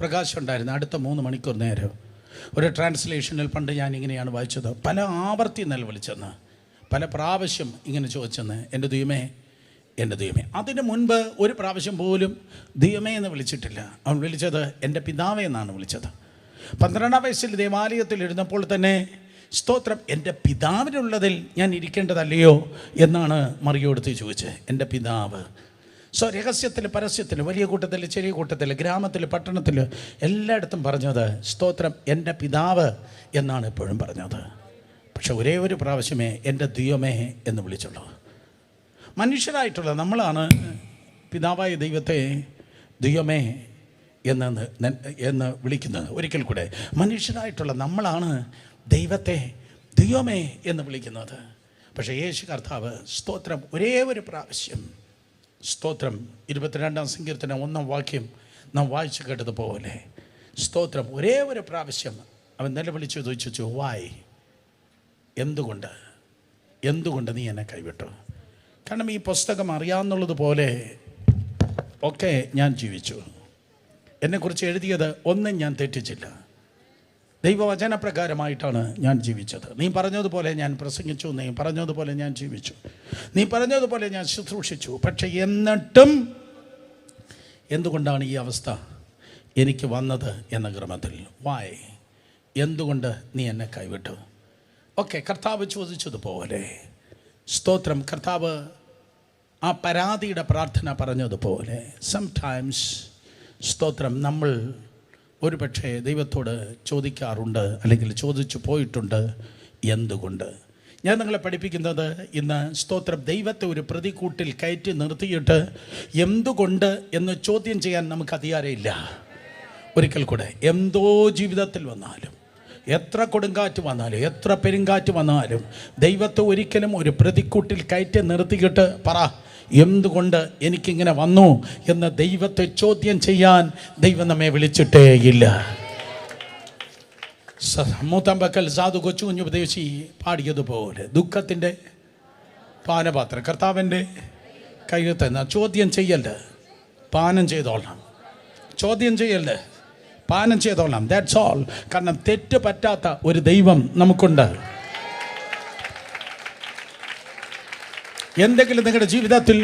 പ്രകാശം ഉണ്ടായിരുന്നു. അടുത്ത 3 മണിക്കൂർ നേരം ഒരു ട്രാൻസ്ലേഷനിൽ പണ്ട് ഞാൻ ഇങ്ങനെയാണ് വായിച്ചത്, പല ആവർത്തി നിലവിളിച്ചെന്ന്, പല പ്രാവശ്യം ഇങ്ങനെ ചോദിച്ചെന്ന്, എൻ്റെ ദൈവമേ എൻ്റെ ദൈവമേ. അതിന് മുൻപ് ഒരു പ്രാവശ്യം പോലും ദൈവമേ എന്ന് വിളിച്ചിട്ടില്ല. അവൻ വിളിച്ചത് എൻ്റെ പിതാവേ എന്നാണ് വിളിച്ചത്. 12-ാം വയസ്സിൽ ദേവാലയത്തിൽ ഇരുന്നപ്പോൾ തന്നെ, സ്തോത്രം, എൻ്റെ പിതാവിനുള്ളതിൽ ഞാൻ ഇരിക്കേണ്ടതല്ലയോ എന്നാണ് മറിയോടുത്ത് ചോദിച്ചത്. എൻ്റെ പിതാവ്. രഹസ്യത്തിൽ പരസ്യത്തിൽ, വലിയ കൂട്ടത്തിൽ ചെറിയ കൂട്ടത്തിൽ, ഗ്രാമത്തിൽ പട്ടണത്തിൽ, എല്ലായിടത്തും പറഞ്ഞത്, സ്തോത്രം, എൻ്റെ പിതാവ് എന്നാണ് എപ്പോഴും പറഞ്ഞത്. പക്ഷെ ഒരേ ഒരു പ്രാവശ്യമേ എൻ്റെ ദൈവമേ എന്ന് വിളിച്ചുള്ളൂ. മനുഷ്യരായിട്ടുള്ള നമ്മളാണ് പിതാവായ ദൈവത്തെ ദൈവമേ എന്ന് വിളിക്കുന്നത്. ഒരിക്കൽ കൂടെ, മനുഷ്യരായിട്ടുള്ള നമ്മളാണ് ദൈവത്തെ ദൈവമേ എന്ന് വിളിക്കുന്നത്. പക്ഷേ യേശു കർത്താവ്, സ്തോത്രം, ഒരേ ഒരു പ്രാവശ്യം, സ്തോത്രം, 22-ാം സങ്കീർത്തനം 1-ാം വാക്യം നാം വായിച്ചു കേട്ടതുപോലെ, സ്തോത്രം. ഒരേ ഒരു പ്രാവശ്യം അവൻ നിലവിളിച്ചു ചോദിച്ചു, വായ്, എന്തുകൊണ്ട് നീ എന്നെ കൈവിട്ടു? കാരണം ഈ പുസ്തകം അറിയാമെന്നുള്ളതുപോലെ ഒക്കെ ഞാൻ ജീവിച്ചു. എന്നെക്കുറിച്ച് എഴുതിയത് ഒന്നും ഞാൻ തെറ്റിച്ചില്ല. ദൈവവചനപ്രകാരമായിട്ടാണ് ഞാൻ ജീവിച്ചത്. നീ പറഞ്ഞതുപോലെ ഞാൻ പ്രസംഗിച്ചു, നീ പറഞ്ഞതുപോലെ ഞാൻ ജീവിച്ചു, നീ പറഞ്ഞതുപോലെ ഞാൻ ശുശ്രൂഷിച്ചു. പക്ഷെ എന്നിട്ടും എന്തുകൊണ്ടാണ് ഈ അവസ്ഥ എനിക്ക് വന്നത് എന്ന ക്രമത്തിൽ, വായ്, എന്തുകൊണ്ട് നീ എന്നെ കൈവിട്ടു? ഓക്കെ, കർത്താവ് ചോദിച്ചതുപോലെ, സ്തോത്രം, കർത്താവ് ആ പരാതിയുടെ പ്രാർത്ഥന പറഞ്ഞതുപോലെ സംടൈംസ്, സ്തോത്രം, നമ്മൾ ഒരു പക്ഷേ ദൈവത്തോട് ചോദിക്കാറുണ്ട്, അല്ലെങ്കിൽ ചോദിച്ചു പോയിട്ടുണ്ട്, എന്തുകൊണ്ട്. ഞാൻ നിങ്ങളെ പഠിപ്പിക്കുന്നത് ഇന്ന്, സ്തോത്രം, ദൈവത്തെ ഒരു പ്രതികൂട്ടിൽ കയറ്റി നിർത്തിയിട്ട് എന്തുകൊണ്ട് എന്ന് ചോദ്യം ചെയ്യാൻ നമുക്ക് അധികാരമില്ല. ഒരിക്കൽ കൂടെ, എന്തോ ജീവിതത്തിൽ വന്നാലും, എത്ര കൊടുങ്കാറ്റ് വന്നാലും, എത്ര പെരുങ്കാറ്റ് വന്നാലും, ദൈവത്തെ ഒരിക്കലും ഒരു പ്രതിക്കൂട്ടിൽ കയറ്റി നിർത്തിയിട്ട് പറ, എന്തുകൊണ്ട് എനിക്കിങ്ങനെ വന്നു എന്ന് ദൈവത്തെ ചോദ്യം ചെയ്യാൻ ദൈവം നമ്മെ വിളിച്ചിട്ടേയില്ല. മൂത്തമ്പക്കൽ സാധു കൊച്ചു കുഞ്ഞു ഉപദേശി പാടിയതുപോലെ, ദുഃഖത്തിൻ്റെ പാനപാത്രം കർത്താവിൻ്റെ കയ്യിൽ തന്ന, ചോദ്യം ചെയ്യല്ലേ, പാനം ചെയ്തോളാം. ചോദ്യം ചെയ്യല്ലേ, പാനം ചെയ്തോളാം. That's all. കാരണം തെറ്റ് പറ്റാത്ത ഒരു ദൈവം നമുക്കുണ്ട്. എന്തെങ്കിലും നിങ്ങളുടെ ജീവിതത്തിൽ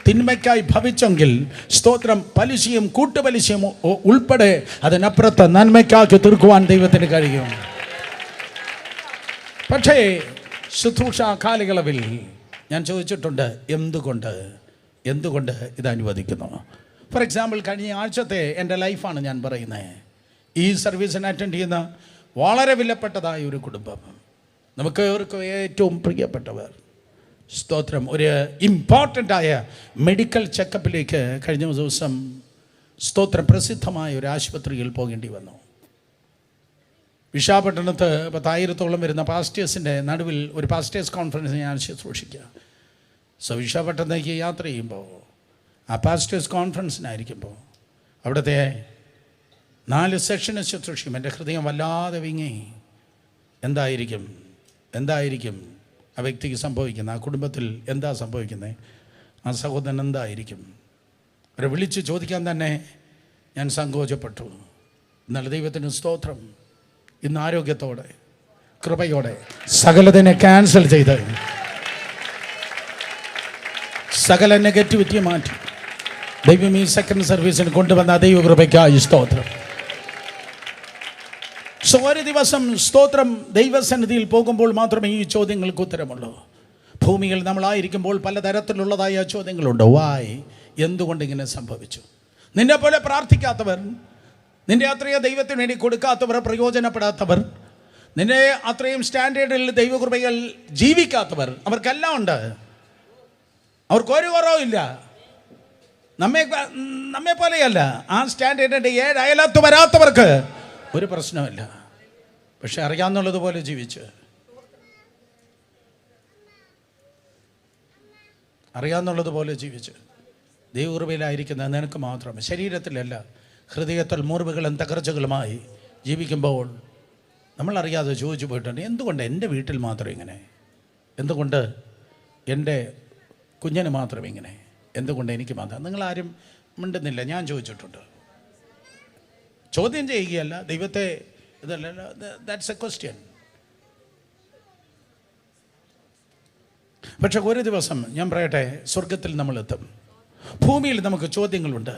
തിന്മയ്ക്കായി ഭവിച്ചെങ്കിൽ, സ്തോത്രം, പലിശയും കൂട്ടുപലിശയും ഉൾപ്പെടെ അതിനപ്പുറത്ത് നന്മയ്ക്കാക്കി തീർക്കുവാൻ ദൈവത്തിന് കഴിയും. പക്ഷേ ശുശ്രൂഷ കാലയളവിൽ ഞാൻ ചോദിച്ചിട്ടുണ്ട്, എന്തുകൊണ്ട് ഇത് അനുവദിക്കുന്നു? ഫോർ എക്സാമ്പിൾ, കഴിഞ്ഞ ആഴ്ചത്തെ എൻ്റെ ലൈഫാണ് ഞാൻ പറയുന്നത്. ഈ സർവീസിന് അറ്റൻഡ് ചെയ്യുന്ന വളരെ വിലപ്പെട്ടതായ ഒരു കുടുംബം, നമുക്ക് ഇവർക്ക് ഏറ്റവും പ്രിയപ്പെട്ടവർ, സ്തോത്രം, ഒരു ഇമ്പോർട്ടൻ്റായ മെഡിക്കൽ ചെക്കപ്പിലേക്ക് കഴിഞ്ഞ ദിവസം, സ്തോത്രം, പ്രസിദ്ധമായ ഒരു ആശുപത്രിയിൽ പോകേണ്ടി വന്നു. വിശാഖപട്ടണത്ത് 10,000-ഓളം വരുന്ന പാസ്റ്റേഴ്സിൻ്റെ നടുവിൽ ഒരു പാസ്റ്റേഴ്സ് കോൺഫറൻസ് ഞാൻ ശുശ്രൂഷിക്കുക. സോ വിശാഖപട്ടണത്തേക്ക് യാത്ര ചെയ്യുമ്പോൾ, ആ പാസ്റ്റേഴ്സ് കോൺഫറൻസിനായിരിക്കുമ്പോൾ, അവിടുത്തെ 4 സെഷന് ശുശ്രൂഷിക്കും. എൻ്റെ ഹൃദയം വല്ലാതെ വിങ്ങി. എന്തായിരിക്കും ആ വ്യക്തിക്ക് സംഭവിക്കുന്നത്, ആ കുടുംബത്തിൽ എന്താ സംഭവിക്കുന്നത്, ആ സഹോദരൻ എന്തായിരിക്കും? അവരെ വിളിച്ച് ചോദിക്കാൻ തന്നെ ഞാൻ സങ്കോചപ്പെട്ടു. എന്നാൽ ദൈവത്തിന് സ്തോത്രം, ഇന്ന് ആരോഗ്യത്തോടെ, കൃപയോടെ സകലതിനെ ക്യാൻസൽ ചെയ്ത് സകല നെഗറ്റിവിറ്റി മാറ്റി ദൈവം ഈ സെക്കൻഡ് സർവീസിന് കൊണ്ടുവന്ന ദൈവകൃപയ്ക്കായി സ്തോത്രം. സോ ഒരു ദിവസം, സ്തോത്രം, ദൈവസന്നിധിയിൽ പോകുമ്പോൾ മാത്രമേ ഈ ചോദ്യങ്ങൾക്ക് ഉത്തരമുള്ളൂ. ഭൂമിയിൽ നമ്മളായിരിക്കുമ്പോൾ പലതരത്തിലുള്ളതായ ചോദ്യങ്ങളുണ്ട്. വായ്, എന്തുകൊണ്ട് ഇങ്ങനെ സംഭവിച്ചു? നിന്നെ പോലെ പ്രാർത്ഥിക്കാത്തവർ, നിന്റെ അത്രയും ദൈവത്തിന് വേണ്ടി കൊടുക്കാത്തവർ, പ്രയോജനപ്പെടാത്തവർ, നിന്നെ അത്രയും സ്റ്റാൻഡേർഡിൽ ദൈവകൃപകൾ ജീവിക്കാത്തവർ, അവർക്കെല്ലാം ഉണ്ട്. അവർക്കൊരു കുറവില്ല. നമ്മെ പോലെയല്ല. ആ സ്റ്റാൻഡേർഡിൻ്റെ 7 അയലത്ത് വരാത്തവർക്ക് ഒരു പ്രശ്നമില്ല. പക്ഷെ അറിയാമെന്നുള്ളതുപോലെ ജീവിച്ച് ദൈവകൃപയിലായിരിക്കുന്ന നിനക്ക് മാത്രമേ, ശരീരത്തിലല്ല ഹൃദയത്തിൽ മുറിവുകളും തകർച്ചകളുമായി ജീവിക്കുമ്പോൾ നമ്മളറിയാതെ ചോദിച്ചു പോയിട്ടുണ്ട്, എന്തുകൊണ്ട് എൻ്റെ വീട്ടിൽ മാത്രം ഇങ്ങനെ? എന്തുകൊണ്ട് എൻ്റെ കുഞ്ഞിന് മാത്രം ഇങ്ങനെ? എന്തുകൊണ്ട് എനിക്ക് മാത്രം? നിങ്ങളാരും മിണ്ടുന്നില്ല. ഞാൻ ചോദിച്ചിട്ടുണ്ട്. ചോദ്യം ചെയ്യുകയല്ല ദൈവത്തെ, ഇതല്ല, ദാറ്റ്സ് എ ക്വസ്റ്റ്യൻ. പക്ഷെ ഒരു ദിവസം ഞാൻ പറയട്ടെ, സ്വർഗത്തിൽ നമ്മളെത്തും. ഭൂമിയിൽ നമുക്ക് ചോദ്യങ്ങളുണ്ട്.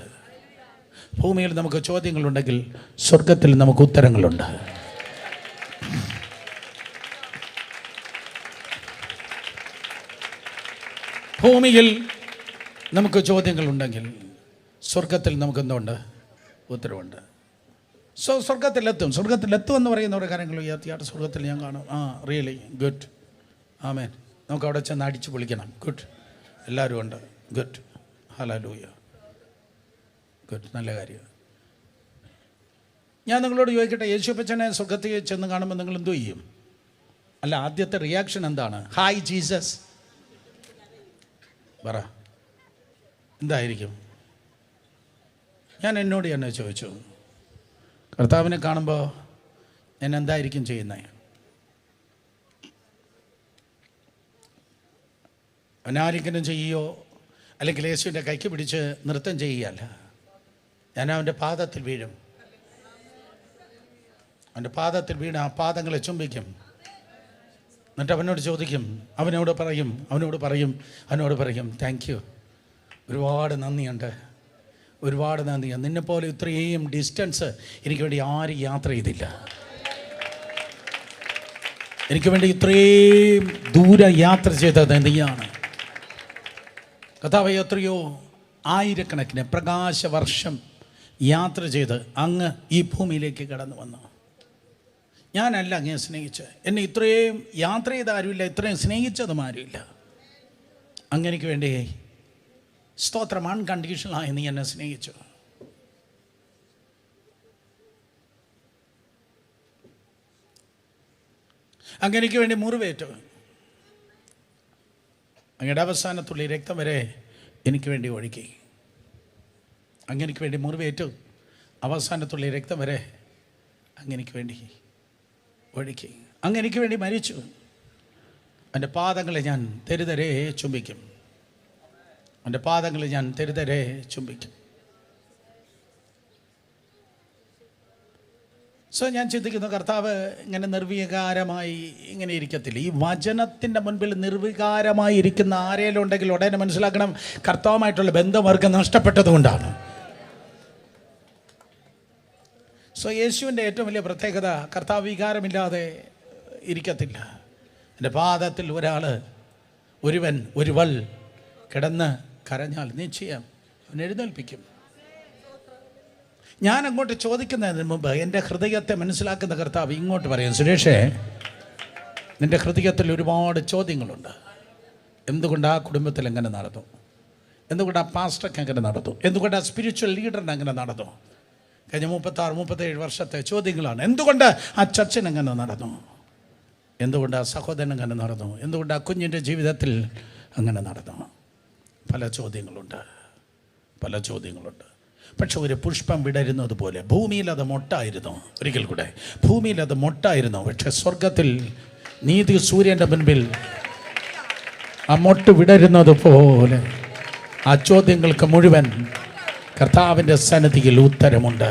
ഭൂമിയിൽ നമുക്ക് ചോദ്യങ്ങളുണ്ടെങ്കിൽ സ്വർഗത്തിൽ നമുക്ക് ഉത്തരങ്ങളുണ്ട്. ഭൂമിയിൽ നമുക്ക് ചോദ്യങ്ങളുണ്ടെങ്കിൽ സ്വർഗത്തിൽ നമുക്ക് എന്തുണ്ട്? ഉത്തരവുണ്ട്. സോ സ്വർഗത്തിലെത്തും എന്ന് പറയുന്ന ഒരു കാര്യങ്ങൾ ഉയർത്തിയാട്ട് സ്വർഗത്തിൽ ഞാൻ കാണും. റിയലി ഗുഡ്, ആമേൻ. നമുക്ക് അവിടെ ചെന്ന് അടിച്ചു പൊളിക്കണം. ഗുഡ്, എല്ലാവരും ഉണ്ട്. ഗുഡ്, ഹല്ലേലൂയ, ഗുഡ്, നല്ല കാര്യം. ഞാൻ നിങ്ങളോട് ചോദിക്കട്ടെ, യേശുപ്പച്ചനെ സ്വർഗത്തിൽ ചെന്ന് കാണുമ്പോൾ നിങ്ങൾ എന്തു ചെയ്യും? അല്ല, ആദ്യത്തെ റിയാക്ഷൻ എന്താണ്? ഹായ് ജീസസ് പറ, എന്തായിരിക്കും? ഞാൻ എന്നോട് തന്നെ ചോദിച്ചു. കർത്താവിനെ കാണുമ്പോൾ ഞാൻ എന്തായിരിക്കും ചെയ്യുന്നത്? അനാലിംഗനം ചെയ്യുകയോ അല്ലെങ്കിൽ യേശുവിൻ്റെ കൈക്ക് പിടിച്ച് നൃത്തം ചെയ്യുകയല്ല. ഞാൻ അവൻ്റെ പാദത്തിൽ വീഴും. അവൻ്റെ പാദത്തിൽ വീണ് ആ പാദങ്ങളെ ചുംബിക്കും. എന്നിട്ട് അവനോട് ചോദിക്കും, അവനോട് പറയും താങ്ക് യു, ഒരുപാട് നന്ദിയുണ്ട്, ഒരുപാട് നന്ദിയുണ്ട്. നിന്നെപ്പോലെ ഇത്രയും ഡിസ്റ്റൻസ് എനിക്ക് വേണ്ടി ആരും യാത്ര ചെയ്തില്ല. എനിക്ക് വേണ്ടി ഇത്രയും ദൂരം യാത്ര ചെയ്തത് നീയാണ്. കർത്താവേ, എത്രയോ ആയിരക്കണക്കിന് പ്രകാശവർഷം യാത്ര ചെയ്ത് അങ്ങ് ഈ ഭൂമിയിലേക്ക് കടന്നു വന്നു. ഞാനല്ല അങ്ങേ സ്നേഹിച്ച്. എന്നെ ഇത്രയും യാത്ര ചെയ്ത ആരുമില്ല, ഇത്രയും സ്നേഹിച്ചതും ആരുമില്ല. അങ്ങനെക്ക് വേണ്ടി സ്തോത്രം. അൺകണ്ടീഷണലായി നീ എന്നെ സ്നേഹിച്ചു. അങ്ങനെക്ക് വേണ്ടി മുറിവേറ്റു. അങ്ങയുടെ അവസാനത്തുള്ളി രക്തം വരെ എനിക്ക് വേണ്ടി ഒഴുക്കി. അങ്ങനെക്ക് വേണ്ടി മുറിവേറ്റു. അവസാനത്തുള്ളി രക്തം വരെ അങ്ങനെക്ക് വേണ്ടി ഒഴുക്കി. അങ്ങനെക്ക് വേണ്ടി മരിച്ചു. എൻ്റെ പാദങ്ങളെ ഞാൻ തെരുതരെ ചുംബിക്കും. എൻ്റെ പാദങ്ങളെ ഞാൻ തെരുതരെ ചുംബിക്കും. ഞാൻ ചിന്തിക്കുന്നു, കർത്താവ് ഇങ്ങനെ നിർവികാരമായി ഇങ്ങനെ ഇരിക്കത്തില്ല. ഈ വചനത്തിൻ്റെ മുൻപിൽ നിർവികാരമായി ഇരിക്കുന്ന ആരെങ്കിലും ഉണ്ടെങ്കിൽ ഉടനെ മനസ്സിലാക്കണം, കർത്താവുമായിട്ടുള്ള ബന്ധം അവർക്ക് നഷ്ടപ്പെട്ടതുകൊണ്ടാണ്. യേശുവിൻ്റെ ഏറ്റവും വലിയ പ്രത്യേകത, കർത്താവ് വികാരമില്ലാതെ ഇരിക്കത്തില്ല. എൻ്റെ പാദത്തിൽ ഒരുവൾ കിടന്ന് കരഞ്ഞാൽ നിശ്ചയം അവൻ എഴുന്നേൽപ്പിക്കും. ഞാൻ അങ്ങോട്ട് ചോദിക്കുന്നതിന് മുമ്പ് എൻ്റെ ഹൃദയത്തെ മനസ്സിലാക്കുന്ന കർത്താവ് ഇങ്ങോട്ട് പറയും, സുരേഷേ, നിൻ്റെ ഹൃദയത്തിൽ ഒരുപാട് ചോദ്യങ്ങളുണ്ട്. എന്തുകൊണ്ട് ആ കുടുംബത്തിൽ എങ്ങനെ നടന്നു? എന്തുകൊണ്ട് ആ പാസ്റ്റർക്ക് എങ്ങനെ നടന്നു? എന്തുകൊണ്ട് ആ സ്പിരിച്വൽ ലീഡറിന് എങ്ങനെ നടന്നു? കഴിഞ്ഞ 36-37 വർഷത്തെ ചോദ്യങ്ങളാണ്. എന്തുകൊണ്ട് ആ ചർച്ചിന് എങ്ങനെ നടന്നു? എന്തുകൊണ്ട് ആ സഹോദരൻ അങ്ങനെ നടന്നു? എന്തുകൊണ്ട് ആ കുഞ്ഞിൻ്റെ ജീവിതത്തിൽ അങ്ങനെ നടന്നു? പല ചോദ്യങ്ങളുണ്ട്. പക്ഷെ ഒരു പുഷ്പം വിടരുന്നത് പോലെ ഭൂമിയിൽ അത് മൊട്ടായിരുന്നു. ഒരിക്കൽ കൂടെ, ഭൂമിയിൽ അത് മൊട്ടായിരുന്നു. പക്ഷെ സ്വർഗത്തിൽ നീതി സൂര്യൻ്റെ മുൻപിൽ ആ മൊട്ട് വിടരുന്നത് പോലെ ആ ചോദ്യങ്ങൾക്ക് മുഴുവൻ കർത്താവിൻ്റെ സന്നിധിയിൽ ഉത്തരമുണ്ട്.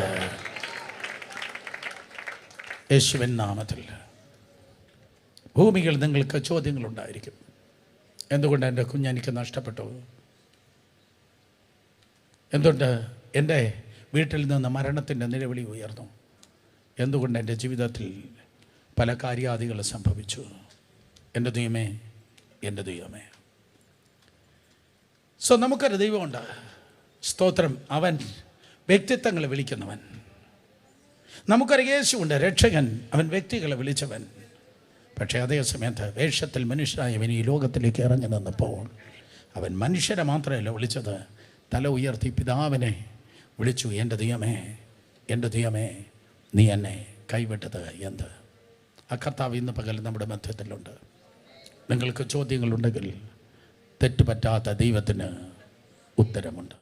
യേശുവിൻ നാമത്തിൽ. ഭൂമിയിൽ നിങ്ങൾക്ക് ചോദ്യങ്ങളുണ്ടായിരിക്കും. എന്തുകൊണ്ട് എൻ്റെ കുഞ്ഞെനിക്ക് നഷ്ടപ്പെട്ടു? എന്തുകൊണ്ട് എൻ്റെ വീട്ടിൽ നിന്ന് മരണത്തിൻ്റെ നിലവിളി ഉയർന്നു? എന്തുകൊണ്ട് എൻ്റെ ജീവിതത്തിൽ പല കാര്യാദികൾ സംഭവിച്ചു? എൻ്റെ ദൈവമേ. നമുക്കൊരു ദൈവമുണ്ട്. സ്തോത്രം. അവൻ വ്യക്തിത്വങ്ങളെ വിളിക്കുന്നവൻ. നമുക്കൊരു യേശുവുണ്ട്, രക്ഷകൻ. അവൻ വ്യക്തികളെ വിളിച്ചവൻ. പക്ഷേ അതേ സമയത്ത് വേഷത്തിൽ മനുഷ്യനായവൻ ഈ ലോകത്തിലേക്ക് ഇറങ്ങി നിന്നപ്പോൾ അവൻ മനുഷ്യരെ മാത്രമല്ല വിളിച്ചത്, തല ഉയർത്തി പിതാവിനെ വിളിച്ചു. എൻ്റെ ദൈവമേ, നീ എന്നെ കൈവിട്ടത് എന്ത്? ആ കർത്താവ് ഇന്ന് പകൽ നമ്മുടെ മധ്യത്തിലുണ്ട്. നിങ്ങൾക്ക് ചോദ്യങ്ങളുണ്ടെങ്കിൽ തെറ്റുപറ്റാത്ത ദൈവത്തിന് ഉത്തരമുണ്ട്.